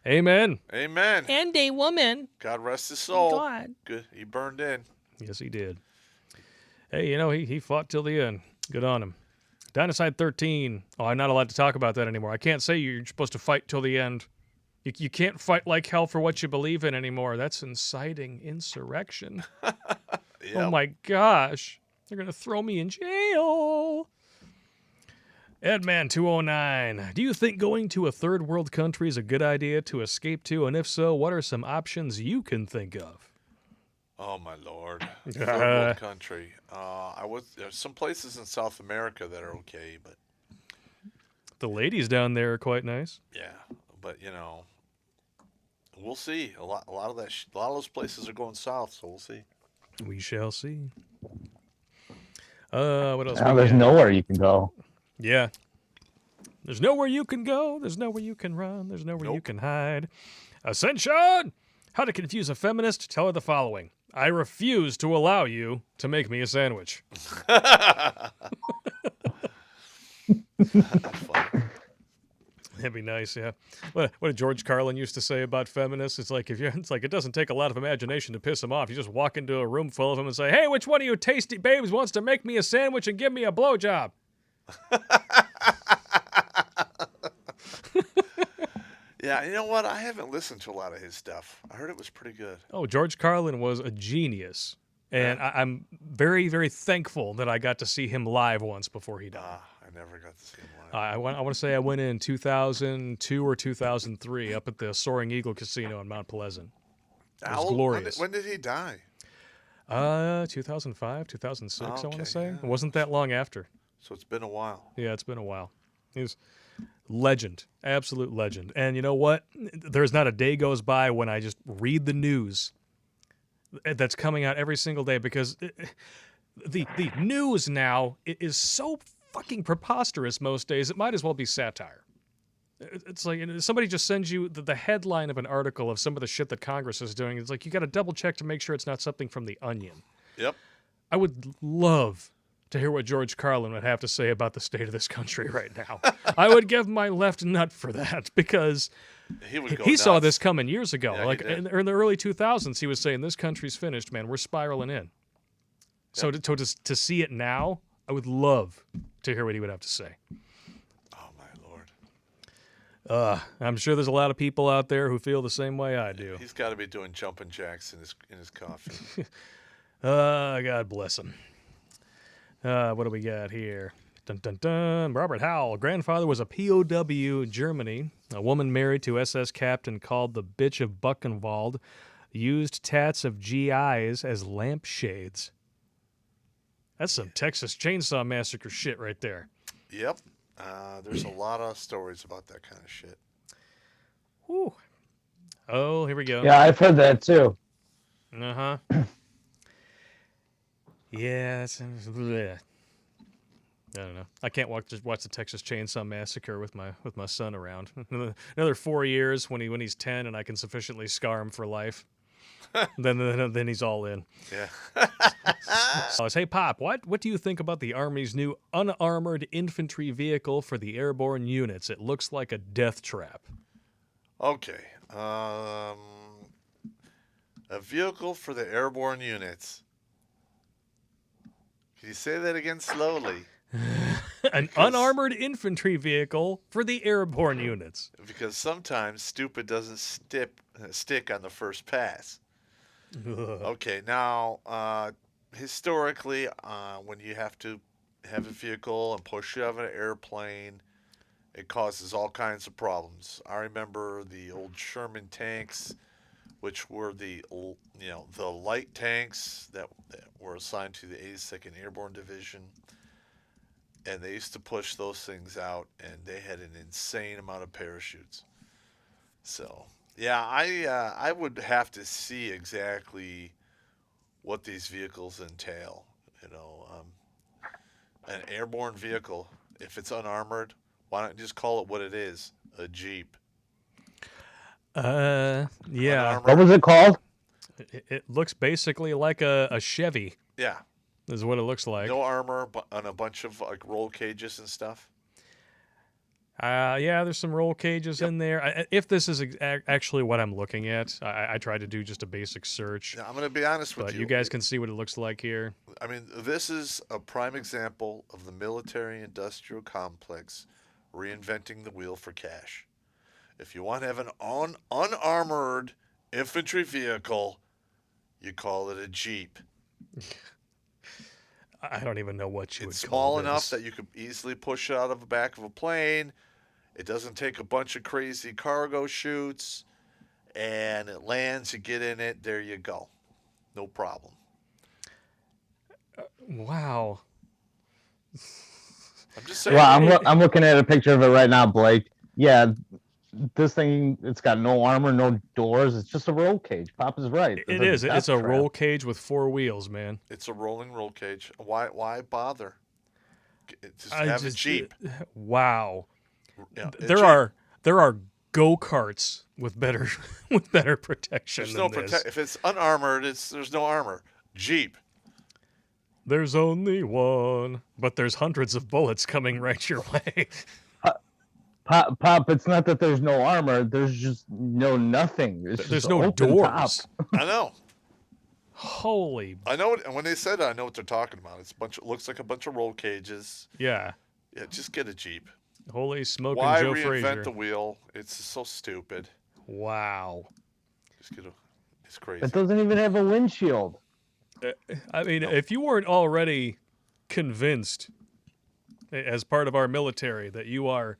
Amen.
Amen.
And a woman.
God rest his soul.
God.
Good. He burned in.
Yes, he did. Hey, he fought till the end. Good on him. Dynaside 13. Oh, I'm not allowed to talk about that anymore. I can't say you're supposed to fight till the end. You can't fight like hell for what you believe in anymore. That's inciting insurrection.
Yep.
Oh my gosh. They're going to throw me in jail. Edman 209. Do you think going to a third world country is a good idea to escape to? And if so, what are some options you can think of?
Oh my lord, third world country. There's some places in South America that are okay, but
the ladies down there are quite nice.
Yeah, but we'll see. A lot of those places are going south, so we'll see.
We shall see. What else?
Now there's nowhere you can go.
Yeah. There's nowhere you can go. There's nowhere you can run. There's nowhere you can hide. Ascension! How to confuse a feminist? Tell her the following. I refuse to allow you to make me a sandwich. That'd be nice, yeah. What did George Carlin used to say about feminists? It's like it doesn't take a lot of imagination to piss them off. You just walk into a room full of them and say, "Hey, which one of you tasty babes wants to make me a sandwich and give me a blowjob?"
Yeah, you know what? I haven't listened to a lot of his stuff. I heard it was pretty good.
Oh, George Carlin was a genius. And I'm very, very thankful that I got to see him live once before he died.
I never got to see him live.
I want to say I went in 2002 or 2003 up at the Soaring Eagle Casino in Mount Pleasant. It was glorious.
When did he die?
2005, 2006, I want to say.
Yeah.
It wasn't that long after.
So it's been a while.
Yeah, it's been a while. He was legend, absolute legend. And you know what? There's not a day goes by when I just read the news that's coming out every single day, because the news now is so fucking preposterous most days. It might as well be satire. It's like somebody just sends you the headline of an article of some of the shit that Congress is doing. It's like you got to double check to make sure it's not something from The Onion.
Yep.
I would love to hear what George Carlin would have to say about the state of this country right now. I would give my left nut for that, because he saw this coming years ago.
Yeah,
like in the early 2000s, he was saying, this country's finished, man. We're spiraling in. So to see it now, I would love to hear what he would have to say.
Oh, my Lord.
I'm sure there's a lot of people out there who feel the same way I do.
He's got to be doing jumping jacks in his coffee.
God bless him. What do we got here? Dun, dun, dun. Robert Howell. Grandfather was a POW in Germany. A woman married to SS captain called the Bitch of Buchenwald used tats of GIs as lampshades. That's some Texas Chainsaw Massacre shit right there.
Yep. There's a lot of stories about that kind of shit.
Whew. Oh, here we go.
Yeah, I've heard that too.
Uh-huh. Yeah, I don't know. I can't watch the Texas Chainsaw Massacre with my son around. Another 4 years when he's 10 and I can sufficiently scar him for life. then he's all in.
Yeah.
So, hey Pop, what do you think about the Army's new unarmored infantry vehicle for the airborne units? It looks like a death trap.
Okay. A vehicle for the airborne units. Can you say that again slowly?
An unarmored infantry vehicle for the airborne units.
Because sometimes stupid doesn't stick on the first pass. Okay, now, historically, when you have to have a vehicle and push it out of an airplane, it causes all kinds of problems. I remember the old Sherman tanks, which were the light tanks that were assigned to the 82nd Airborne Division, and they used to push those things out, and they had an insane amount of parachutes. So, yeah, I would have to see exactly what these vehicles entail. An airborne vehicle, if it's unarmored, why not just call it what it is, a Jeep?
Yeah.
Unarmored.
What was it called?
It looks basically like a Chevy.
Yeah.
Is what it looks like.
No armor, but on a bunch of roll cages and stuff.
Yeah, there's some roll cages in there. If this is actually what I'm looking at, I tried to do just a basic search.
Now, I'm going to be honest with
But
you.
you guys can see what it looks like here.
I mean, this is a prime example of the military-industrial complex reinventing the wheel for cash. If you want to have an unarmored infantry vehicle, you call it a Jeep.
I don't even know what you
It's
would call
small
this.
enough that you could easily push it out of the back of a plane. It doesn't take a bunch of crazy cargo chutes, and it lands, you get in it, there you go. No problem.
Wow.
I'm just saying.
Well, I'm looking at a picture of it right now, Blake. Yeah, this thing, it's got no armor, no doors. It's just a roll cage. Pop is right.
It is. It's a roll cage with 4 wheels, man.
It's a rolling roll cage. Why bother? Just have a Jeep.
Wow.
Yeah,
There are go-karts with better protection
There's
than
no
this.
If it's unarmored, there's no armor. Jeep.
There's only one, but there's hundreds of bullets coming right your way.
Pop, it's not that there's no armor. There's just nothing.
There's no doors.
I know.
Holy.
I know. When they said it, I know what they're talking about. It's looks like a bunch of roll cages.
Yeah.
Yeah, just get a Jeep.
Holy smoking
Why
Joe
reinvent
Frazier.
the wheel? It's so stupid.
Wow.
Just get it's crazy.
It doesn't even have a windshield.
I mean, if you weren't already convinced as part of our military that you are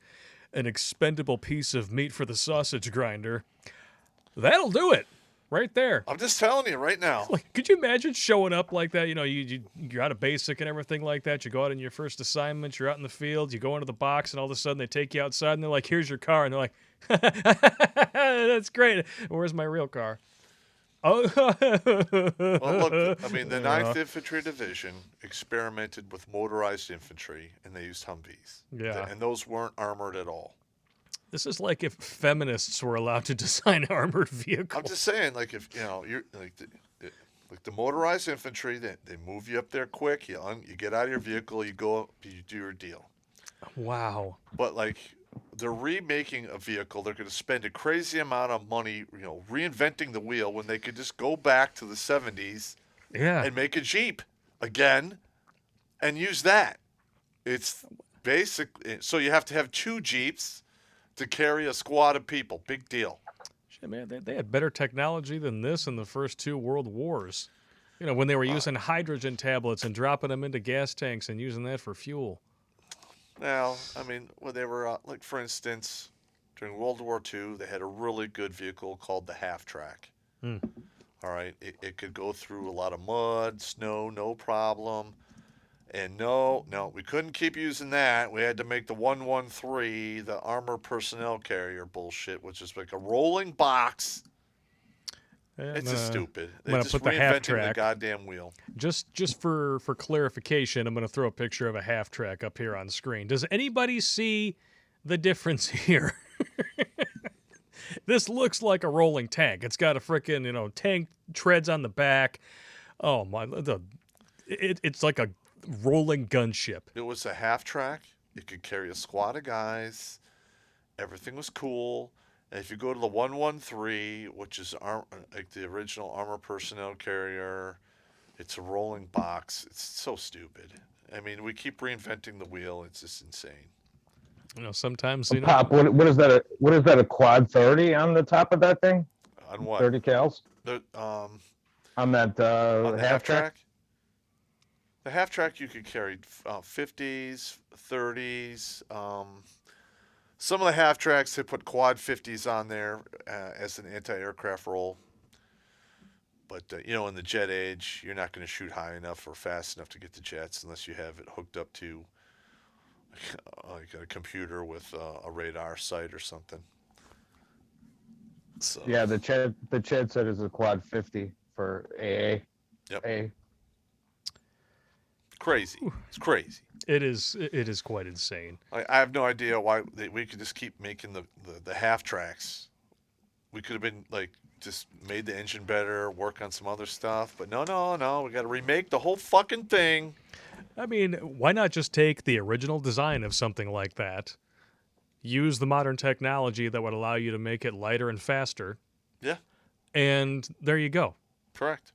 an expendable piece of meat for the sausage grinder, that'll do it right there.
I'm just telling you right now.
Like, could you imagine showing up like that? You know, you're out of basic and everything like that. You go out on your first assignment. You're out in the field. You go into the box, and all of a sudden they take you outside, and they're like, "Here's your car," and they're like, "That's great. Where's my real car?" Oh,
Well, look, I mean, the 9th Infantry Division experimented with motorized infantry, and they used Humvees.
Yeah.
And those weren't armored at all.
This is like if feminists were allowed to design armored vehicles.
I'm just saying, like, if, you're, like the motorized infantry, they move you up there quick, you get out of your vehicle, you go up, you do your deal.
Wow.
But, like, they're remaking a vehicle. They're going to spend a crazy amount of money, reinventing the wheel when they could just go back to the 70s
Yeah.
and make a Jeep again and use that. It's basic. So you have to have 2 Jeeps to carry a squad of people. Big deal.
Shit, man, they had better technology than this in the first 2 world wars. You know, when they were using hydrogen tablets and dropping them into gas tanks and using that for fuel.
Now, I mean, when they were, like, for instance, during World War II, they had a really good vehicle called the half-track.
Hmm.
All right, it could go through a lot of mud, snow, no problem. And no, we couldn't keep using that. We had to make the 113, the armor personnel carrier bullshit, which is like a rolling box. It's just stupid. They're just
put the
reinventing
half-track.
the goddamn wheel.
Just for clarification, I'm going to throw a picture of a half-track up here on screen. Does anybody see the difference here? This looks like a rolling tank. It's got a frickin', tank treads on the back. Oh my, it's like a rolling gunship.
It was a half-track. It could carry a squad of guys. Everything was cool. And if you go to the 113, which is like the original armor personnel carrier, it's a rolling box. It's so stupid. I mean, we keep reinventing the wheel. It's just insane.
Sometimes
Pop, what is that? What is that? A quad 30 on the top of that thing?
On what?
30 cals.
On
On that
the
half-track.
The half-track you could carry 50s, 30s. Some of the half-tracks, they put quad 50s on there as an anti-aircraft role. But, in the jet age, you're not going to shoot high enough or fast enough to get the jets unless you have it hooked up to like a computer with a radar sight or something. So,
Yeah, the Chad said it's a quad 50 for AA.
Yep.
A.
Crazy. It's crazy.
It is quite insane.
I have no idea why we could just keep making the half tracks. We could have been like just made the engine better, work on some other stuff, but no. We got to remake the whole fucking thing.
I mean, why not just take the original design of something like that, use the modern technology that would allow you to make it lighter and faster.
Yeah.
And there you go.
Correct.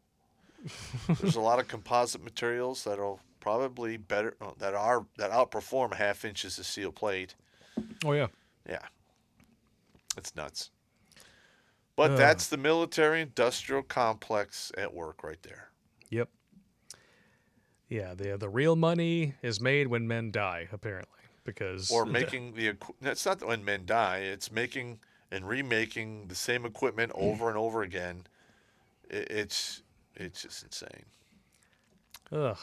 There's a lot of composite materials that'll probably that outperform half inches of steel plate.
Oh, yeah.
Yeah. It's nuts. But that's the military-industrial complex at work right there.
Yep. Yeah, the real money is made when men die, apparently, because
Or making it's not when men die, it's making and remaking the same equipment over and over again. It's just insane.
Ugh.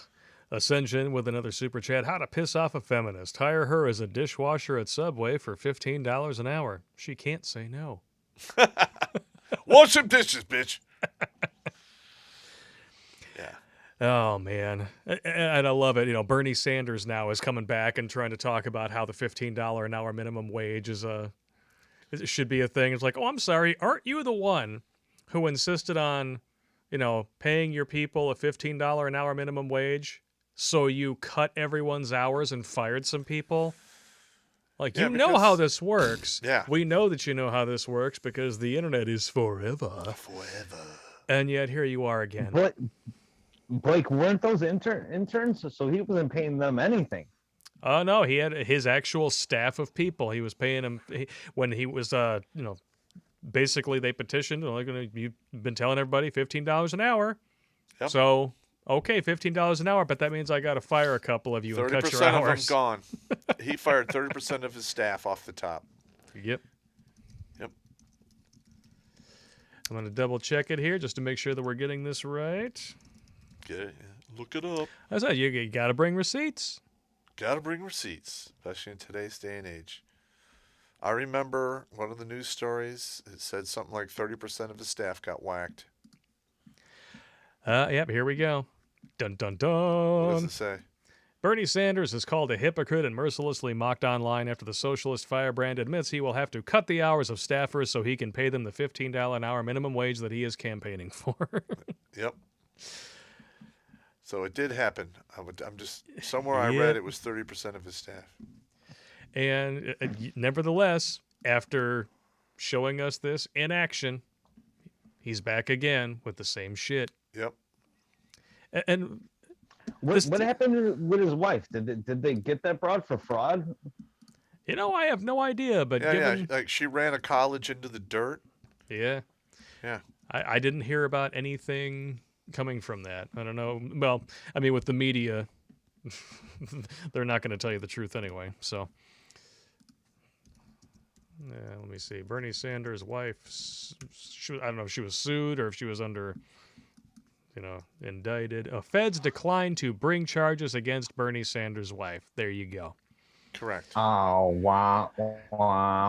Ascension with another super chat. How to piss off a feminist. Hire her as a dishwasher at Subway for $15 an hour. She can't say no.
Wash some dishes, bitch. Yeah.
Oh, man. And I love it. You know, Bernie Sanders now is coming back and trying to talk about how the $15 an hour minimum wage it should be a thing. It's like, oh, I'm sorry. Aren't you the one who insisted on, you know, paying your people a $15 an hour minimum wage? So you cut everyone's hours and fired some people? Like,
Yeah,
you know
because-
how this works.
Yeah.
We know that you know how this works because the internet is forever.
Forever.
And yet here you are again.
But Blake, weren't those interns? So he wasn't paying them anything.
Oh, no, he had his actual staff of people. He was paying them when he was, you know, basically they petitioned. Like, you've been telling everybody $15 an hour.
Yep.
So, okay, $15 an hour, but that means I got to fire a couple of you and cut your
30% of them
hours.
gone. He fired 30% of his staff off the top.
Yep.
Yep.
I'm going to double check it here just to make sure that we're getting this right.
Get it? Look it up.
I said, you got to bring receipts.
Got to bring receipts, especially in today's day and age. I remember one of the news stories. It said something like 30% of his staff got whacked.
Yep, here we go. Dun, dun,
What
dun.
does it say?
Bernie Sanders is called a hypocrite and mercilessly mocked online after the socialist firebrand admits he will have to cut the hours of staffers so he can pay them the $15 an hour minimum wage that he is campaigning for.
Yep. So it did happen. I'm just somewhere I
Yep.
read it was 30% of his staff.
And nevertheless, after showing us this in action, he's back again with the same shit.
Yep.
And
What happened with his wife? Did they get that broad for fraud?
you know, I have no idea, but
Yeah. Like she ran a college into the dirt.
yeah.
Yeah.
I didn't hear about anything coming from that. I don't know. Well, I mean, with the media, they're not going to tell you the truth anyway. So, yeah, let me see. Bernie Sanders' wife, I don't know if she was sued or if she was under, you know, indicted. Feds declined to bring charges against Bernie Sanders' wife. There you go.
Correct.
Oh, wow.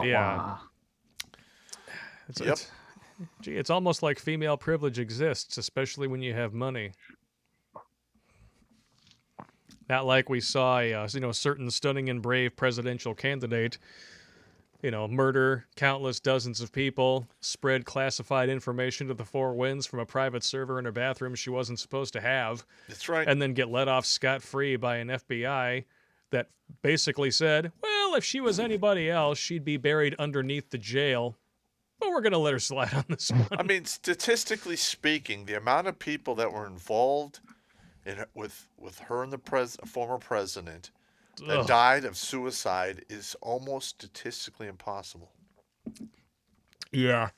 Yeah.
Yep.
It's almost like female privilege exists, especially when you have money. Not like we saw a certain stunning and brave presidential candidate, murder countless dozens of people, spread classified information to the four winds from a private server in her bathroom she wasn't supposed to have,
That's right.
and then get let off scot-free by an FBI that basically said, well, if she was anybody else, she'd be buried underneath the jail. But we're going to let her slide on this one.
I mean, statistically speaking, the amount of people that were involved with her and the former president that
Ugh.
died of suicide is almost statistically impossible.
Yeah.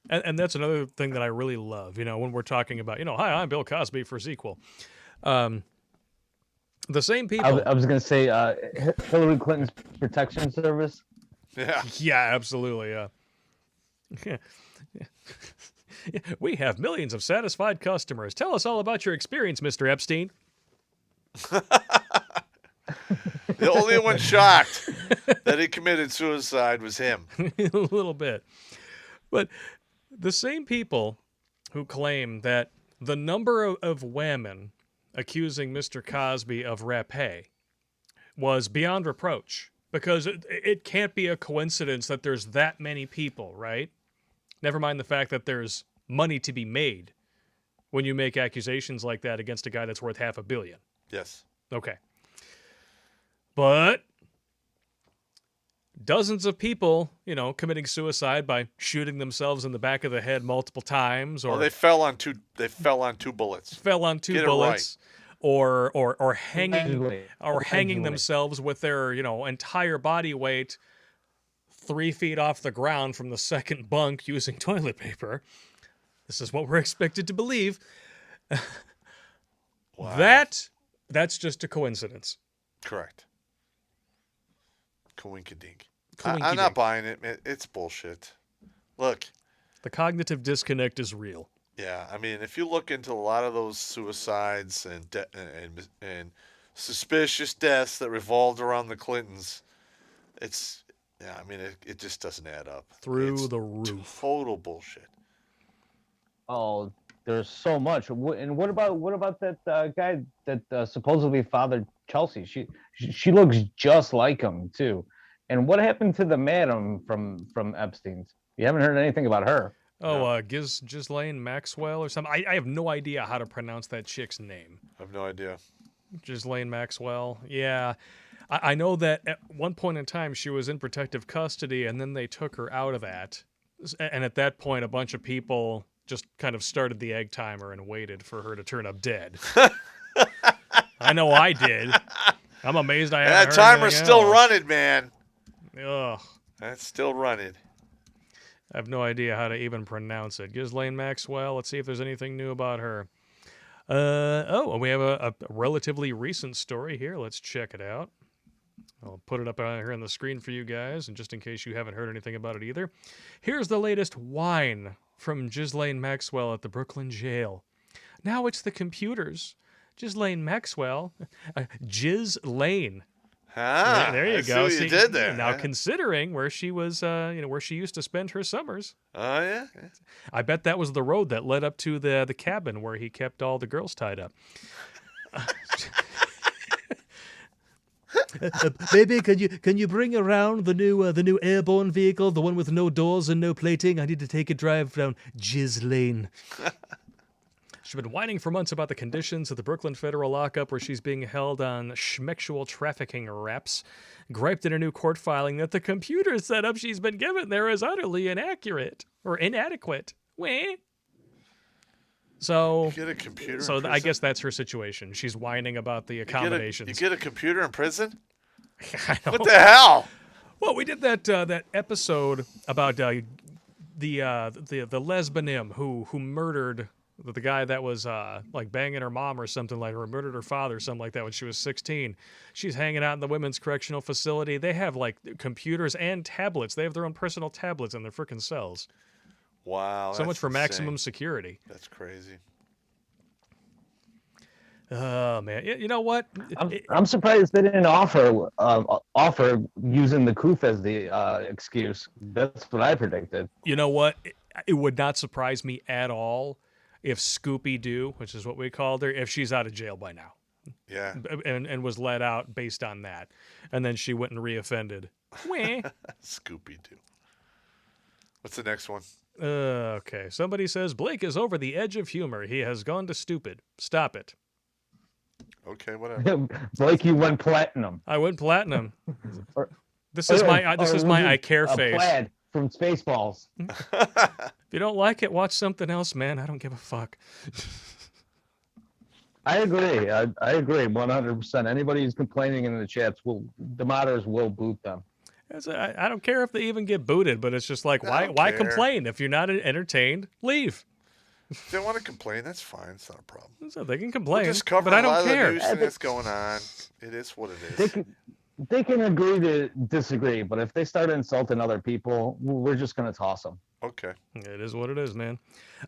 And that's another thing that I really love, when we're talking about, hi, I'm Bill Cosby for sequel. The same people.
I was going to say Hillary Clinton's protection service.
Yeah.
Yeah, absolutely, yeah. We have millions of satisfied customers. Tell us all about your experience, Mr. Epstein.
The only one shocked that he committed suicide was him.
A little bit. But the same people who claim that the number of women accusing Mr. Cosby of rapé was beyond reproach, because it can't be a coincidence that there's that many people, right? Never mind the fact that there's money to be made when you make accusations like that against a guy that's worth $500 million.
Yes.
Okay. But dozens of people, committing suicide by shooting themselves in the back of the head multiple times, or
Well, they fell on two. They fell on 2 bullets.
fell on 2
Get it
bullets, or hanging
Allegedly.
themselves with their entire body weight 3 feet off the ground from the second bunk using toilet paper. This is what we're expected to believe.
Wow.
That's just a coincidence.
Correct. Coinkadink.
Coinkydink.
I'm not buying it. It's bullshit. Look.
The cognitive disconnect is real.
Yeah, I mean, if you look into a lot of those suicides and suspicious deaths that revolved around the Clintons, it just doesn't add up.
Through the roof.
Total bullshit.
Oh, there's so much. And what about that guy that supposedly fathered Chelsea? She looks just like him too. And what happened to the madam from Epstein's? You haven't heard anything about her.
Oh, Ghislaine Maxwell or something. I have no idea how to pronounce that chick's name.
I have no idea.
Ghislaine Maxwell. Yeah. I know that at one point in time she was in protective custody, and then they took her out of that. And at that point, a bunch of people just kind of started the egg timer and waited for her to turn up dead. I know I did. I'm amazed I haven't
That
heard
timer's
anything
still
else.
running, man.
Ugh.
That's still running.
I have no idea how to even pronounce it. Ghislaine Maxwell. Let's see if there's anything new about her. We have a relatively recent story here. Let's check it out. I'll put it up here on the screen for you guys, and just in case you haven't heard anything about it either. Here's the latest whine from Ghislaine Maxwell at the Brooklyn jail. Now it's the computers. Ghislaine Maxwell. Ghislaine. There you
I
go.
See what you did there.
Now,
Yeah.
considering where she was, where she used to spend her summers,
Oh, yeah?
I bet that was the road that led up to the cabin where he kept all the girls tied up. Baby, can you bring around the new airborne vehicle, the one with no doors and no plating? I need to take a drive down Jizz Lane. She's been whining for months about the conditions of the Brooklyn federal lockup where she's being held on schmexual trafficking raps. Griped in a new court filing that the computer setup she's been given there is utterly inaccurate or inadequate. Weh? So,
You get a computer in
I
prison?
guess that's her situation. She's whining about the accommodations.
You get a computer in prison?
I know.
What the hell?
Well, we did that episode about the lesbianim who murdered the guy that was like banging her mom or something like, or murdered her father or something like that when she was 16. She's hanging out in the women's correctional facility. They have like computers and tablets. They have their own personal tablets in their frickin' cells.
Wow.
So much
that's
for maximum
insane.
security.
That's crazy.
Oh man, you know what?
I'm surprised they didn't offer using the coof as the excuse. That's what I predicted.
You know what? It would not surprise me at all if Scooby-Doo, which is what we called her, if she's out of jail by now.
Yeah.
And was let out based on that. And then she went and reoffended. Weh.
Scooby-Doo. What's the next one?
Okay. Somebody says, Blake is over the edge of humor. He has gone to stupid. Stop it.
Okay, whatever.
Blake, you went platinum.
I went platinum.
Or-
This is my
or was
I
it
care
a
face.
Plaid from Spaceballs.
If you don't like it, watch something else, man. I don't give a fuck.
I agree. I agree 100%. Anybody who's complaining in the chats, the modders will boot them.
I don't care if they even get booted, but it's just like,
I don't
why
care.
complain? If you're not entertained, leave.
If they want to complain, that's fine. It's not a problem.
So they can
We'll
complain,
just cover
but I
a lot
don't
of the
care.
news thing that's going on. It is what it is.
They can agree to disagree, but if they start insulting other people, we're just going to toss them.
Okay.
It is what it is, man.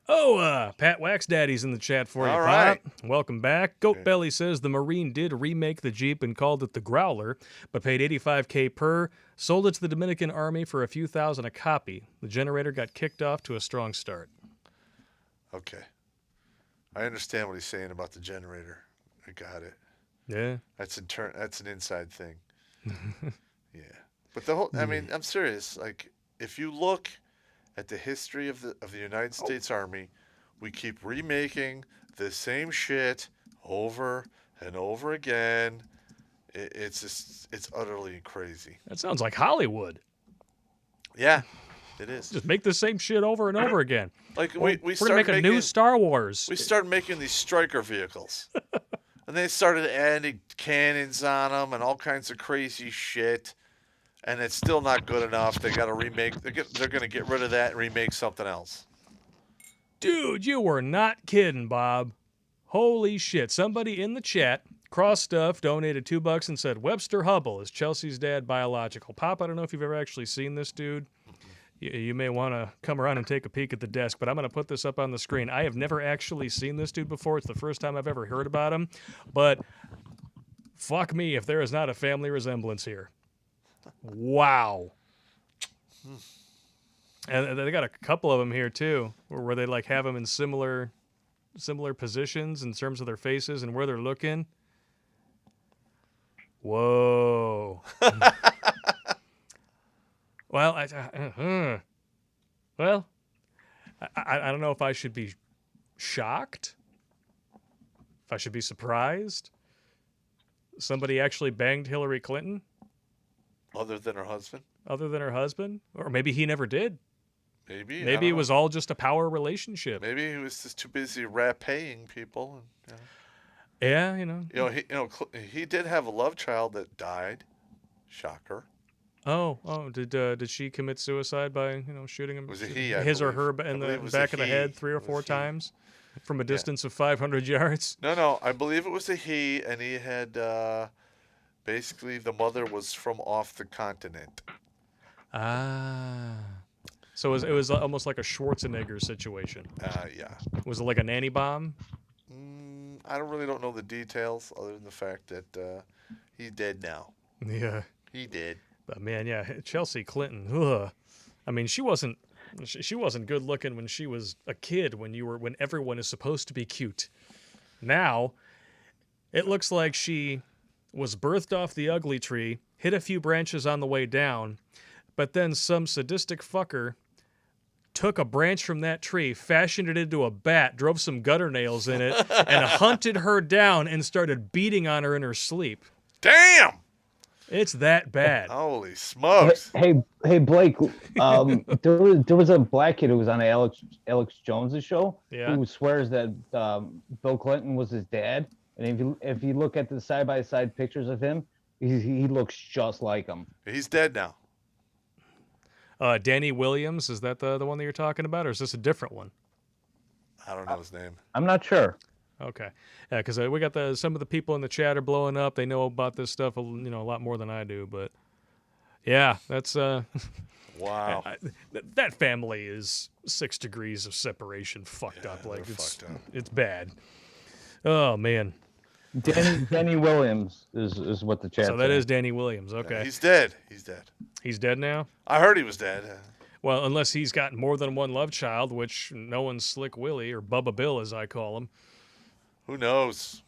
Oh, Pat Wax Daddy's in the chat for you,
All
Pop.
right.
Welcome back. Goat
Okay.
Belly says the Marine did remake the Jeep and called it the Growler, but paid $85K per, sold it to the Dominican Army for a few thousand a copy. The generator got kicked off to a strong start.
Okay. I understand what he's saying about the generator. I got it.
Yeah.
That's an inside thing. Yeah. But the whole I mean, I'm serious. Like if you look at the history of the United States Army, we keep remaking the same shit over and over again. It's utterly crazy.
That sounds like Hollywood.
Yeah, it is.
Just make the same shit over and over again.
Like
We're
we
gonna
started
make a
making
new Star Wars.
we started making these striker vehicles, and they started adding cannons on them and all kinds of crazy shit. And it's still not good enough. They got to remake. They're going to get rid of that and remake something else.
Dude, you were not kidding, Bob. Holy shit. Somebody in the chat, Cross Stuff, donated $2 and said, Webster Hubble is Chelsea's dad biological. Pop, I don't know if you've ever actually seen this dude. You may want to come around and take a peek at the desk, but I'm going to put this up on the screen. I have never actually seen this dude before. It's the first time I've ever heard about him. But fuck me if there is not a family resemblance here. Wow. And they got a couple of them here too, where they like have them in similar positions in terms of their faces and where they're looking. Whoa. Well, I don't know if I should be shocked, if I should be surprised. Somebody actually banged Hillary Clinton.
Other than her husband?
Other than her husband? Or maybe he never did.
Maybe.
Maybe it was all just a power relationship.
Maybe he was just too busy paying people. And,
Yeah,
he did have a love child that died. Shocker.
Oh, did she commit suicide by, shooting him?
Was it he?
His or her in the back of the head 3 or 4 times from a distance of 500 yards?
No, I believe it was a he, and he had, basically the mother was from off the continent.
Ah. So it was almost like a Schwarzenegger situation.
Yeah.
Was it like a nanny bomb?
I don't know the details other than the fact that he's dead now.
Yeah.
He did.
But man, yeah, Chelsea Clinton. Ugh. I mean, she wasn't good looking when she was a kid. When everyone is supposed to be cute. Now, it looks like she was birthed off the ugly tree, hit a few branches on the way down, but then some sadistic fucker took a branch from that tree, fashioned it into a bat, drove some gutter nails in it, and hunted her down and started beating on her in her sleep.
Damn!
It's that bad.
Holy smokes!
Hey, Blake. There was a black kid who was on Alex Jones's show who swears that Bill Clinton was his dad, and if you look at the side by side pictures of him, he looks just like him.
He's dead now.
Danny Williams, is that the one that you're talking about, or is this a different one?
I don't know his name.
I'm not sure.
Okay, yeah, because we got some of the people in the chat are blowing up. They know about this stuff, a lot more than I do. But yeah, that's
wow.
That family is 6 degrees of separation fucked up. Like it's bad. Oh man.
Danny Williams is what the chat.
So that is Danny Williams. Okay.
Yeah, he's dead.
He's dead now?
I heard he was dead.
Well, unless he's got more than one love child, which no one's Slick Willie or Bubba Bill, as I call him.
Who knows?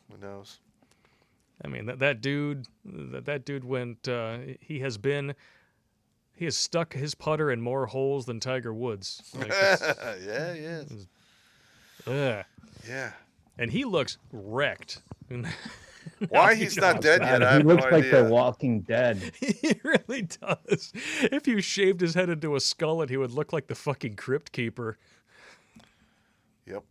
I mean, that dude went. He has stuck his putter in more holes than Tiger Woods. Like,
yeah, he is.
Yeah. And he looks wrecked.
Why he's not dead yet? I
he
have
looks
no
like
idea.
The Walking Dead.
He really does. If you shaved his head into a skullet, he would look like the fucking Crypt Keeper.
Yep.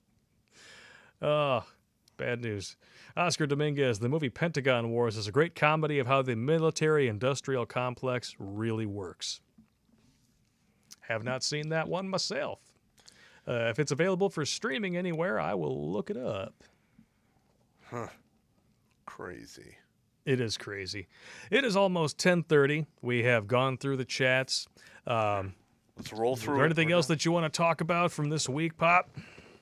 Bad news. Oscar Dominguez, the movie Pentagon Wars is a great comedy of how the military-industrial complex really works. Have not seen that one myself. If it's available for streaming anywhere, I will look it up.
Huh. Crazy.
It is crazy. It is almost 10:30. We have gone through the chats.
Let's roll through.
Is there anything else that you want to talk about from this week, Pop?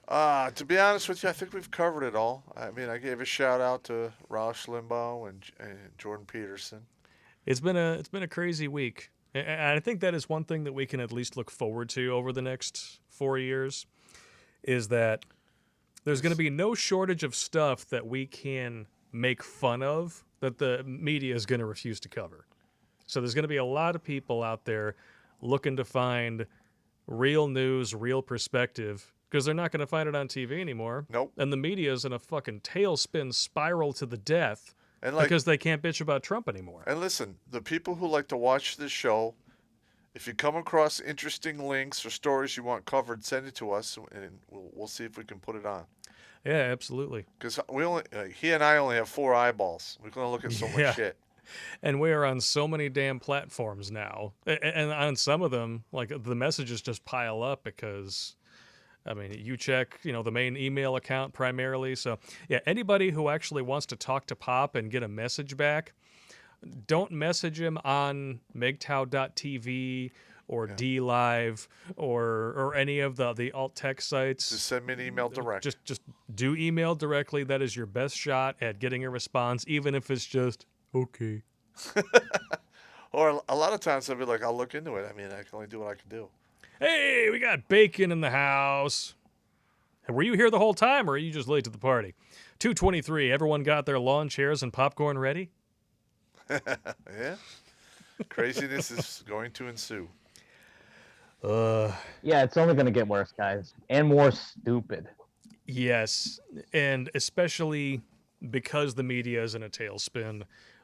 To be honest with you, I think we've covered it all. I mean, I gave a shout out to Rush Limbaugh and Jordan Peterson.
It's been a crazy week. And I think that is one thing that we can at least look forward to over the next 4 years, is that there's going to be no shortage of stuff that we can make fun of that the media is going to refuse to cover. So there's going to be a lot of people out there looking to find real news, real perspective, because they're not going to find it on TV anymore.
Nope.
And the media is in a fucking tailspin spiral to the death
And like,
because they can't bitch about Trump anymore.
and listen, the people who like to watch this show, if you come across interesting links or stories you want covered, send it to us, and we'll see if we can put it on.
Yeah, absolutely.
Because he and I only have 4 eyeballs. We're gonna look at so
Yeah.
much shit.
And we are on so many damn platforms now. And on some of them, like the messages just pile up because, I mean, you check, the main email account primarily. So, yeah, anybody who actually wants to talk to Popp and get a message back, don't message him on MGTOW.tv or DLive or any of the alt tech sites.
Just send me an email direct.
Just do email directly. That is your best shot at getting a response, even if it's just, okay.
Or a lot of times I'll be like, I'll look into it. I mean, I can only do what I can do.
Hey, we got bacon in the house. Were you here the whole time, or are you just late to the party? 2:23. Everyone got their lawn chairs and popcorn ready?
Yeah. Craziness is going to ensue.
Yeah, it's only going to get worse, guys. And more stupid.
Yes, and especially because the media is in a tailspin,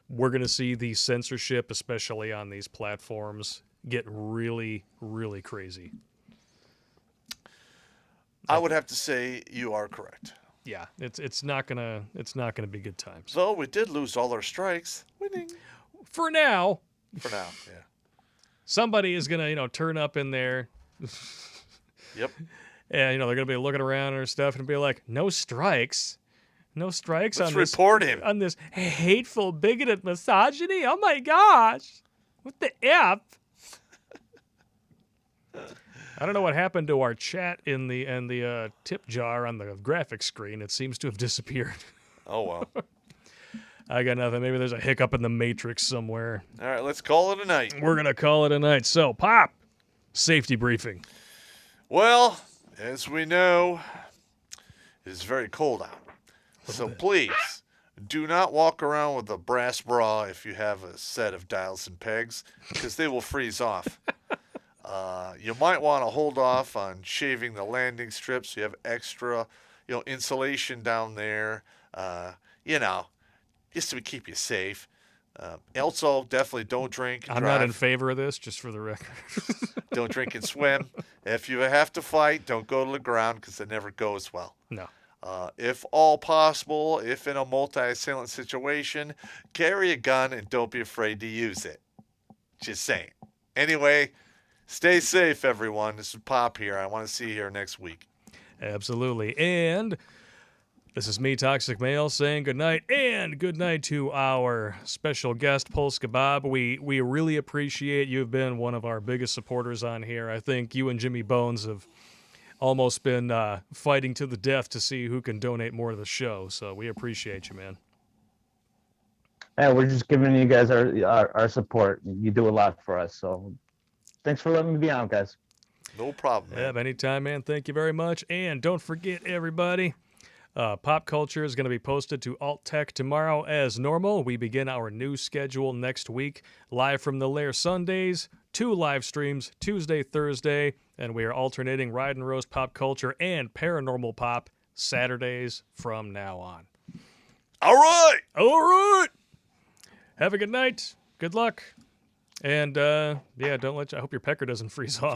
we're going to see the censorship, especially on these platforms, get really, really crazy.
I would have to say you are correct.
Yeah, it's not gonna be good times.
So we did lose all our strikes. Winning.
For now.
For now, yeah.
Somebody is gonna, turn up in there.
Yep.
And they're gonna be looking around and stuff and be like, no strikes. No strikes
Let's
on this
report him.
on this hateful, bigoted misogyny. Oh my gosh. What the F? I don't know what happened to our chat in the tip jar on the graphics screen. It seems to have disappeared.
Oh, well.
I got nothing. Maybe there's a hiccup in the matrix somewhere.
All right, let's call it a night.
We're going to call it a night. So, Popp, safety briefing.
Well, as we know, it is very cold out. So please, do not walk around with a brass bra if you have a set of dials and pegs, because they will freeze off. You might want to hold off on shaving the landing strips so you have extra, insulation down there, just to keep you safe. Also, definitely don't drink and
I'm
drive.
not in favor of this, just for the record.
Don't drink and swim. If you have to fight, don't go to the ground because it never goes well.
No.
If all possible, if in a multi-assailant situation, carry a gun and don't be afraid to use it. Just saying. Anyway, stay safe, everyone. This is Popp here. I want to see you here next week.
Absolutely. And this is me, Toxic Male, saying goodnight, and goodnight to our special guest, Polska Bob. We really appreciate you've been one of our biggest supporters on here. I think you and Jimmy Bones have almost been fighting to the death to see who can donate more to the show. So we appreciate you, man.
Yeah, we're just giving you guys our support. You do a lot for us. So thanks for letting me be on, guys.
No problem, man.
Yeah, anytime, man. Thank you very much. And don't forget, everybody, Popp Culture is going to be posted to Alt Tech tomorrow as normal. We begin our new schedule next week. Live from the Lair Sundays, 2 live streams, Tuesday, Thursday, and we are alternating Ride and Roast Popp Culture and Paranormal Pop Saturdays from now on.
All right.
All right. Have a good night. Good luck. And, I hope your pecker doesn't freeze off.